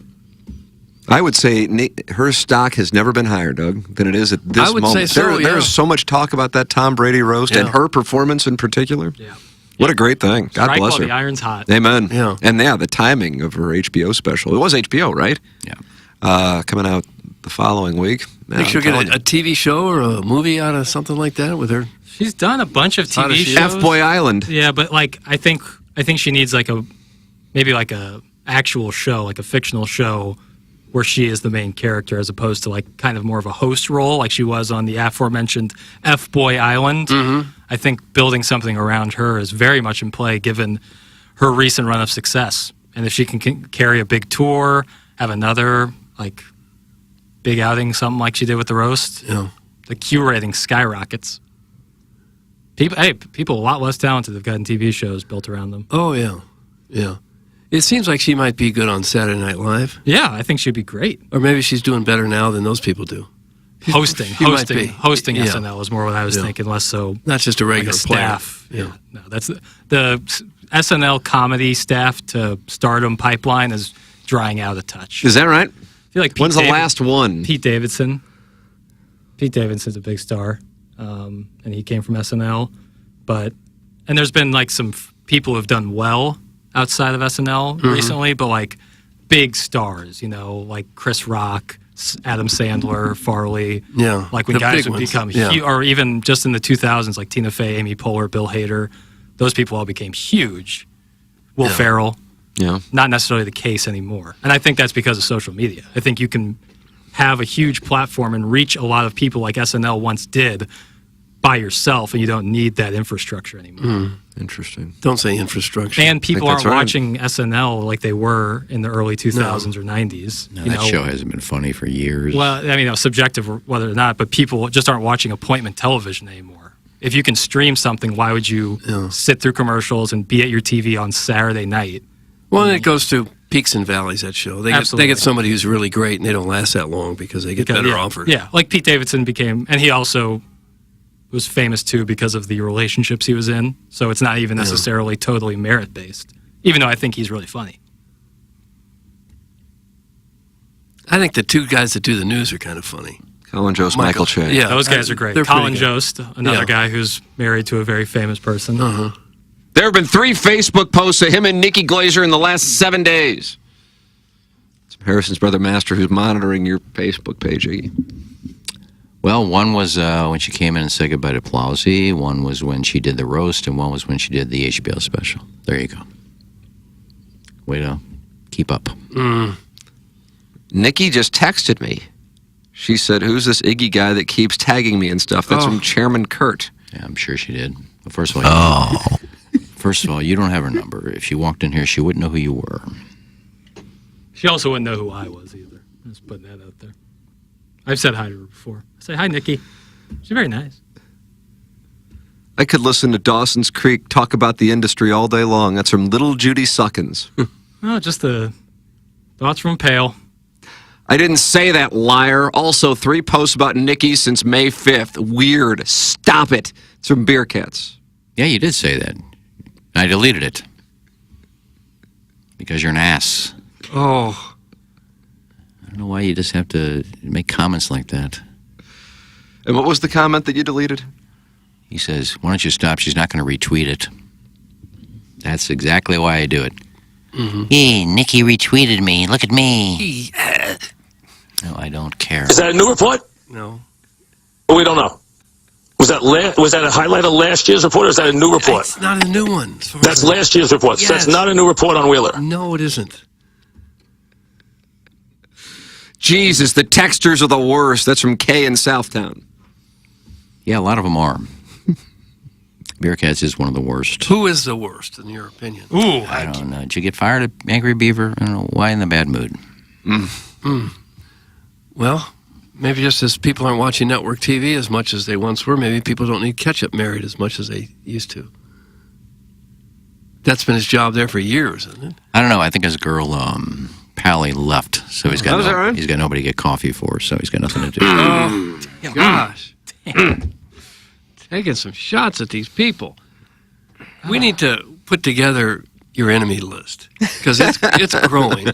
I would say her stock has never been higher, Doug, than it is at this moment. I would say so, There's so much talk about that Tom Brady roast and her performance in particular. Yeah. What a great thing. God Strike bless while her. the iron's hot. Amen. Yeah. And the timing of her HBO special. It was HBO, right? Yeah. Coming out the following week. Think she'll get a TV show or a movie out of something like that with her? She's done a bunch of How TV does she- shows. F-Boy Island. Yeah, but like I think she needs like maybe a actual show, like a fictional show where she is the main character as opposed to like kind of more of a host role like she was on the aforementioned F-Boy Island. I think building something around her is very much in play given her recent run of success. And if she can carry a big tour, have another like big outing, something like she did with the roast, the Q rating skyrockets. People a lot less talented have gotten TV shows built around them. Oh, yeah. Yeah. It seems like she might be good on Saturday Night Live. Yeah, I think she'd be great. Or maybe she's doing better now than those people do. Hosting Yeah. SNL is more what I was thinking, less so not just a regular like staff. player. Yeah, no, that's the SNL comedy staff to stardom pipeline is drying out a touch. Is that right? I feel like when's the last one? Pete Davidson. Pete Davidson's a big star, and he came from SNL. And there's been like some people who have done well outside of SNL recently, but like big stars, like Chris Rock, Adam Sandler, Farley. Yeah, like when guys would become huge, or even just in the 2000s, like Tina Fey, Amy Poehler, Bill Hader, those people all became huge. Will Ferrell. Yeah. Not necessarily the case anymore. And I think that's because of social media. I think you can have a huge platform and reach a lot of people like SNL once did by yourself, and you don't need that infrastructure anymore. Interesting. Don't say infrastructure. And people aren't watching SNL like they were in the early 2000s or 90s. No, that show hasn't been funny for years. Well, I mean, subjective whether or not, but people just aren't watching appointment television anymore. If you can stream something, why would you sit through commercials and be at your TV on Saturday night? Well, it goes through peaks and valleys, that show. They get somebody who's really great, and they don't last that long because they get better offers. Yeah, like Pete Davidson became, and he also was famous too because of the relationships he was in. So it's not even necessarily totally merit-based, even though I think he's really funny. I think the two guys that do the news are kind of funny. Colin Jost, Michael Che. Yeah, those guys are great. Colin Jost, another guy who's married to a very famous person. There have been 3 Facebook posts of him and Nikki Glaser in the last 7 days. It's Harrison's brother Master who's monitoring your Facebook page, Iggy. Well, one was when she came in and said goodbye to Plowsy. One was when she did the roast, and one was when she did the HBO special. There you go. Way to keep up. Nikki just texted me. She said, "Who's this Iggy guy that keeps tagging me and stuff?" That's from Chairman Kurt. Yeah, I'm sure she did. But first of all, you don't have her number. If she walked in here, she wouldn't know who you were. She also wouldn't know who I was either. I'm just putting that out there. I've said hi to her before. I say, "Hi, Nikki." She's very nice. I could listen to Dawson's Creek talk about the industry all day long. That's from Little Judy Suckins. Oh, just the thoughts from Pale. I didn't say that, liar. Also, 3 posts about Nikki since May 5th. Weird. Stop it. It's from Beer Cats. Yeah, you did say that. I deleted it. Because you're an ass. Oh. I don't know why you just have to make comments like that. And what was the comment that you deleted? He says, "Why don't you stop? She's not going to retweet it." That's exactly why I do it. Hey, Nikki retweeted me. Look at me. No, I don't care. Is that a new report? No. Well, we don't know. Was that a highlight of last year's report, or is that a new report? It's not a new one. That's last year's report. Yes. So that's not a new report on Wheeler. No, it isn't. Jesus, the texters are the worst. That's from Kay in Southtown. Yeah, a lot of them are. Bearcats is one of the worst. Who is the worst, in your opinion? Ooh, I don't know. Did you get fired at Angry Beaver? I don't know. Why in the bad mood? Well, maybe just as people aren't watching network TV as much as they once were, maybe people don't need ketchup married as much as they used to. That's been his job there for years, isn't it? I don't know. I think his girl, Pally, left. So he's got he's got nobody to get coffee for, so he's got nothing to do. Oh, gosh. Taking some shots at these people. We need to put together your enemy list, because it's growing.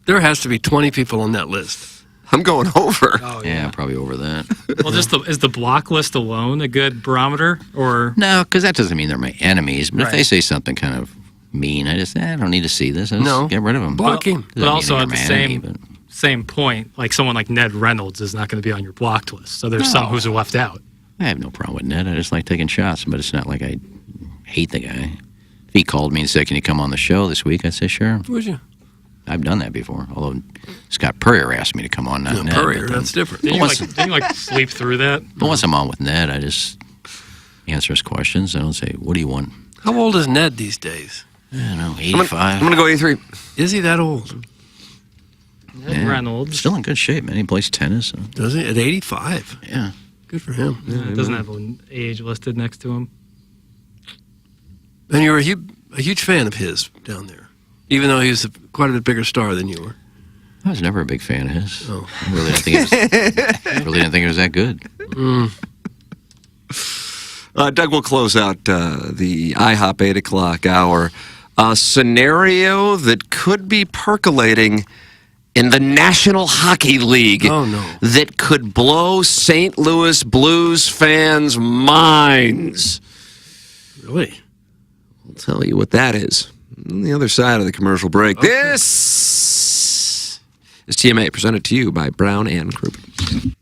There has to be 20 people on that list. I'm going over. Oh, yeah, probably over that. Well, is the block list alone a good barometer, or no? Because that doesn't mean they're my enemies. But Right. if they say something kind of mean, I don't need to see this. I just get rid of them. But also at the same point, like someone like Ned Reynolds is not going to be on your blocked list. So there's some who's left out. I have no problem with Ned. I just like taking shots, but it's not like I hate the guy. If he called me and said, "Can you come on the show this week?" I'd say, "Sure." Would you? I've done that before. Although Scott Purrier asked me to come on, not Ned. Purrier, that's different. Didn't you sleep through that? But once I'm on with Ned, I just answer his questions. I don't say, "What do you want?" How old is Ned these days? I don't know, 85. I'm going to go 83. Is he that old? Ned Reynolds. Still in good shape, man. He plays tennis. So. Does he? At 85? Yeah. Good for him. Yeah, it doesn't have an age listed next to him. And you're a huge fan of his down there, even though he's quite a bit bigger star than you were. I was never a big fan of his. Oh. I really didn't think it was that good. Doug will close out the IHOP 8 o'clock hour. A scenario that could be percolating in the National Hockey League. Oh, no. That could blow St. Louis Blues fans' minds. Really? I'll tell you what that is on the other side of the commercial break. Okay. This is TMA, presented to you by Brown and Krupin.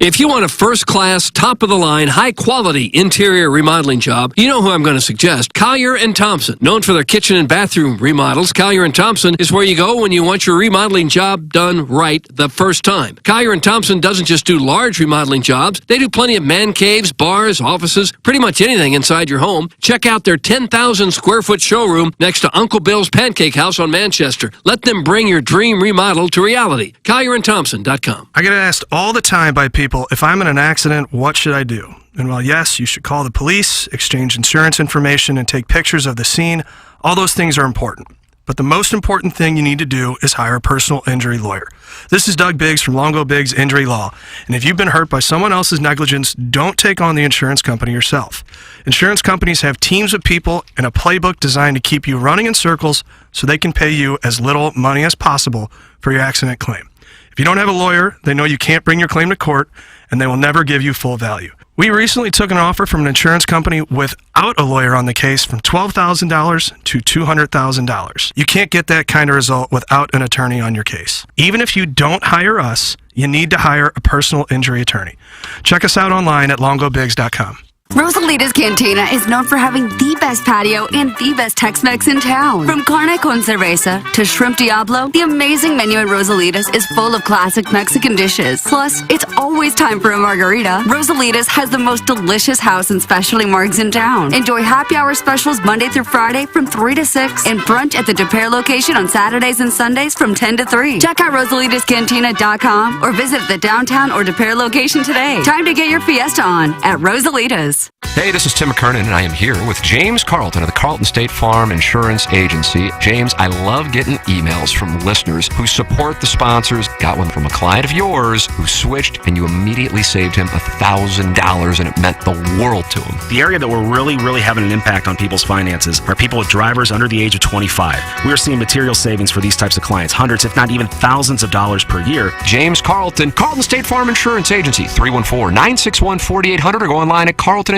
If you want a first-class, top-of-the-line, high-quality interior remodeling job, you know who I'm going to suggest. Kyer and Thompson. Known for their kitchen and bathroom remodels, Kyer and Thompson is where you go when you want your remodeling job done right the first time. Kyer and Thompson doesn't just do large remodeling jobs. They do plenty of man caves, bars, offices, pretty much anything inside your home. Check out their 10,000-square-foot showroom next to Uncle Bill's Pancake House on Manchester. Let them bring your dream remodel to reality. KyerandThompson.com. I get asked all the time by people, if I'm in an accident, what should I do? And while yes, you should call the police, exchange insurance information, and take pictures of the scene, all those things are important. But the most important thing you need to do is hire a personal injury lawyer. This is Doug Biggs from Longo Biggs Injury Law. And if you've been hurt by someone else's negligence, don't take on the insurance company yourself. Insurance companies have teams of people and a playbook designed to keep you running in circles so they can pay you as little money as possible for your accident claim. If you don't have a lawyer, they know you can't bring your claim to court, and they will never give you full value. We recently took an offer from an insurance company without a lawyer on the case from $12,000 to $200,000. You can't get that kind of result without an attorney on your case. Even if you don't hire us, you need to hire a personal injury attorney. Check us out online at longobigs.com. Rosalita's Cantina is known for having the best patio and the best Tex-Mex in town. From carne con cerveza to shrimp diablo, the amazing menu at Rosalita's is full of classic Mexican dishes. Plus, it's always time for a margarita. Rosalita's has the most delicious house and specialty margs in town. Enjoy happy hour specials Monday through Friday from 3 to 6 and brunch at the De Pere location on Saturdays and Sundays from 10 to 3. Check out rosalitascantina.com or visit the downtown or De Pere location today. Time to get your fiesta on at Rosalita's. Hey, this is Tim McKernan, and I am here with James Carlton of the Carlton State Farm Insurance Agency. James, I love getting emails from listeners who support the sponsors. Got one from a client of yours who switched, and you immediately saved him $1,000, and it meant the world to him. The area that we're really having an impact on people's finances are people with drivers under the age of 25. We are seeing material savings for these types of clients, hundreds, if not even thousands of dollars per year. James Carlton, Carlton State Farm Insurance Agency, 314-961-4800, or go online at carltoninsurance.net.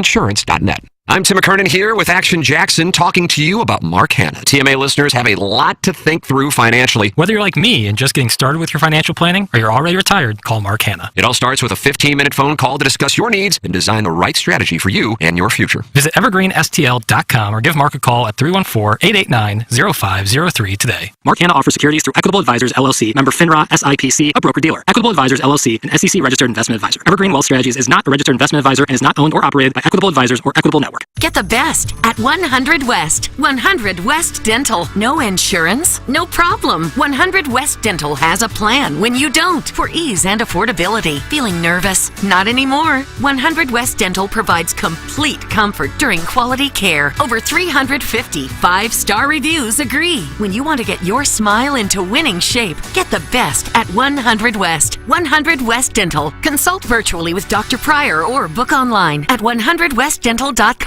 I'm Tim McKernan here with Action Jackson talking to you about Mark Hanna. TMA listeners have a lot to think through financially. Whether you're like me and just getting started with your financial planning or you're already retired, call Mark Hanna. It all starts with a 15-minute phone call to discuss your needs and design the right strategy for you and your future. Visit evergreenstl.com or give Mark a call at 314-889-0503 today. Mark Hanna offers securities through Equitable Advisors, LLC, member FINRA, SIPC, a broker-dealer. Equitable Advisors, LLC, an SEC-registered investment advisor. Evergreen Wealth Strategies is not a registered investment advisor and is not owned or operated by Equitable Advisors or Equitable Network. Get the best at 100 West. 100 West Dental. No insurance? No problem. 100 West Dental has a plan when you don't, for ease and affordability. Feeling nervous? Not anymore. 100 West Dental provides complete comfort during quality care. Over 350 5-star reviews agree. When you want to get your smile into winning shape, get the best at 100 West. 100 West Dental. Consult virtually with Dr. Pryor or book online at 100westdental.com.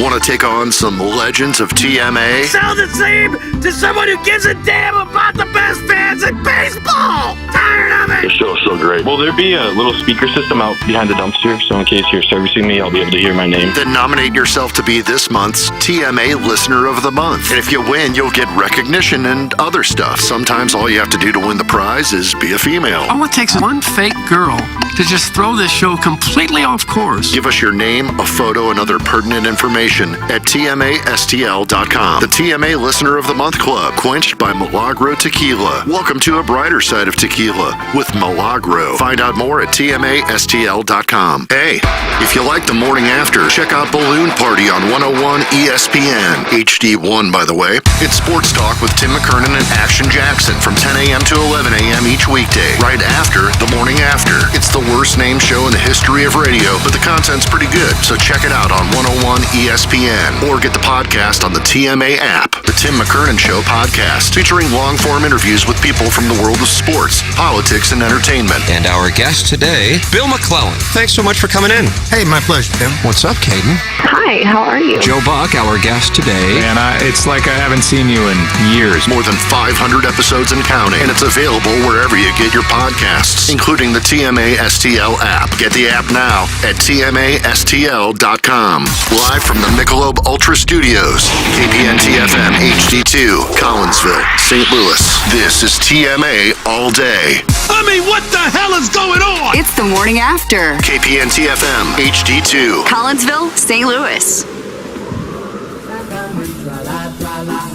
Want to take on some legends of TMA? Sound the same to someone who gives a damn about the best fans in baseball! Tired of it! The show's so great. Will there be a little speaker system out behind the dumpster, so in case you're servicing me, I'll be able to hear my name? Then nominate yourself to be this month's TMA Listener of the Month. And if you win, you'll get recognition and other stuff. Sometimes all you have to do to win the prize is be a female. All it takes is one fake girl to just throw this show completely off course. Give us your name, a photo, and other pertinent information information at TMASTL.com. The TMA Listener of the Month Club, quenched by Milagro Tequila. Welcome to a brighter side of tequila with Milagro. Find out more at TMASTL.com. Hey, if you like the morning after, check out Balloon Party on 101 ESPN. HD1, by the way. It's Sports Talk with Tim McKernan and Action Jackson from 10 a.m. to 11 a.m. each weekday, right after the morning after. It's the worst named show in the history of radio, but the content's pretty good, so check it out on 101 ESPN or get the podcast on the TMA app. The Tim McKernan Show podcast, featuring long-form interviews with people from the world of sports, politics, and entertainment. And our guest today, Bill McClellan. Thanks so much for coming in. Hey, my pleasure, Tim. What's up, Caden? Hi, how are you? Joe Buck, our guest today. Man, it's like I haven't seen you in years. More than 500 episodes and counting, and it's available wherever you get your podcasts, including the TMA STL app. Get the app now at TMASTL.com. Live from the Michelob Ultra Studios, KPN-TFM HD2, Collinsville, St. Louis. This is TMA All Day. I mean, what the hell is going on? It's the morning after. KPN-TFM HD2, Collinsville, St. Louis.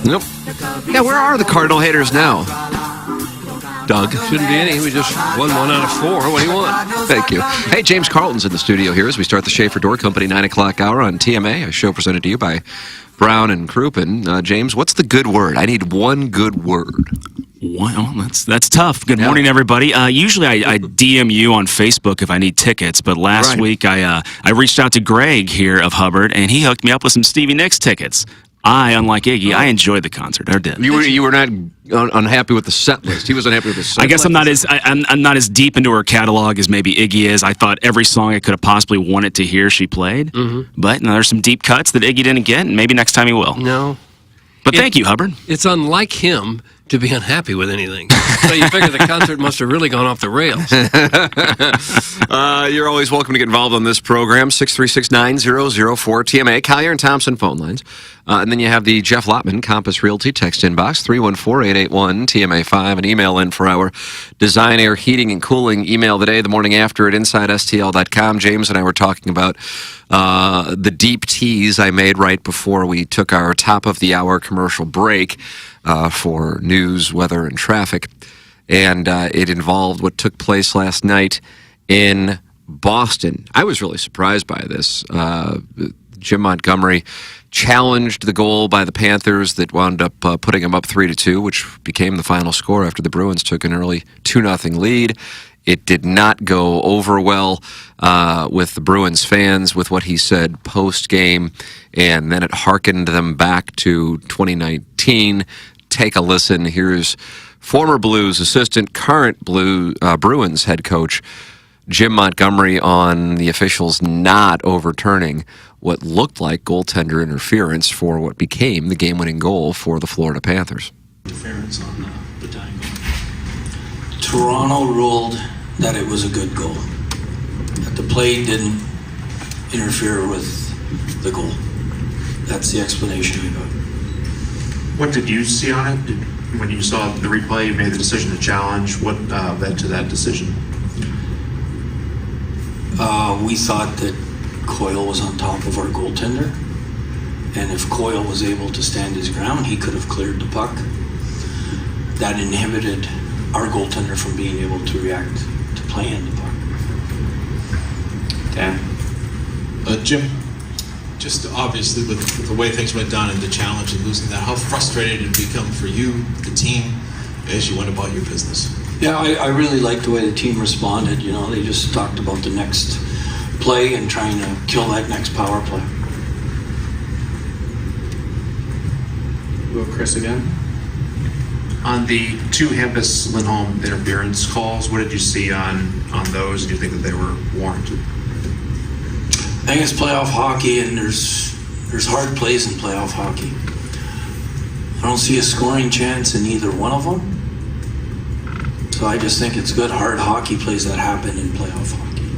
Nope. Yeah, where are the Cardinal haters now? Doug? Shouldn't be any. We just won 1 out of 4. What do you want? Thank you. Hey, James Carlton's in the studio here as we start the Schaefer Door Company 9 o'clock hour on TMA, a show presented to you by Brown and Krupin. James, what's the good word? I need one good word. Well, that's tough. Good morning, everybody. Usually I DM you on Facebook if I need tickets, but last week I reached out to Greg here of Hubbard, and he hooked me up with some Stevie Nicks tickets. Unlike Iggy, I enjoyed the concert. I did. You were not unhappy with the set list. He was unhappy with the set list. I guess I'm not as deep into her catalog as maybe Iggy is. I thought every song I could have possibly wanted to hear she played. Mm-hmm. But there's some deep cuts that Iggy didn't get, and maybe next time he will. No. But thank you, Hubbard. It's unlike him to be unhappy with anything. So you figure the concert must have really gone off the rails. You're always welcome to get involved on this program, 636-9004 TMA, Kyer and Thompson phone lines. And then you have the Jeff Lotman Compass Realty text inbox, 314-881-TMA5, and email in for our Design Air Heating and Cooling email today, the morning after at InsideSTL.com. James and I were talking about the deep tease I made right before we took our top-of-the-hour commercial break for news, weather, and traffic. And it involved what took place last night in Boston. I was really surprised by this. Jim Montgomery challenged the goal by the Panthers that wound up putting him up 3-2, which became the final score after the Bruins took an early 2-0 lead. It did not go over well with the Bruins fans with what he said post-game, and then it hearkened them back to 2019. Take a listen. Here's former Blues assistant, current Bruins head coach Jim Montgomery on the officials not overturning what looked like goaltender interference for what became the game-winning goal for the Florida Panthers. Interference on the tying goal. Toronto ruled that it was a good goal, that the play didn't interfere with the goal. That's the explanation we got. What did you see on it? When you saw the replay, you made the decision to challenge. What led to that decision? We thought that Coyle was on top of our goaltender, and if Coyle was able to stand his ground, he could have cleared the puck. That inhibited our goaltender from being able to react to playing the puck. Dan? Jim, just obviously with the way things went down in the challenge and losing that, how frustrated it become for you, the team, as you went about your business? Yeah, I really liked the way the team responded. You know, they just talked about the next play and trying to kill that next power play. Well, Chris again. On the 2 Hampus-Lindholm interference calls, what did you see on those? Do you think that they were warranted? I think it's playoff hockey, and there's hard plays in playoff hockey. I don't see a scoring chance in either one of them. So I just think it's good hard hockey plays that happen in playoff hockey.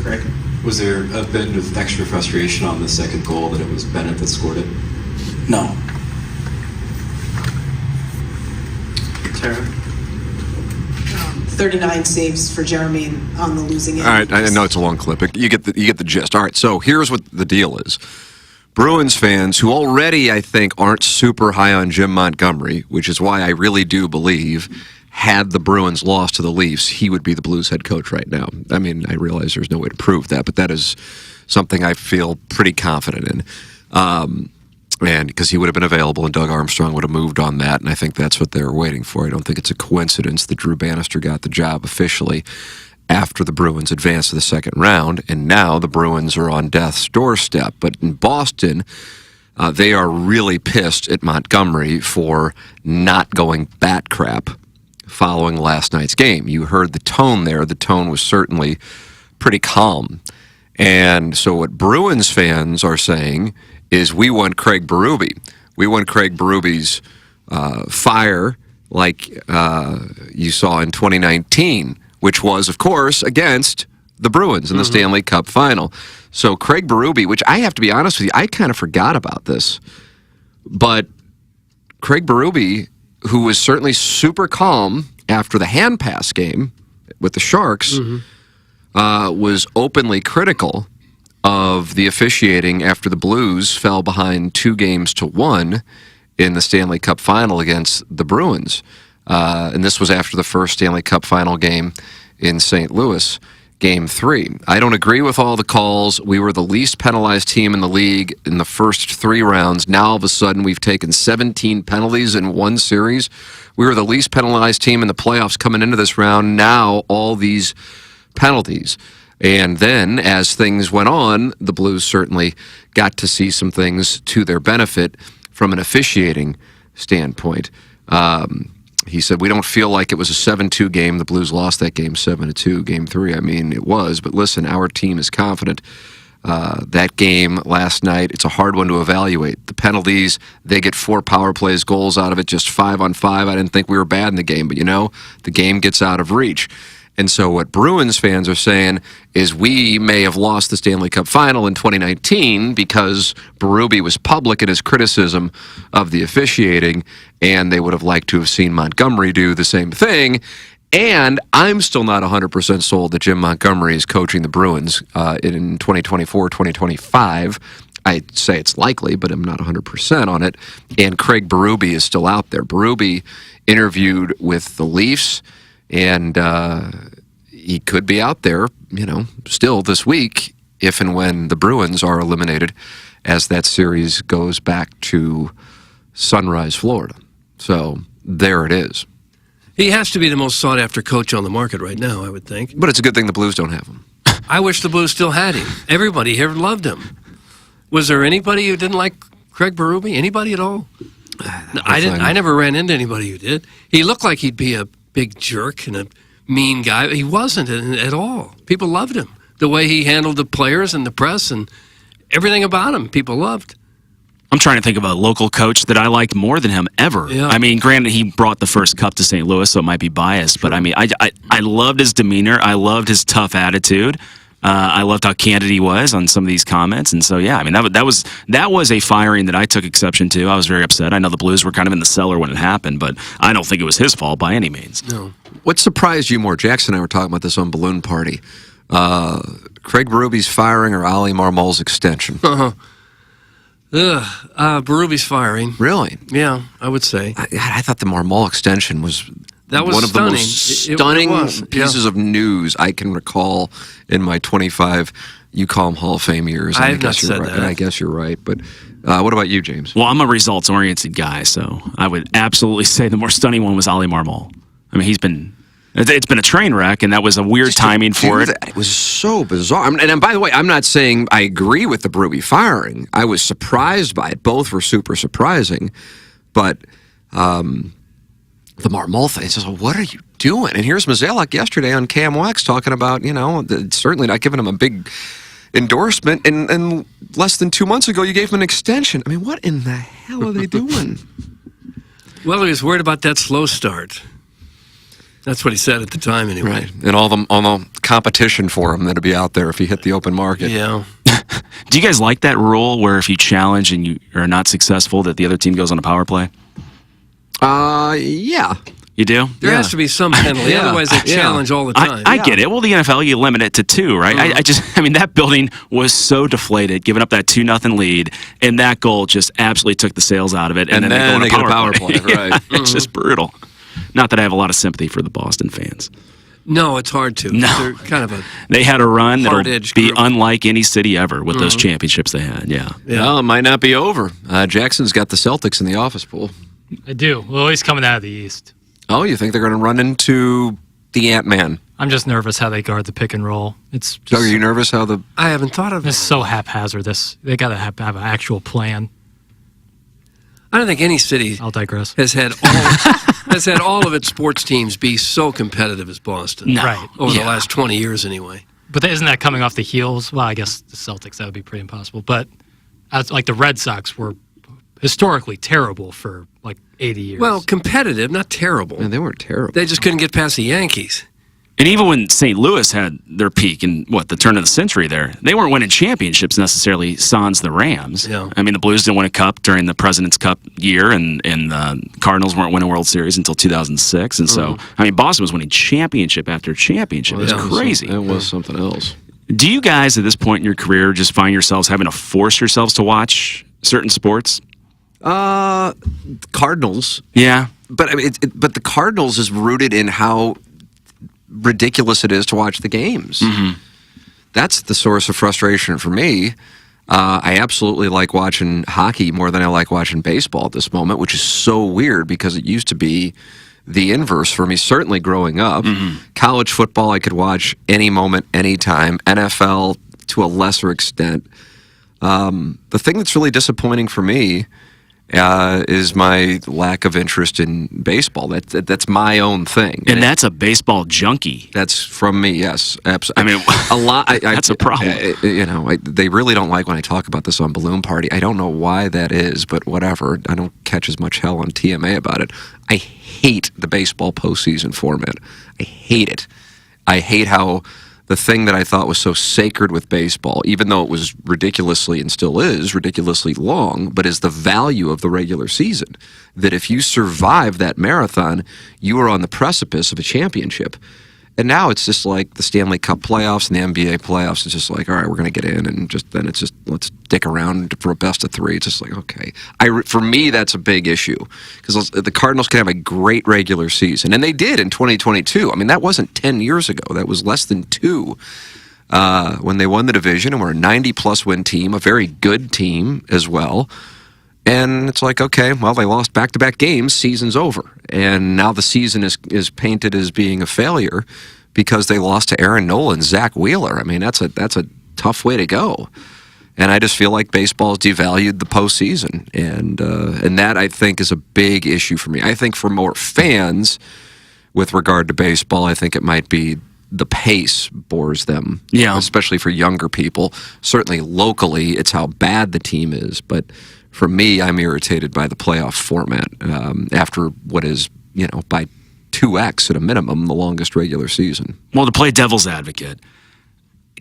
Greg? Was there a bit of extra frustration on the second goal that it was Bennett that scored it? No. Tara? 39 saves for Jeremy on the losing end. All right, I know it's a long clip. You get the gist. All right, so here's what the deal is. Bruins fans who already, I think, aren't super high on Jim Montgomery, which is why I really do believe had the Bruins lost to the Leafs, he would be the Blues head coach right now. I mean, I realize there's no way to prove that, but that is something I feel pretty confident in. And because he would have been available and Doug Armstrong would have moved on that, and I think that's what they were waiting for. I don't think it's a coincidence that Drew Bannister got the job officially after the Bruins advanced to the second round, and now the Bruins are on death's doorstep. But in Boston, they are really pissed at Montgomery for not going bat crap following last night's game. You heard the tone there. The tone was certainly pretty calm. And so what Bruins fans are saying is we want Craig Baruby. We want Craig Baruby's fire like you saw in 2019, which was, of course, against the Bruins in the Stanley Cup final. So Craig Baruby, which I have to be honest with you, I kind of forgot about this. But Craig Baruby, who was certainly super calm after the hand pass game with the Sharks, was openly critical of the officiating after the Blues fell behind 2-1 in the Stanley Cup final against the Bruins. And this was after the first Stanley Cup final game in St. Louis, Game 3. I don't agree with all the calls. We were the least penalized team in the league in the first 3 rounds. Now, all of a sudden, we've taken 17 penalties in one series. We were the least penalized team in the playoffs coming into this round. Now, all these penalties. And then, as things went on, the Blues certainly got to see some things to their benefit from an officiating standpoint. He said, we don't feel like it was a 7-2 game. The Blues lost that game 7-2, Game 3. I mean, it was. But listen, our team is confident. That game last night, it's a hard one to evaluate. The penalties, they get 4 power plays, goals out of it, just 5 on 5. I didn't think we were bad in the game. But, the game gets out of reach. And so what Bruins fans are saying is we may have lost the Stanley Cup final in 2019 because Baruby was public in his criticism of the officiating, and they would have liked to have seen Montgomery do the same thing. And I'm still not 100% sold that Jim Montgomery is coaching the Bruins in 2024, 2025. I'd say it's likely, but I'm not 100% on it. And Craig Baruby is still out there. Baruby interviewed with the Leafs, and he could be out there, still this week, if and when the Bruins are eliminated as that series goes back to Sunrise, Florida. So there it is. He has to be the most sought-after coach on the market right now, I would think. But it's a good thing the Blues don't have him. I wish the Blues still had him. Everybody here loved him. Was there anybody who didn't like Craig Berube? Anybody at all? I never ran into anybody who did. He looked like he'd be a big jerk and a mean guy. He wasn't at all. People loved him. The way he handled the players and the press and everything about him, people loved. I'm trying to think of a local coach that I liked more than him ever. Yeah. I mean, granted, he brought the first cup to St. Louis, so it might be biased, but I mean, I loved his demeanor. I loved his tough attitude. I loved how candid he was on some of these comments, and so yeah, I mean that was a firing that I took exception to. I was very upset. I know the Blues were kind of in the cellar when it happened, but I don't think it was his fault by any means. No. What surprised you more? Jackson and I were talking about this on Balloon Party. Craig Berube's firing or Ali Marmol's extension? Berube's firing. Really? Yeah, I would say. I thought the Marmol extension was one of stunning. the most stunning pieces of news I can recall in my 25, you call them Hall of Fame years. I have not said that. And I guess you're right. But what about you, James? Well, I'm a results-oriented guy, so I would absolutely say the more stunning one was Ali Marmol. I mean, it's been a train wreck, and that was a weird timing for it. It was so bizarre. And by the way, I'm not saying I agree with the Berube firing. I was surprised by it. Both were super surprising. But the Marmol thing, says, well, what are you doing? And here's Mozeliak yesterday on KMOX talking about, certainly not giving him a big endorsement. And less than 2 months ago, you gave him an extension. I mean, what in the hell are they doing? Well, he was worried about that slow start. That's what he said at the time, anyway. Right, and all the competition for him that'd be out there if he hit the open market. Yeah. Do you guys like that rule where if you challenge and you are not successful, that the other team goes on a power play? Yeah. You do? There has to be some penalty, otherwise they challenge all the time. I get it. Well, the NFL, you limit it to 2, right? I mean, that building was so deflated, giving up that 2-0 lead, and that goal just absolutely took the sails out of it. And then they get a power play, right? It's just brutal. Not that I have a lot of sympathy for the Boston fans. No, it's hard to. No. They're kind of a They had a run that'll hard-edged be group. unlike any city ever with those championships they had. Yeah. Well, it might not be over. Jackson's got the Celtics in the office pool. I do. Well, he's coming out of the East. Oh, you think they're going to run into the Ant-Man? I'm just nervous how they guard the pick and roll. It's just, So are you nervous how the... I haven't thought of it's so haphazard. They got to have an actual plan. I don't think any city I'll digress. has had all of its sports teams be so competitive as Boston. No. Right. Over the last 20 years, anyway. But isn't that coming off the heels? Well, I guess the Celtics, that would be pretty impossible. But like the Red Sox were historically terrible for like 80 years. Well, competitive, not terrible. Man, they weren't terrible. They just couldn't get past the Yankees. And even when St. Louis had their peak in, the turn of the century there, they weren't winning championships necessarily sans the Rams. Yeah. I mean, the Blues didn't win a cup during the President's Cup year, and the Cardinals weren't winning World Series until 2006. And so, I mean, Boston was winning championship after championship. It was crazy. It was something else. Do you guys, at this point in your career, just find yourselves having to force yourselves to watch certain sports? Cardinals. Yeah. But I mean, but the Cardinals is rooted in how ridiculous it is to watch the games. That's the source of frustration for me. I absolutely like watching hockey more than I like watching baseball at this moment, which is so weird because it used to be the inverse for me, certainly growing up. College football I could watch any moment, anytime. NFL to a lesser extent. The thing that's really disappointing for me is my lack of interest in baseball. That's my own thing, and that's a baseball junkie. That's from me. Yes, absolutely. I mean, a lot. That's a problem. They really don't like when I talk about this on Balloon Party. I don't know why that is, but whatever. I don't catch as much hell on TMA about it. I hate the baseball postseason format. I hate it. I hate how the thing that I thought was so sacred with baseball, even though it was ridiculously and still is ridiculously long, but is the value of the regular season. That if you survive that marathon, you are on the precipice of a championship. And now it's just like the Stanley Cup playoffs and the NBA playoffs. It's just like, all right, we're going to get in, and then it's just let's dick around for a best of 3. It's just like, okay. For me, that's a big issue because the Cardinals can have a great regular season, and they did in 2022. I mean, that wasn't 10 years ago. That was less than 2 when they won the division and were a 90-plus win team, a very good team as well. And it's like, okay, well, they lost back-to-back games, season's over. And now the season is painted as being a failure because they lost to Aaron Nola and Zach Wheeler. I mean, that's a tough way to go. And I just feel like baseball's devalued the postseason. And that, I think, is a big issue for me. I think for more fans, with regard to baseball, I think it might be the pace bores them. Yeah. Especially for younger people. Certainly locally, it's how bad the team is. But for me, I'm irritated by the playoff format after what is, by 2x at a minimum, the longest regular season. Well, to play devil's advocate,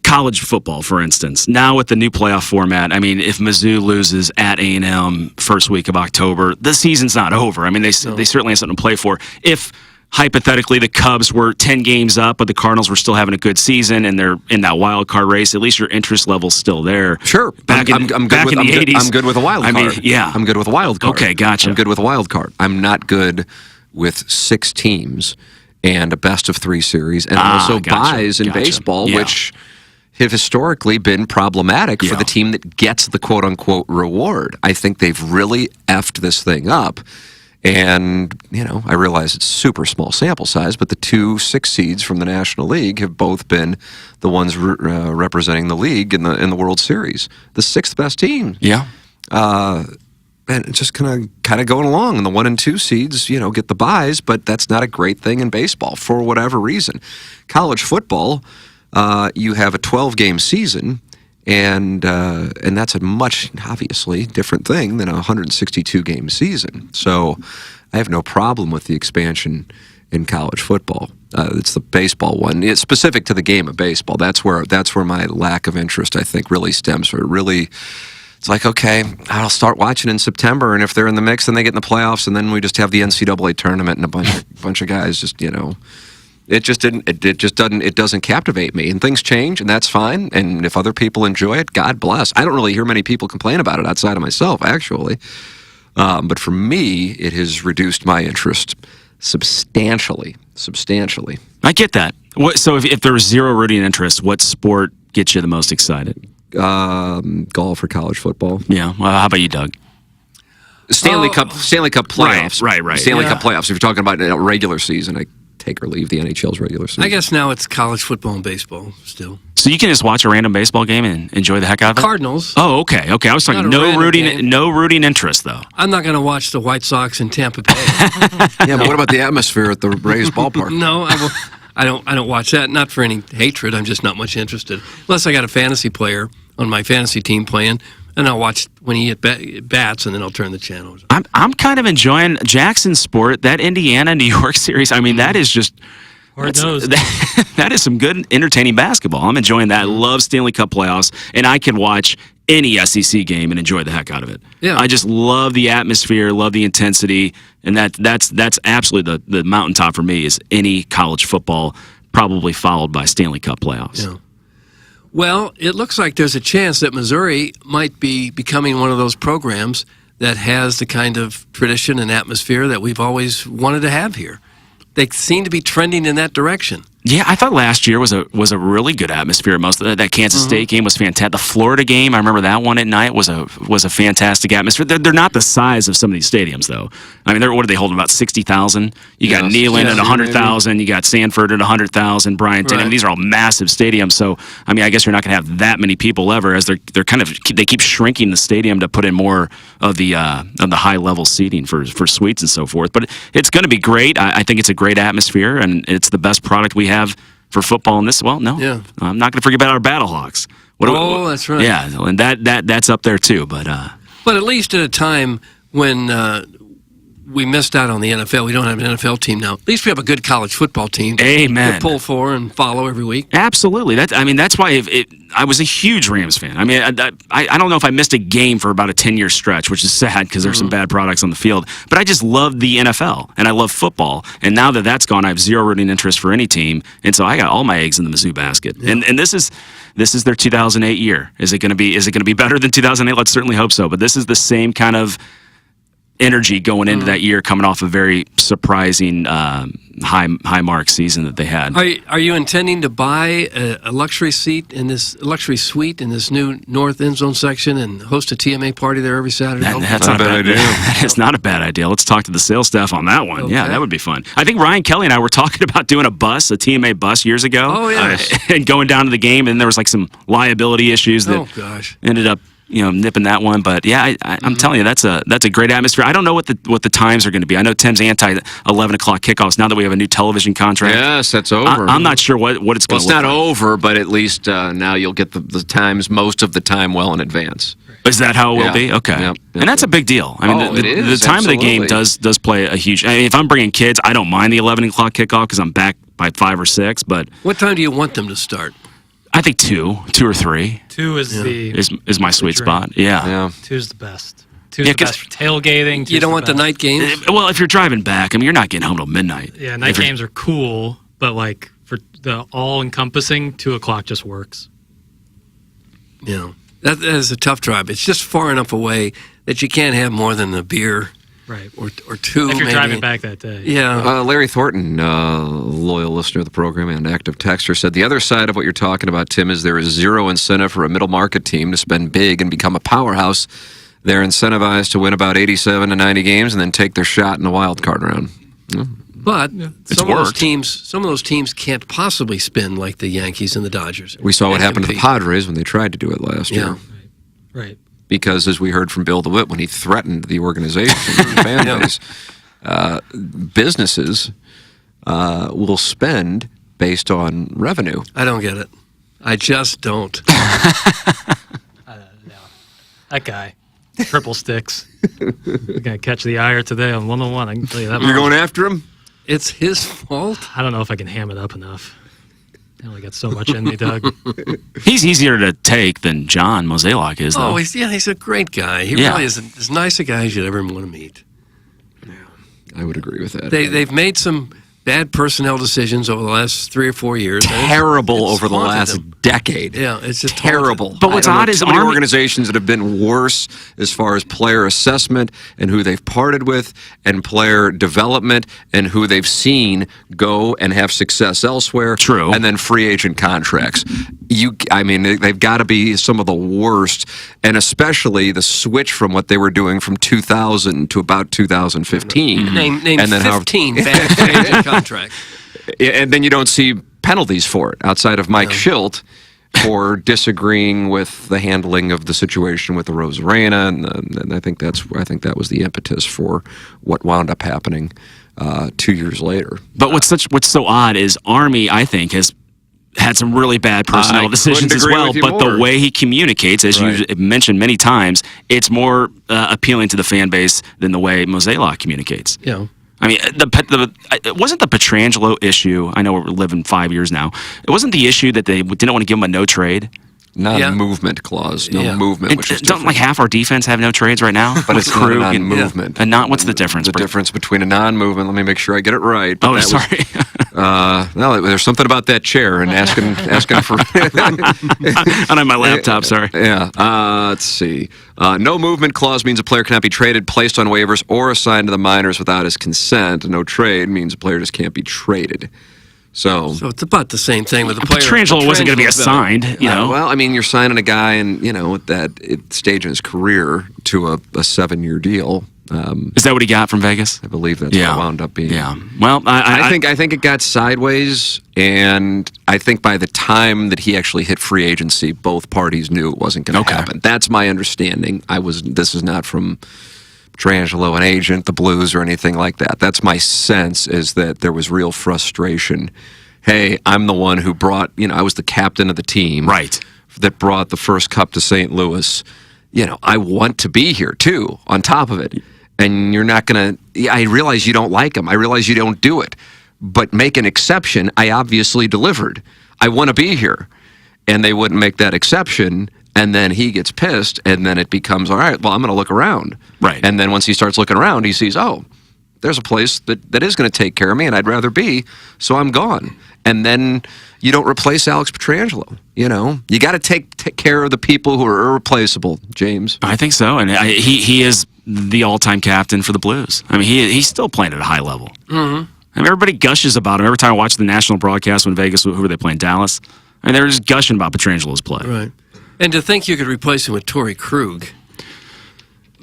college football, for instance, now with the new playoff format, I mean, if Mizzou loses at A&M first week of October, the season's not over. I mean, they certainly have something to play for. If hypothetically the Cubs were 10 games up, but the Cardinals were still having a good season and they're in that wild card race, at least your interest level's still there. Sure. I'm good in with, the 80s. I'm good with a wild card. I mean, yeah. I'm good with a wild card. Okay, gotcha. I'm good with a wild card. I'm not good with 6 teams and a best-of-3 series and also buys in baseball, which have historically been problematic for the team that gets the quote-unquote reward. I think they've really effed this thing up. And, I realize it's super small sample size, but the 2 6 seeds from the National League have both been the ones representing the league in the World Series. The 6th best team. Yeah. And it's just kind of going along. And the 1 and 2 seeds, get the buys, but that's not a great thing in baseball for whatever reason. College football, you have a 12-game season. And that's a much, obviously, different thing than a 162-game season. So I have no problem with the expansion in college football. It's the baseball one. It's specific to the game of baseball. That's where my lack of interest, I think, really stems from. It really It's like, okay, I'll start watching in September, and if they're in the mix, then they get in the playoffs, and then we just have the NCAA tournament and a bunch of guys just, it doesn't captivate me. And things change, and that's fine. And if other people enjoy it, God bless. I don't really hear many people complain about it outside of myself, actually. But for me, it has reduced my interest substantially. I get that. So if there was zero rooting interest, what sport gets you the most excited? Golf or college football. Yeah. Well, how about you, Doug? Stanley Cup playoffs. Right. Stanley Cup playoffs. If you're talking about a regular season, I take or leave the NHL's regular season. I guess now it's college football and baseball still. So you can just watch a random baseball game and enjoy the heck out of it? Cardinals. Oh, okay. I was talking no rooting interest, though. I'm not going to watch the White Sox in Tampa Bay. Yeah, but what about the atmosphere at the Rays ballpark? No, I don't watch that. Not for any hatred. I'm just not much interested. Unless I got a fantasy player on my fantasy team playing, and I'll watch when he bats, and then I'll turn the channel. I'm kind of enjoying Jackson's sport. That Indiana-New York series, I mean, that is just... That is some good, entertaining basketball. I'm enjoying that. I love Stanley Cup playoffs, and I can watch any SEC game and enjoy the heck out of it. Yeah. I just love the atmosphere, love the intensity, and that's absolutely the mountaintop for me is any college football, probably followed by Stanley Cup playoffs. Yeah. Well, it looks like there's a chance that Missouri might be becoming one of those programs that has the kind of tradition and atmosphere that we've always wanted to have here. They seem to be trending in that direction. Yeah, I thought last year was a really good atmosphere. Most of that Kansas State game was fantastic. The Florida game, I remember that one at night was a fantastic atmosphere. They're not the size of some of these stadiums, though. I mean, what are they holding? About 60,000. You got Neyland at 100,000. You got Sanford at 100,000. Bryan. I mean, these are all massive stadiums. So, I mean, I guess you're not going to have that many people ever, as they keep shrinking the stadium to put in more of the high level seating for suites and so forth. But it's going to be great. I think it's a great atmosphere, and it's the best product we have for football in this. Well, no, I'm not going to forget about our Battlehawks. That's right. Yeah, and that's up there too. But at least at a time when we missed out on the NFL, we don't have an NFL team now. At least we have a good college football team. Amen. To pull for and follow every week. Absolutely. That's why I was a huge Rams fan. I mean, I don't know if I missed a game for about a 10-year stretch, which is sad because there's some bad products on the field. But I just love the NFL, and I love football. And now that that's gone, I have zero rooting interest for any team. And so I got all my eggs in the Mizzou basket. Yeah. And this is their 2008 year. Is it going to be better than 2008? Let's certainly hope so. But this is the same kind of energy going into that year, coming off a very surprising high mark season that they had. Are you intending to buy a luxury suite in this new north end zone section and host a TMA party there every Saturday? That's not a bad idea. That is not a bad idea. Let's talk to the sales staff on that one. Okay. Yeah, that would be fun. I think Ryan Kelly and I were talking about doing a TMA bus years ago. Oh yeah, and going down to the game, and there was like some liability issues that ended up nipping that one. But yeah, I'm telling you, that's a great atmosphere. I don't know what the times are going to be. I know Tim's anti 11 o'clock kickoffs now that we have a new television contract. Yes, that's over. I'm not sure what it's going to look like. It's not over, but at least now you'll get the times most of the time well in advance. Is that how it will be? Okay. Yep. And that's a big deal. I mean, the time of the game does play a huge... I mean, if I'm bringing kids, I don't mind the 11 o'clock kickoff because I'm back by 5 or 6, but... What time do you want them to start? I think 2 or 3. 2 is my sweet spot. Yeah. 2 is the best. 2 is the best for tailgating. You don't want the night games? Well, if you're driving back, I mean, you're not getting home till midnight. Yeah, night games are cool, but like for the all-encompassing, 2 o'clock just works. Yeah. That is a tough drive. It's just far enough away that you can't have more than a beer, right, or 2. If you're maybe driving back that day. Yeah. Larry Thornton, loyal listener of the program and active texter, said the other side of what you're talking about, Tim, is there is zero incentive for a middle market team to spend big and become a powerhouse. They're incentivized to win about 87 to 90 games and then take their shot in the wild card round. Yeah. But some of those teams can't possibly spin like the Yankees and the Dodgers. We saw what happened to the Padres when they tried to do it last year. Right. Because, as we heard from Bill DeWitt, when he threatened the organization and fan base, businesses will spend based on revenue. I don't get it. I just don't. That guy. Triple sticks. You're going to catch the ire today on 101. I can tell you that. You're going after him? It's his fault? I don't know if I can ham it up enough. I only got so much in me, Doug. He's easier to take than John Mozeliak is, though. Oh, he's a great guy. He really is as nice a guy as you'd ever want to meet. I would agree with that. They've made some bad personnel decisions over the last 3 or 4 years. Terrible It's over the haunted last them. decade. Yeah, it's just terrible. haunted. But what's odd is too many Army- organizations that have been worse as far as player assessment and who they've parted with, and player development and who they've seen go and have success elsewhere. True. And then free agent contracts. They've got to be some of the worst, and especially the switch from what they were doing from 2000 to about 2015. Name and then 15 bad free agent contracts. And then you don't see penalties for it outside of Mike Schilt for disagreeing with the handling of the situation with the Rosarena, and I think that was the impetus for what wound up happening 2 years later. But what's so odd is Army, I think, has had some really bad personnel decisions as well. But the way he communicates, as you mentioned many times, it's more appealing to the fan base than the way Mozeliak communicates. Yeah. I mean, it wasn't the Pietrangelo issue. I know we're living 5 years now. It wasn't the issue that they didn't want to give him a no trade. Non-movement clause. No movement. Which is don't like half our defense have no trades right now? But it's not a non-movement. And not what's the difference? The difference between a non-movement. Let me make sure I get it right. Oh, sorry. No, there's something about that chair and asking for. I don't have my laptop. Sorry. Yeah. Let's see. No movement clause means a player cannot be traded, placed on waivers, or assigned to the minors without his consent. No trade means a player just can't be traded. So it's about the same thing with the player. Pietrangelo wasn't going to be assigned, you know. Well, I mean, you're signing a guy, and at that stage in his career to a 7-year deal. Is that what he got from Vegas? I believe that's what it wound up being. Yeah. Well, I think it got sideways, and I think by the time that he actually hit free agency, both parties knew it wasn't going to happen. That's my understanding. This is not from Pietrangelo, an agent, the Blues, or anything like that. That's my sense, is that there was real frustration. Hey, I'm the one who brought, I was the captain of the team. Right. That brought the first cup to St. Louis. I want to be here, too, on top of it. And you're not going to, I realize you don't like him. I realize you don't do it. But make an exception. I obviously delivered. I want to be here. And they wouldn't make that exception. And then he gets pissed, and then it becomes, all right, well, I'm going to look around. Right. And then once he starts looking around, he sees, oh, there's a place that is going to take care of me, and I'd rather be, so I'm gone. And then you don't replace Alex Pietrangelo. You got to take care of the people who are irreplaceable, James. I think so, and he is the all-time captain for the Blues. I mean, he's still playing at a high level. Mm-hmm. I mean, everybody gushes about him every time I watch the national broadcast when Vegas. Who were they playing? Dallas. I mean, they're just gushing about Pietrangelo's play. Right. And to think you could replace him with Torrey Krug.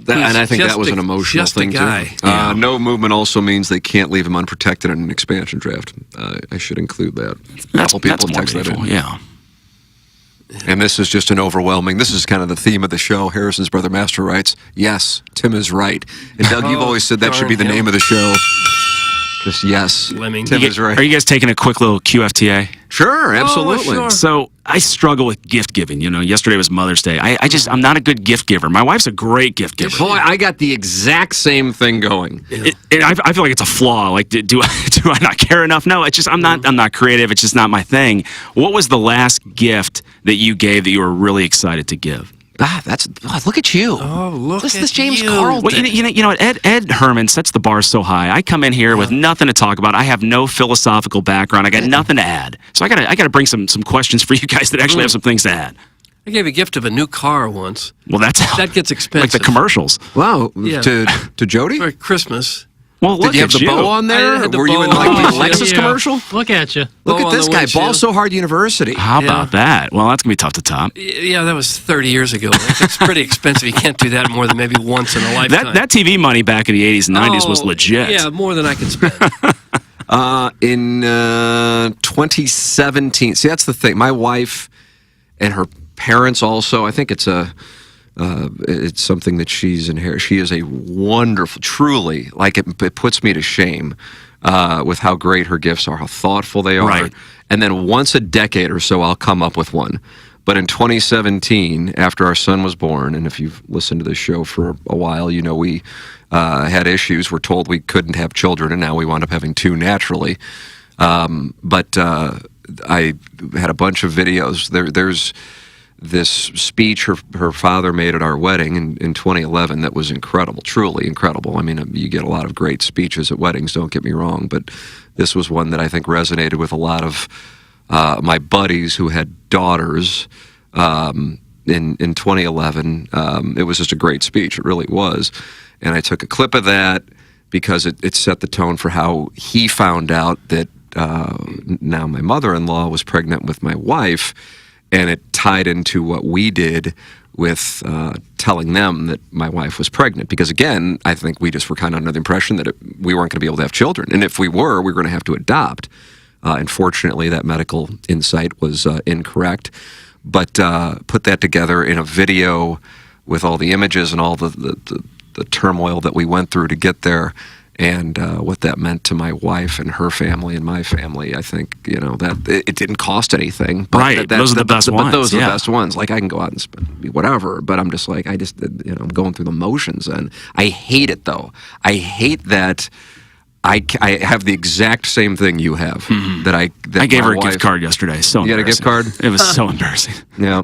And I think that was an emotional thing, too. No movement also means they can't leave him unprotected in an expansion draft. I should include that. A couple people text that in. Yeah. And this is just this is kind of the theme of the show. Harrison's brother Master writes, yes, Tim is right. And Doug, you've always said that should be the name of the show. Just yes, Lemming. Tim is right. Are you guys taking a quick little QFTA? Sure, absolutely. sure. So I struggle with gift giving. Yesterday was Mother's Day. I'm not a good gift giver. My wife's a great gift giver. Boy, I got the exact same thing going. I feel like it's a flaw. Like, do I not care enough? No, it's just I'm not creative. It's just not my thing. What was the last gift that you gave that you were really excited to give? Look at you. Oh, look This at is James you. Carlton. Well, you know what? Ed Herman sets the bar so high. I come in here with nothing to talk about. I have no philosophical background. I got nothing to add. So I gotta bring some questions for you guys that actually have some things to add. I gave a gift of a new car once. Well, that gets expensive. Like the commercials. Wow. Yeah. To Jody? For Christmas. Well, Did you have the bow on there? Were you in like the Lexus commercial? Look at you. Look Bow at on this the guy, windshield. Ball So Hard University. How about that? Well, that's going to be tough to top. Yeah, that was 30 years ago. It's pretty expensive. You can't do that more than maybe once in a lifetime. That TV money back in the 80s and 90s was legit. Yeah, more than I can spend. In 2017, see, that's the thing. My wife and her parents also, I think it's something that she's inherited. She is a wonderful, truly, like it puts me to shame with how great her gifts are, how thoughtful they are. Right. And then once a decade or so, I'll come up with one. But in 2017, after our son was born, and if you've listened to this show for a while, we had issues. We're told we couldn't have children, and now we wound up having two naturally. But I had a bunch of videos. There's this speech her father made at our wedding in 2011 that was incredible, truly incredible. I mean, you get a lot of great speeches at weddings, don't get me wrong, but this was one that I think resonated with a lot of my buddies who had daughters. In 2011, it was just a great speech. It really was. And I took a clip of that because it set the tone for how he found out that now my mother-in-law was pregnant with my wife, and it tied into what we did with telling them that my wife was pregnant. Because again, I think we just were kind of under the impression that we weren't going to be able to have children. And if we were going to have to adopt. Unfortunately, that medical insight was incorrect. But put that together in a video with all the images and all the turmoil that we went through to get there, and what that meant to my wife and her family and my family. I think that it didn't cost anything. But right, those are the best ones. But those are the best ones. Like I can go out and spend whatever, but I'm just like I'm going through the motions, and I hate it though. I hate that. I have the exact same thing you have. Mm-hmm. That I gave her a gift card yesterday. So you got a gift card? It was so embarrassing. Yeah.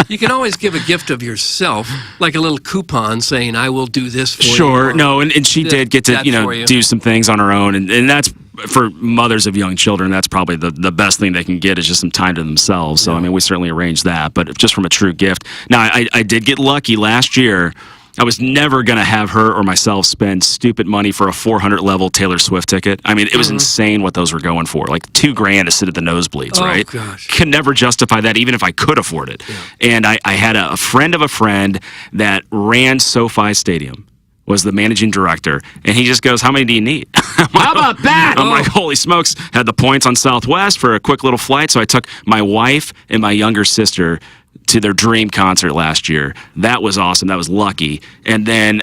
You can always give a gift of yourself, like a little coupon saying, "I will do this for you." Sure. No, and she did get to do some things on her own, and that's for mothers of young children. That's probably the best thing they can get is just some time to themselves. So I mean, we certainly arranged that, but just from a true gift. Now, I did get lucky last year. I was never going to have her or myself spend stupid money for a 400 level Taylor Swift ticket. I mean, it was insane what those were going for. Like $2,000 to sit at the nosebleeds, right? Gosh. Could never justify that, even if I could afford it. Yeah. And I had a friend of a friend that ran SoFi Stadium, was the managing director, and he just goes, "How many do you need?" How about that? I'm like, holy smokes. Had the points on Southwest for a quick little flight, so I took my wife and my younger sister to their dream concert last year. That was awesome. That was lucky. And then,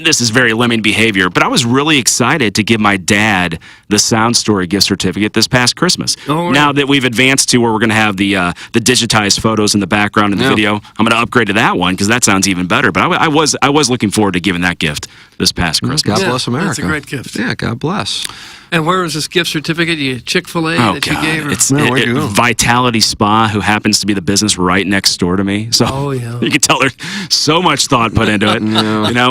this is very lemming behavior, but I was really excited to give my dad the Sound Story gift certificate this past Christmas. Oh, right. Now that we've advanced to where we're going to have the digitized photos in the background in the video, I'm going to upgrade to that one because that sounds even better. But I was looking forward to giving that gift this past Christmas. God bless America. That's a great gift. Yeah, God bless. And where was this gift certificate? Chick-fil-A that you gave her? It's Vitality Spa, who happens to be the business right next door to me. So you can tell there's so much thought put into it.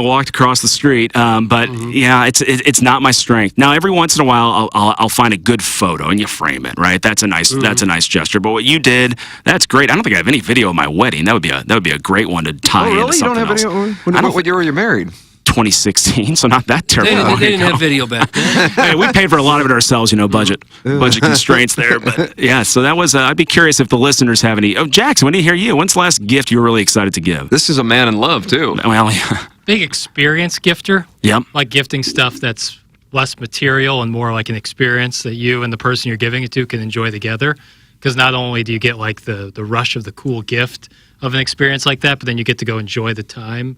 Walked across the street. But yeah, it's not my strength. Now, every once in a while, I'll find a good photo and you frame it, right? That's a nice gesture. But what you did, that's great. I don't think I have any video of my wedding. That would be a great one to tie into something you don't have else. Video? What year were you married? 2016, so not that terrible. They didn't have video back then. Hey, we paid for a lot of it ourselves, budget constraints there. But yeah, so that was. I'd be curious if the listeners have any. Oh, Jackson, when did you hear you? When's the last gift you were really excited to give? This is a man in love too. Well, yeah. Big experience gifter. Yep. Like gifting stuff that's less material and more like an experience that you and the person you're giving it to can enjoy together. Because not only do you get like the rush of the cool gift of an experience like that, but then you get to go enjoy the time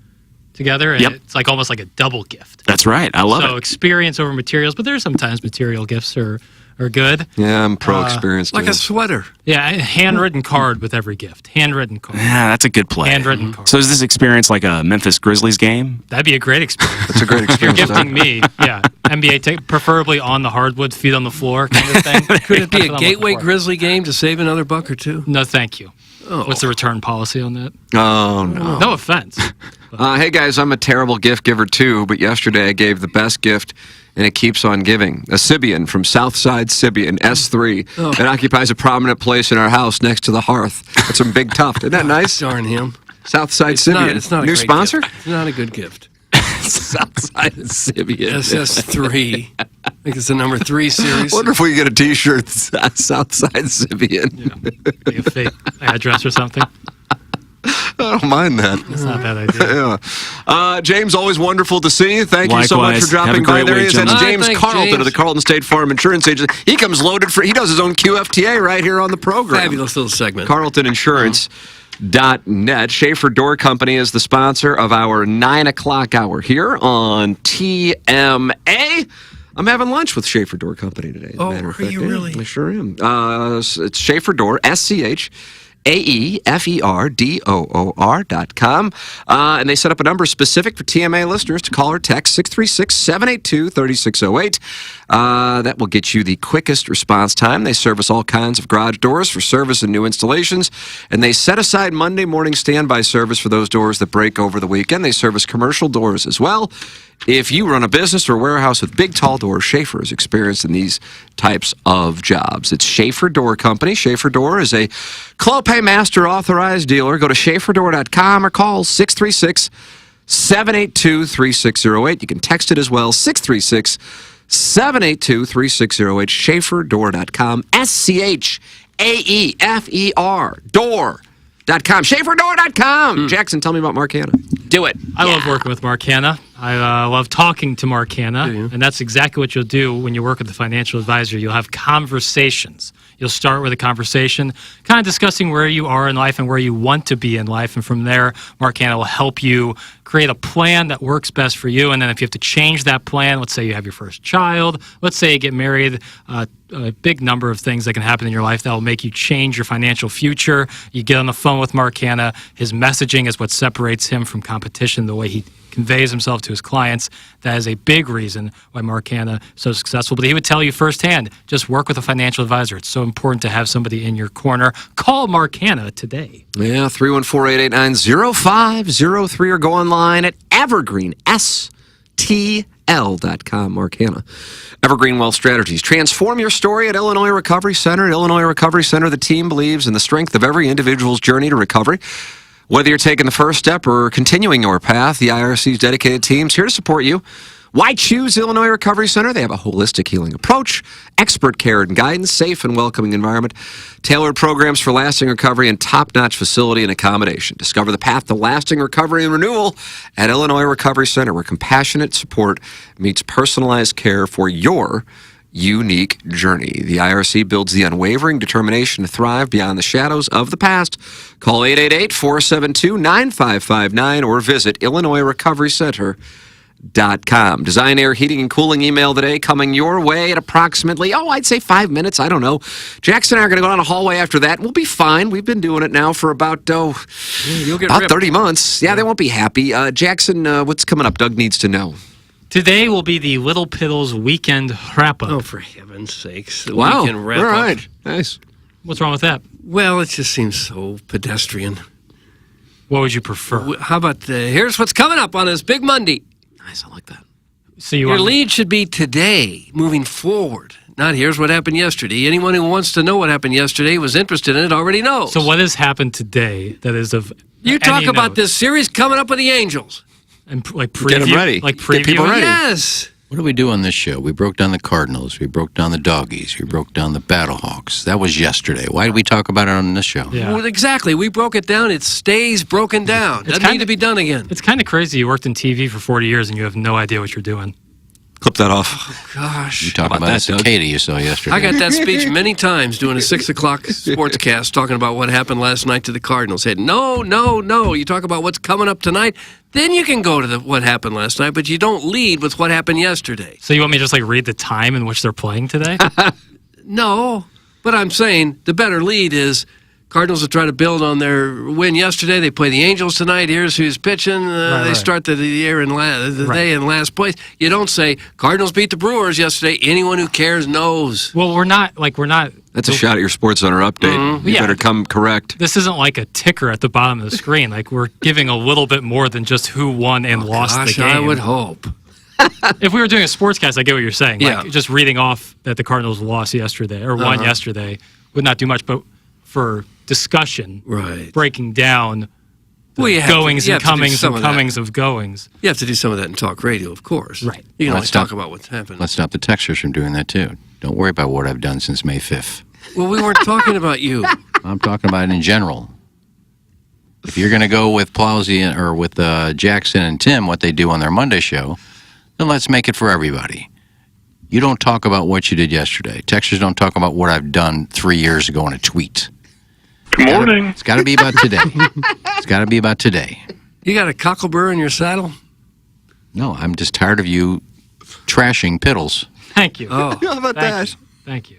together, and it's like almost like a double gift. That's right. I love it. So experience over materials, but there's sometimes material gifts are good. Yeah, I'm pro experience. Like a sweater. Yeah, a handwritten card with every gift. Handwritten card. Yeah, that's a good play. Handwritten card. So is this experience like a Memphis Grizzlies game? That'd be a great experience. That's a great experience. You're gifting me, NBA, preferably on the hardwood, feet on the floor kind of thing. Could it be a gateway Grizzly game to save another buck or two? No, thank you. What's the return policy on that? Oh, no. No offense. Hey, guys, I'm a terrible gift giver, too, but yesterday I gave the best gift, and it keeps on giving. A Sibian from Southside Sibian, S3. It occupies a prominent place in our house next to the hearth. It's some big tuft. Isn't that nice? Darn him. Southside Sibian. It's not a new great sponsor? Gift. It's not a good gift. Southside Sibian. SS3. I think it's the number 3 series. I wonder if we get a T-shirt Southside Sibian. Yeah. Like a fake address or something. I don't mind that. That's not a bad idea. Yeah. James, always wonderful to see you. Thank you so much for dropping by. There he is. That's James Carlton of the Carlton State Farm Insurance Agency. He comes loaded he does his own QFTA right here on the program. Fabulous little segment. Carlton Insurance.net. Schaefer Door Company is the sponsor of our 9 o'clock hour here on TMA. I'm having lunch with Schaefer Door Company today. Oh, are you really? I sure am. It's Schaefer Door, SCH. AEFERDOOR.com. And they set up a number specific for TMA listeners to call or text 636-782-3608. That will get you the quickest response time. They service all kinds of garage doors for service and new installations. And they set aside Monday morning standby service for those doors that break over the weekend. They service commercial doors as well. If you run a business or a warehouse with big, tall doors, Schaefer is experienced in these types of jobs. It's Schaefer Door Company. Schaefer Door is a Clopay Master authorized dealer. Go to schaeferdor.com or call 636-782-3608. You can text it as well, 636-782-3608, schaeferdor.com, SCHAEFER, door.com, schaeferdor.com. Jackson, tell me about Mark Hanna. Do it. I love working with Mark Hanna. I love talking to Mark Hanna, and that's exactly what you'll do when you work with a financial advisor. You'll have conversations. You'll start with a conversation, kind of discussing where you are in life and where you want to be in life, and from there, Mark Hanna will help you create a plan that works best for you, and then if you have to change that plan, let's say you have your first child, let's say you get married, a big number of things that can happen in your life that will make you change your financial future. You get on the phone with Mark Hanna. His messaging is what separates him from competition, the way he conveys himself to his clients. That is a big reason why Mark Hanna is so successful. But he would tell you firsthand, just work with a financial advisor. It's so important to have somebody in your corner. Call Mark Hanna today. Yeah, 314-889-0503 or go online at evergreenstl.com. Mark Hanna. Evergreen Wealth Strategies. Transform your story at Illinois Recovery Center. At Illinois Recovery Center, the team believes in the strength of every individual's journey to recovery. Whether you're taking the first step or continuing your path, the IRC's dedicated team's here to support you. Why choose Illinois Recovery Center? They have a holistic healing approach, expert care and guidance, safe and welcoming environment, tailored programs for lasting recovery, and top-notch facility and accommodation. Discover the path to lasting recovery and renewal at Illinois Recovery Center, where compassionate support meets personalized care for your unique journey. The IRC builds the unwavering determination to thrive beyond the shadows of the past. Call 888-472-9559 or visit IllinoisRecoveryCenter.com. Design Air Heating and Cooling email today coming your way at approximately, I'd say 5 minutes. I don't know. Jackson and I are going to go down a hallway after that. We'll be fine. We've been doing it now for about 30 months. Yeah, they won't be happy. Jackson, what's coming up? Doug needs to know. Today will be the Little Piddles weekend wrap-up. Oh, for heaven's sakes. The Wow. weekend wrap-up. All right. Nice. What's wrong with that? Well, it just seems so pedestrian. What would you prefer? How about here's what's coming up on this big Monday. Nice, I like that. So your lead should be today, moving forward. Not here's what happened yesterday. Anyone who wants to know what happened yesterday, was interested in it, already knows. So what has happened today that is of You talk any about note? this series coming up with the Angels. And like preview, Get 'em ready. like Get preview. people ready. Yes. What do we do on this show? We broke down the Cardinals. We broke down the Doggies. We broke down the Battle Hawks. That was yesterday. Why did we talk about it on this show? Yeah. Well, exactly. We broke it down. It stays broken down. Doesn't need to be done again. It's kind of crazy. You worked in TV for 40 years and you have no idea what you're doing. Clip that off. Gosh. You talk about that cicada you saw yesterday. I got that speech many times doing a 6 o'clock sportscast talking about what happened last night to the Cardinals. Said, no. You talk about what's coming up tonight, then you can go to what happened last night, but you don't lead with what happened yesterday. So you want me to just like read the time in which they're playing today? No, but I'm saying the better lead is Cardinals will try to build on their win yesterday. They play the Angels tonight. Here's who's pitching. They start the year in day in last place. You don't say Cardinals beat the Brewers yesterday. Anyone who cares knows. Well, we're not. That's a shot at your SportsCenter update. You better come correct. This isn't like a ticker at the bottom of the screen. Like we're giving a little bit more than just who won and lost the game. I would hope. If we were doing a sportscast, I get what you're saying. Yeah. Like just reading off that the Cardinals lost yesterday or won yesterday would not do much. But for discussion, breaking down the goings and comings and comings of goings. You have to do some of that in talk radio, of course. Right. You can always talk about what's happened. Let's stop the texters from doing that, too. Don't worry about what I've done since May 5th. Well, we weren't talking about you. I'm talking about it in general. If you're going to go with Plowsy or with Jackson and Tim, what they do on their Monday show, then let's make it for everybody. You don't talk about what you did yesterday. Texters don't talk about what I've done 3 years ago in a tweet. Good morning. It's got to be about today. It's got to be about today. You got a cocklebur in your saddle? No, I'm just tired of you trashing Piddles. Thank you. Oh. How about that? Thank you.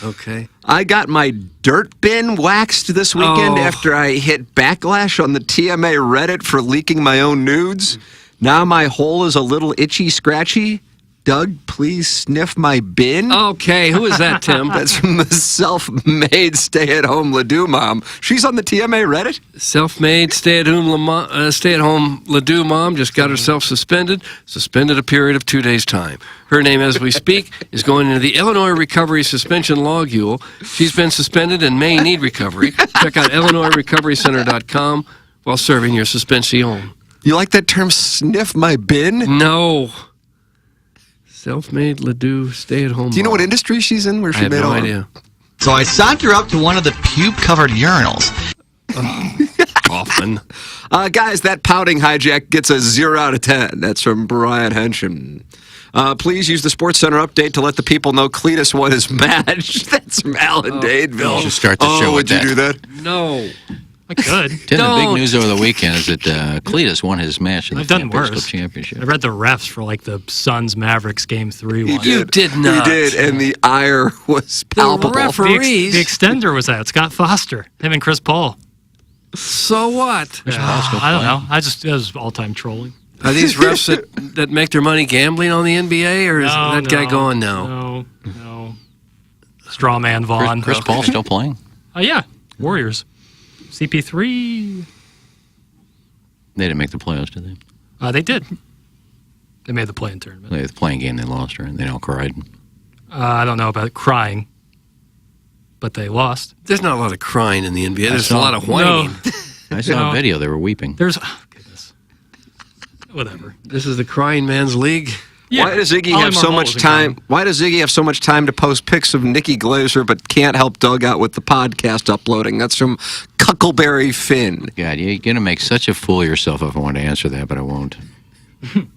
Okay. I got my dirt bin waxed this weekend after I hit backlash on the TMA Reddit for leaking my own nudes. Now my hole is a little itchy, scratchy. Doug, please sniff my bin. Okay, who is that, Tim? That's from the self-made stay-at-home Ledoux mom. She's on the TMA Reddit. Self-made stay-at-home Ledoux mom just got herself suspended a period of 2 days' time. Her name, as we speak, is going into the Illinois Recovery Suspension Logule. She's been suspended and may need recovery. Check out IllinoisRecoveryCenter.com while serving your suspension. You like that term, sniff my bin? No. Self-made Ledoux stay-at-home. Do you know what industry she's in? Where she I have made no all idea. So I saunter up to one of the pube-covered urinals. Often. Guys, that pouting hijack gets a 0 out of 10. That's from Brian Hensham. Please use the Sports Center update to let the people know Cletus won his match. That's from Alan Dadeville. You should start the show would with you that. do that? No. I could. Tim, the big news over the weekend is that Cletus won his match in the I've done Fan Base Club worse. Championship. I read the refs for like the Suns-Mavericks Game 3 one. You did not. He did, and the ire was palpable. referees. The extender was that. Scott Foster. Him and Chris Paul. So what? I don't know. It was all-time trolling. Are these refs that make their money gambling on the NBA, or is that guy going now? No. Straw man Vaughn. Chris Paul still playing? Oh, yeah. Warriors. CP3. They didn't make the playoffs, did they? They did. They made the play-in tournament. The playing game they lost, right? They all cried. I don't know about crying, but they lost. There's not a lot of crying in the NBA. There's a lot of whining. I saw a video. They were weeping. Goodness. Whatever. This is the crying man's league. Yeah. Why does Iggy have so much time? Why does Iggy have so much time to post pics of Nikki Glaser, but can't help Doug out with the podcast uploading? That's from Cuckleberry Finn. God, you're gonna make such a fool of yourself if I want to answer that, but I won't.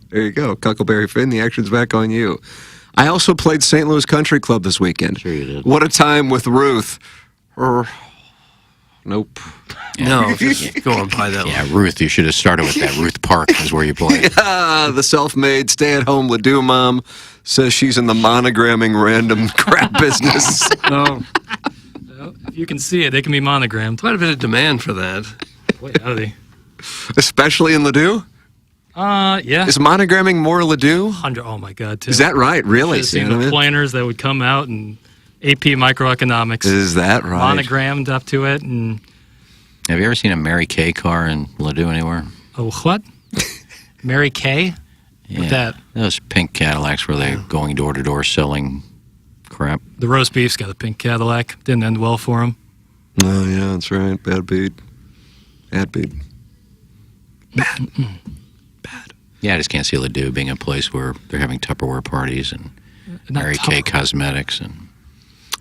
There you go, Cuckleberry Finn. The action's back on you. I also played St. Louis Country Club this weekend. Sure you did. What a time with Ruth. Nope. No, just go on by that one. Yeah, Ruth, you should have started with that. Ruth Park is where you play. The self-made stay-at-home Ledoux mom says she's in the monogramming random crap business. Oh. Well, if you can see it, they can be monogrammed. Quite a bit of demand for that. Boy, howdy. Especially in Ledoux? Yeah. Is monogramming more Ledoux? Oh, my God, Tim. Is that right? Really? I've seen the planners that would come out and AP microeconomics. Is that right? Monogrammed up to it. And Have you ever seen a Mary Kay car in Ledoux anywhere? oh, what? Mary Kay? Yeah. What's that? Those pink Cadillacs where they're going door to door selling crap. The roast beef's got a pink Cadillac. Didn't end well for him. Oh, yeah, that's right. Bad beat. Bad beat. Bad. Yeah, I just can't see Ledoux being a place where they're having Tupperware parties and Mary Kay cosmetics. And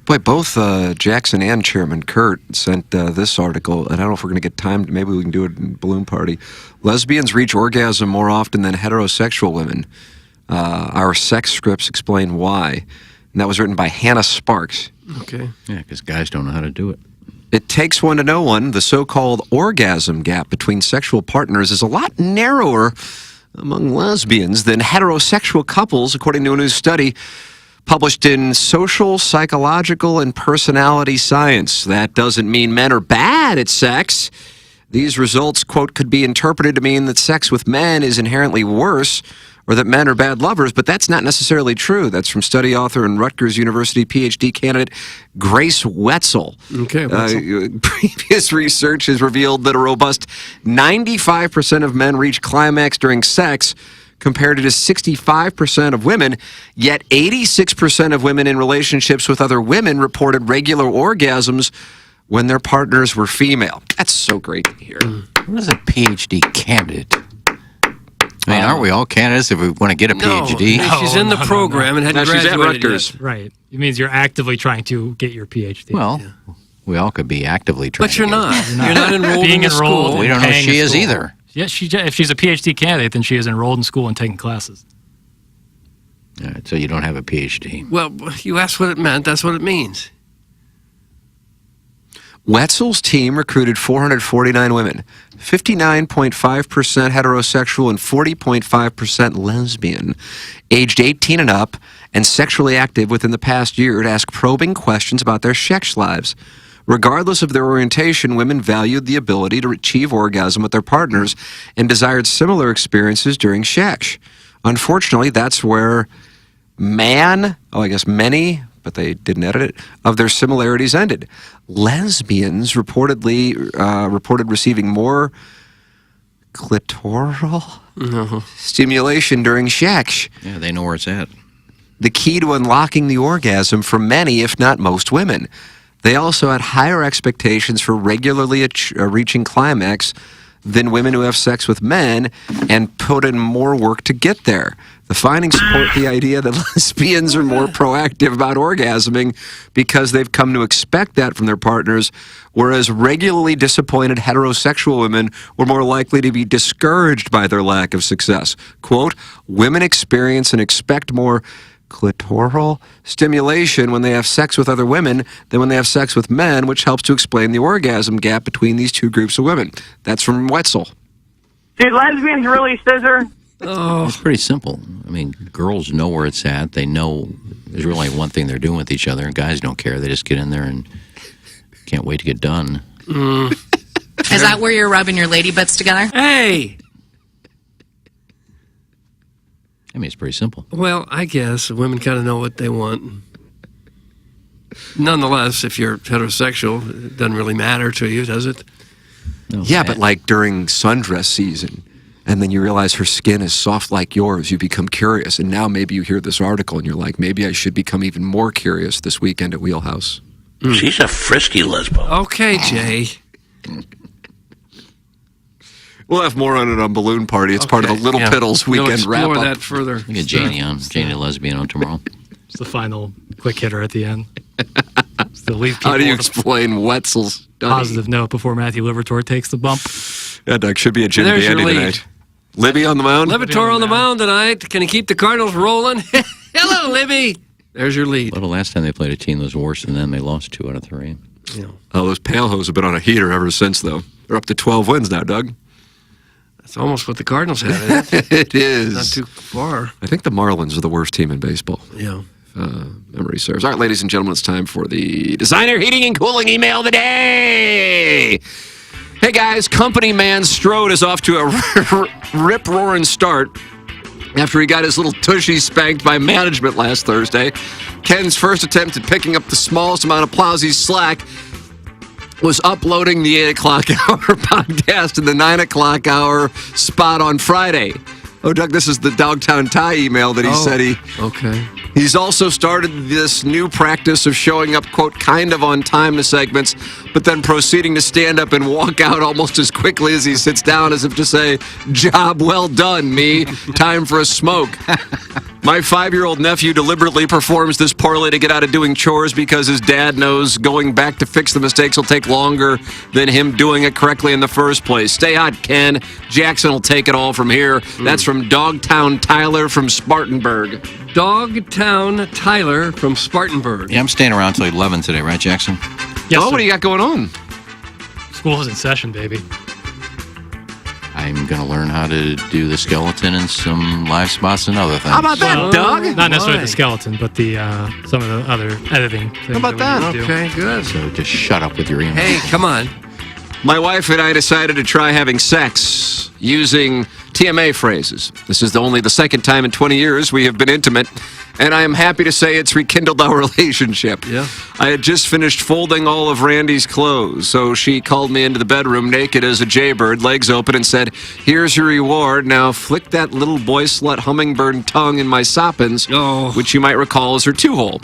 Boy, both Jackson and Chairman Kurt sent this article, and I don't know if we're going to get time. Maybe we can do it in Balloon Party. Lesbians reach orgasm more often than heterosexual women. Our sex scripts explain why. And that was written by Hannah Sparks. Okay. Yeah, because guys don't know how to do it. It takes one to know one. The so-called orgasm gap between sexual partners is a lot narrower among lesbians than heterosexual couples, according to a new study published in Social, Psychological, and Personality Science. That doesn't mean men are bad at sex. These results, quote, could be interpreted to mean that sex with men is inherently worse or that men are bad lovers, but that's not necessarily true. That's from study author and Rutgers University PhD candidate Grace Wetzel. Okay, previous research has revealed that a robust 95% of men reach climax during sex compared to 65% of women, yet 86% of women in relationships with other women reported regular orgasms when their partners were female. That's so great to hear. What is a PhD candidate? I mean, aren't we all candidates if we want to get a PhD? No, she's in the program and hadn't she's at graduated Rutgers. yet. Right. It means you're actively trying to get your PhD. Well, we all could be actively trying. But you're to get not. it. You're not enrolled Being in the enrolled school. We don't know if paying she a is school. either. Yes, if she's a PhD candidate, then she is enrolled in school and taking classes. All right, so you don't have a PhD. Well, you asked what it meant. That's what it means. Wetzel's team recruited 449 women, 59.5% heterosexual and 40.5% lesbian, aged 18 and up, and sexually active within the past year to ask probing questions about their sex lives. Regardless of their orientation, women valued the ability to achieve orgasm with their partners and desired similar experiences during sex. Unfortunately, that's where many, but they didn't edit it, of their similarities ended. Lesbians reported receiving more clitoral stimulation during sex. Yeah, they know where it's at. The key to unlocking the orgasm for many, if not most women. They also had higher expectations for regularly reaching climax than women who have sex with men and put in more work to get there. The findings support the idea that lesbians are more proactive about orgasming because they've come to expect that from their partners, whereas regularly disappointed heterosexual women were more likely to be discouraged by their lack of success. Quote, women experience and expect more clitoral stimulation when they have sex with other women than when they have sex with men, which helps to explain the orgasm gap between these two groups of women. That's from Wetzel. Did lesbians really scissor? Oh, it's pretty simple. I mean, girls know where it's at. They know there's really one thing they're doing with each other. Guys don't care. They just get in there and can't wait to get done. Is that where you're rubbing your lady butts together? Hey! I mean, it's pretty simple. Well, I guess women kind of know what they want. Nonetheless, if you're heterosexual, it doesn't really matter to you, does it? No, yeah, but like during sundress season, and then you realize her skin is soft like yours, you become curious, and now maybe you hear this article and you're like, maybe I should become even more curious this weekend at Wheelhouse. She's a frisky lesbo. Okay, Jay. We'll have more on it on Balloon Party. It's part of the Little Piddles weekend wrap-up. We'll explore that further. We get Janie lesbian on tomorrow. It's the final quick hitter at the end. How do you explain Wetzel's positive note before Matthew Liberatore takes the bump? Yeah, Doug, should be a Jim There's your Bandy lead. tonight. Libby on the mound? Liberatore on the mound tonight. Can he keep the Cardinals rolling? Hello, Libby. There's your lead. Well, the last time they played a team that was worse than them, they lost 2 out of 3. Yeah. Oh, those Pale-Hos have been on a heater ever since, though. They're up to 12 wins now, Doug. That's almost what the Cardinals had, isn't it? It is. Not too far. I think the Marlins are the worst team in baseball. Yeah. Memory serves. All right, ladies and gentlemen, it's time for the Designer Heating and Cooling email of the day. Hey, guys, company man Strode is off to a rip-roaring start after he got his little tushy spanked by management last Thursday. Ken's first attempt at picking up the smallest amount of Plowsy's slack was uploading the 8 o'clock hour podcast in the 9 o'clock hour spot on Friday. Oh, Doug, this is the Dogtown Tie email that he said he... Okay. He's also started this new practice of showing up, quote, kind of on time to segments, but then proceeding to stand up and walk out almost as quickly as he sits down, as if to say, job well done, me. Time for a smoke. My 5-year-old nephew deliberately performs this poorly to get out of doing chores because his dad knows going back to fix the mistakes will take longer than him doing it correctly in the first place. Stay hot, Ken. Jackson will take it all from here. That's from Dogtown Tyler from Spartanburg. Dogtown Tyler from Spartanburg. Yeah, I'm staying around till 11 today, right, Jackson? Yes, what do you got going on? School's in session, baby. I'm going to learn how to do the skeleton and some live spots and other things. How about that, Doug? Not necessarily the skeleton, but the some of the other editing things. How about that? Okay, good. So just shut up with your email. Hey, come on. My wife and I decided to try having sex using TMA phrases. This is only the second time in 20 years we have been intimate, and I am happy to say it's rekindled our relationship. Yeah. I had just finished folding all of Randy's clothes, so she called me into the bedroom naked as a jaybird, legs open, and said, "Here's your reward. Now flick that little boy slut hummingbird tongue in my soppins," which you might recall is her 2-hole.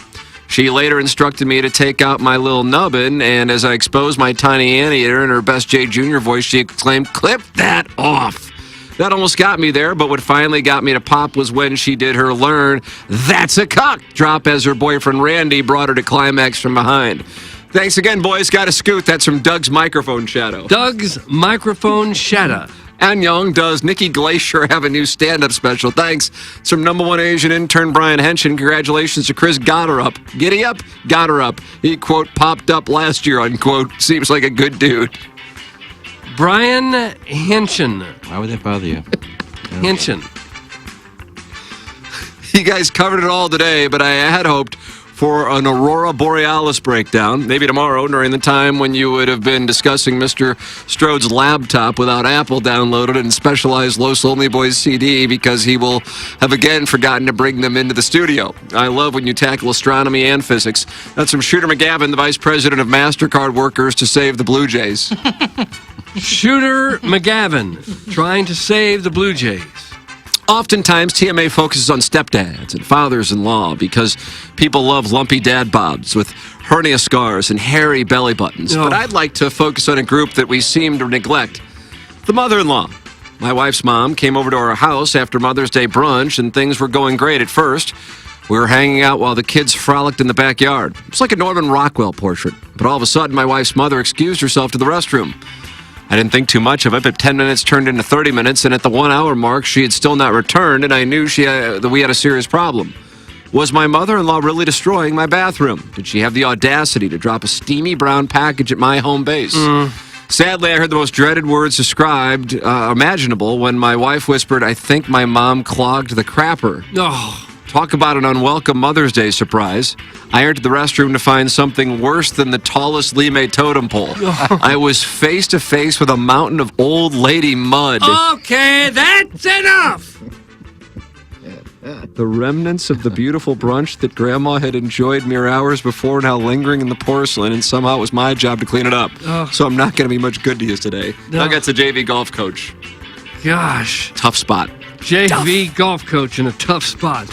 She later instructed me to take out my little nubbin, and as I exposed my tiny anteater in her best J Jr. voice, she exclaimed, "Clip that off." That almost got me there, but what finally got me to pop was when she did her learn, "That's a cock" drop as her boyfriend Randy brought her to climax from behind. Thanks again, boys. Got a scoot. That's from Doug's Microphone Shadow. Doug's Microphone Shadow. Anyong, does Nikki Glacier have a new stand-up special? Thanks. It's from #1 Asian intern Brian Henshin. Congratulations to Chris Gotterup. Giddy up, Gotterup. He, quote, popped up last year, unquote. Seems like a good dude. Brian Henshin. Why would that bother you? Henshin. You guys covered it all today, but I had hoped for an Aurora Borealis breakdown, maybe tomorrow during the time when you would have been discussing Mr. Strode's laptop without Apple downloaded and specialized Los Only Boys CD because he will have again forgotten to bring them into the studio. I love when you tackle astronomy and physics. That's from Shooter McGavin, the Vice President of MasterCard Workers to Save the Blue Jays. Shooter McGavin trying to save the Blue Jays. Oftentimes, TMA focuses on stepdads and fathers-in-law because people love lumpy dad bods with hernia scars and hairy belly buttons. Oh. But I'd like to focus on a group that we seem to neglect. The mother-in-law. My wife's mom came over to our house after Mother's Day brunch, and things were going great at first. We were hanging out while the kids frolicked in the backyard. It's like a Norman Rockwell portrait. But all of a sudden, my wife's mother excused herself to the restroom. I didn't think too much of it, but 10 minutes turned into 30 minutes, and at the 1 hour mark, she had still not returned, and I knew that we had a serious problem. Was my mother-in-law really destroying my bathroom? Did she have the audacity to drop a steamy brown package at my home base? Sadly, I heard the most dreaded words described, imaginable, when my wife whispered, "I think my mom clogged the crapper." Oh. Talk about an unwelcome Mother's Day surprise. I entered the restroom to find something worse than the tallest Lime totem pole. I was face to face with a mountain of old lady mud. Okay, that's enough. The remnants of the beautiful brunch that Grandma had enjoyed mere hours before now lingering in the porcelain, and somehow it was my job to clean it up. Oh. So I'm not going to be much good to you today. No. Doug, that's a JV golf coach. Gosh. Tough spot. JV golf coach in a tough spot.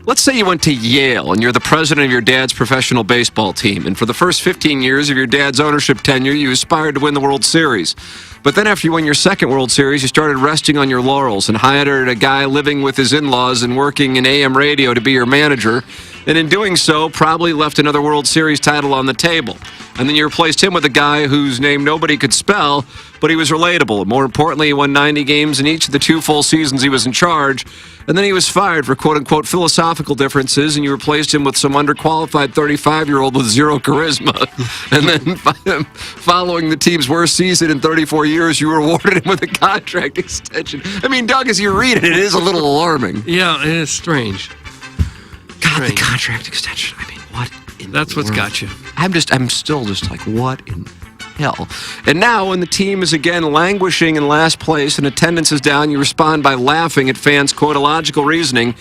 Let's say you went to Yale and you're the president of your dad's professional baseball team, and for the first 15 years of your dad's ownership tenure, you aspired to win the World Series. But then after you won your second World Series, you started resting on your laurels and hired a guy living with his in-laws and working in AM radio to be your manager, and in doing so, probably left another World Series title on the table. And then you replaced him with a guy whose name nobody could spell, but he was relatable. And more importantly, he won 90 games in each of the 2 full seasons he was in charge. And then he was fired for quote-unquote philosophical differences, and you replaced him with some underqualified 35-year-old with zero charisma. And then following the team's worst season in 34 years, you rewarded him with a contract extension. I mean, Doug, as you read it, it is a little alarming. Yeah, it is strange. God, the contract extension. I mean, what in That's what's got you. I'm still just like, what in hell? And now, when the team is again languishing in last place and attendance is down, you respond by laughing at fans' quote illogical reasoning,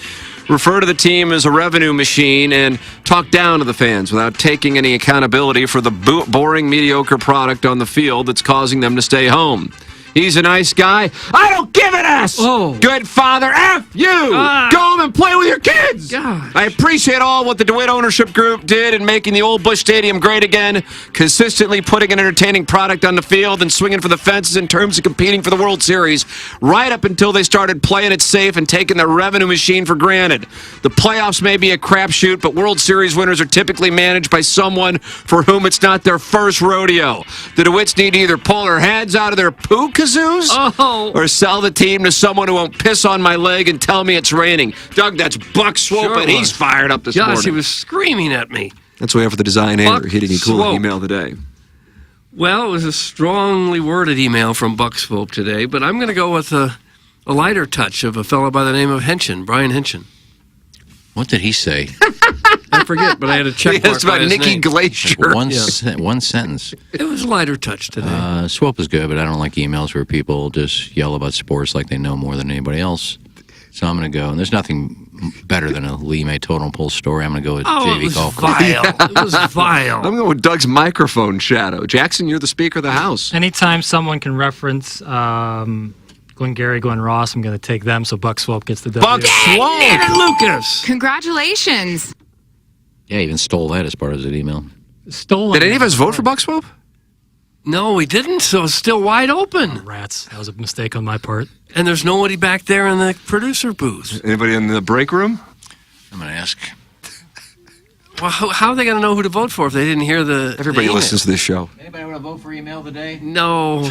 refer to the team as a revenue machine, and talk down to the fans without taking any accountability for the boring, mediocre product on the field that's causing them to stay home. He's a nice guy. I don't give an S. Oh. Good father. F you. Go home and play with your kids. Gosh. I appreciate all what the DeWitt ownership group did in making the old Busch Stadium great again, consistently putting an entertaining product on the field and swinging for the fences in terms of competing for the World Series, right up until they started playing it safe and taking their revenue machine for granted. The playoffs may be a crapshoot, but World Series winners are typically managed by someone for whom it's not their first rodeo. The DeWitts need to either pull their heads out of their poo kazoos or sell the team to someone who won't piss on my leg and tell me it's raining. Doug, that's Buck Swope, Sure and he's fired up this morning. Gosh, he was screaming at me. That's why I have the design error Buck hitting a cool Swope. email today. Well, it was a strongly worded email from Buck Swope today, but I'm going to go with a lighter touch of a fellow by the name of Henshin, Brian Henshin. What did he say? I forget, but I had a check mark It's about by his Nikki name. Glacier. One sentence. It was a lighter touch today. Swope is good, but I don't like emails where people just yell about sports like they know more than anybody else. So I'm going to go, and there's nothing better than a Lee May totem pole story. I'm going to go with JV Golf Club. It was vile. I'm going with Doug's microphone shadow. Jackson, you're the Speaker of the House. Anytime someone can reference Glenn Gary, Glenn Ross, I'm going to take them, so Buck Swope gets the W. Buck Swope! And Lucas! Congratulations. Yeah, he even stole that as part of his email. Stolen. Did any of us vote for Buck Swope? No, we didn't, so it's still wide open. Rats. That was a mistake on my part. And there's nobody back there in the producer booth. Anybody in the break room? I'm going to ask. Well, how are they going to know who to vote for if they didn't hear the Everybody the listens to this show. Anybody want to vote for email today? No.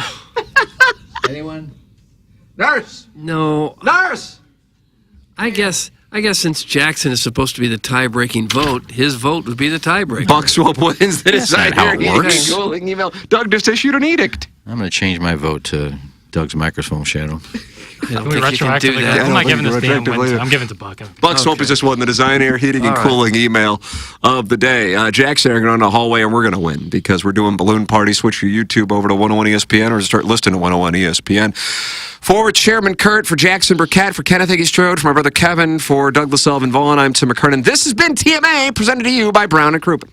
Anyone? Nurse! No. Nurse! I guess since Jackson is supposed to be the tie-breaking vote, his vote would be the tiebreaker. Buck Swope wins the That's not how it works. cooling email. Doug just issued an edict. I'm going to change my vote to Doug's microphone shadow. I don't Can we think you can do retroactively? that. I'm not giving this damn retroactively. win. I'm giving it to Buck. Buck Swope has just won the Design, Air, Heating, and All right. Cooling email of the day. Jackson are going on the hallway, and we're going to win because we're doing balloon party. Switch your YouTube over to 101 ESPN or start listening to 101 ESPN. For Chairman Kurt, for Jackson Burkett, for Kenneth Iggy Strode, for my brother Kevin, for Douglas Sullivan Vaughn, I'm Tim McKernan. This has been TMA, presented to you by Brown and Krupin.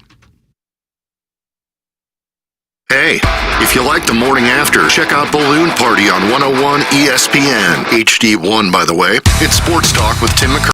Hey, if you like the morning after, check out Balloon Party on 101 ESPN. HD1, by the way. It's Sports Talk with Tim McKernan.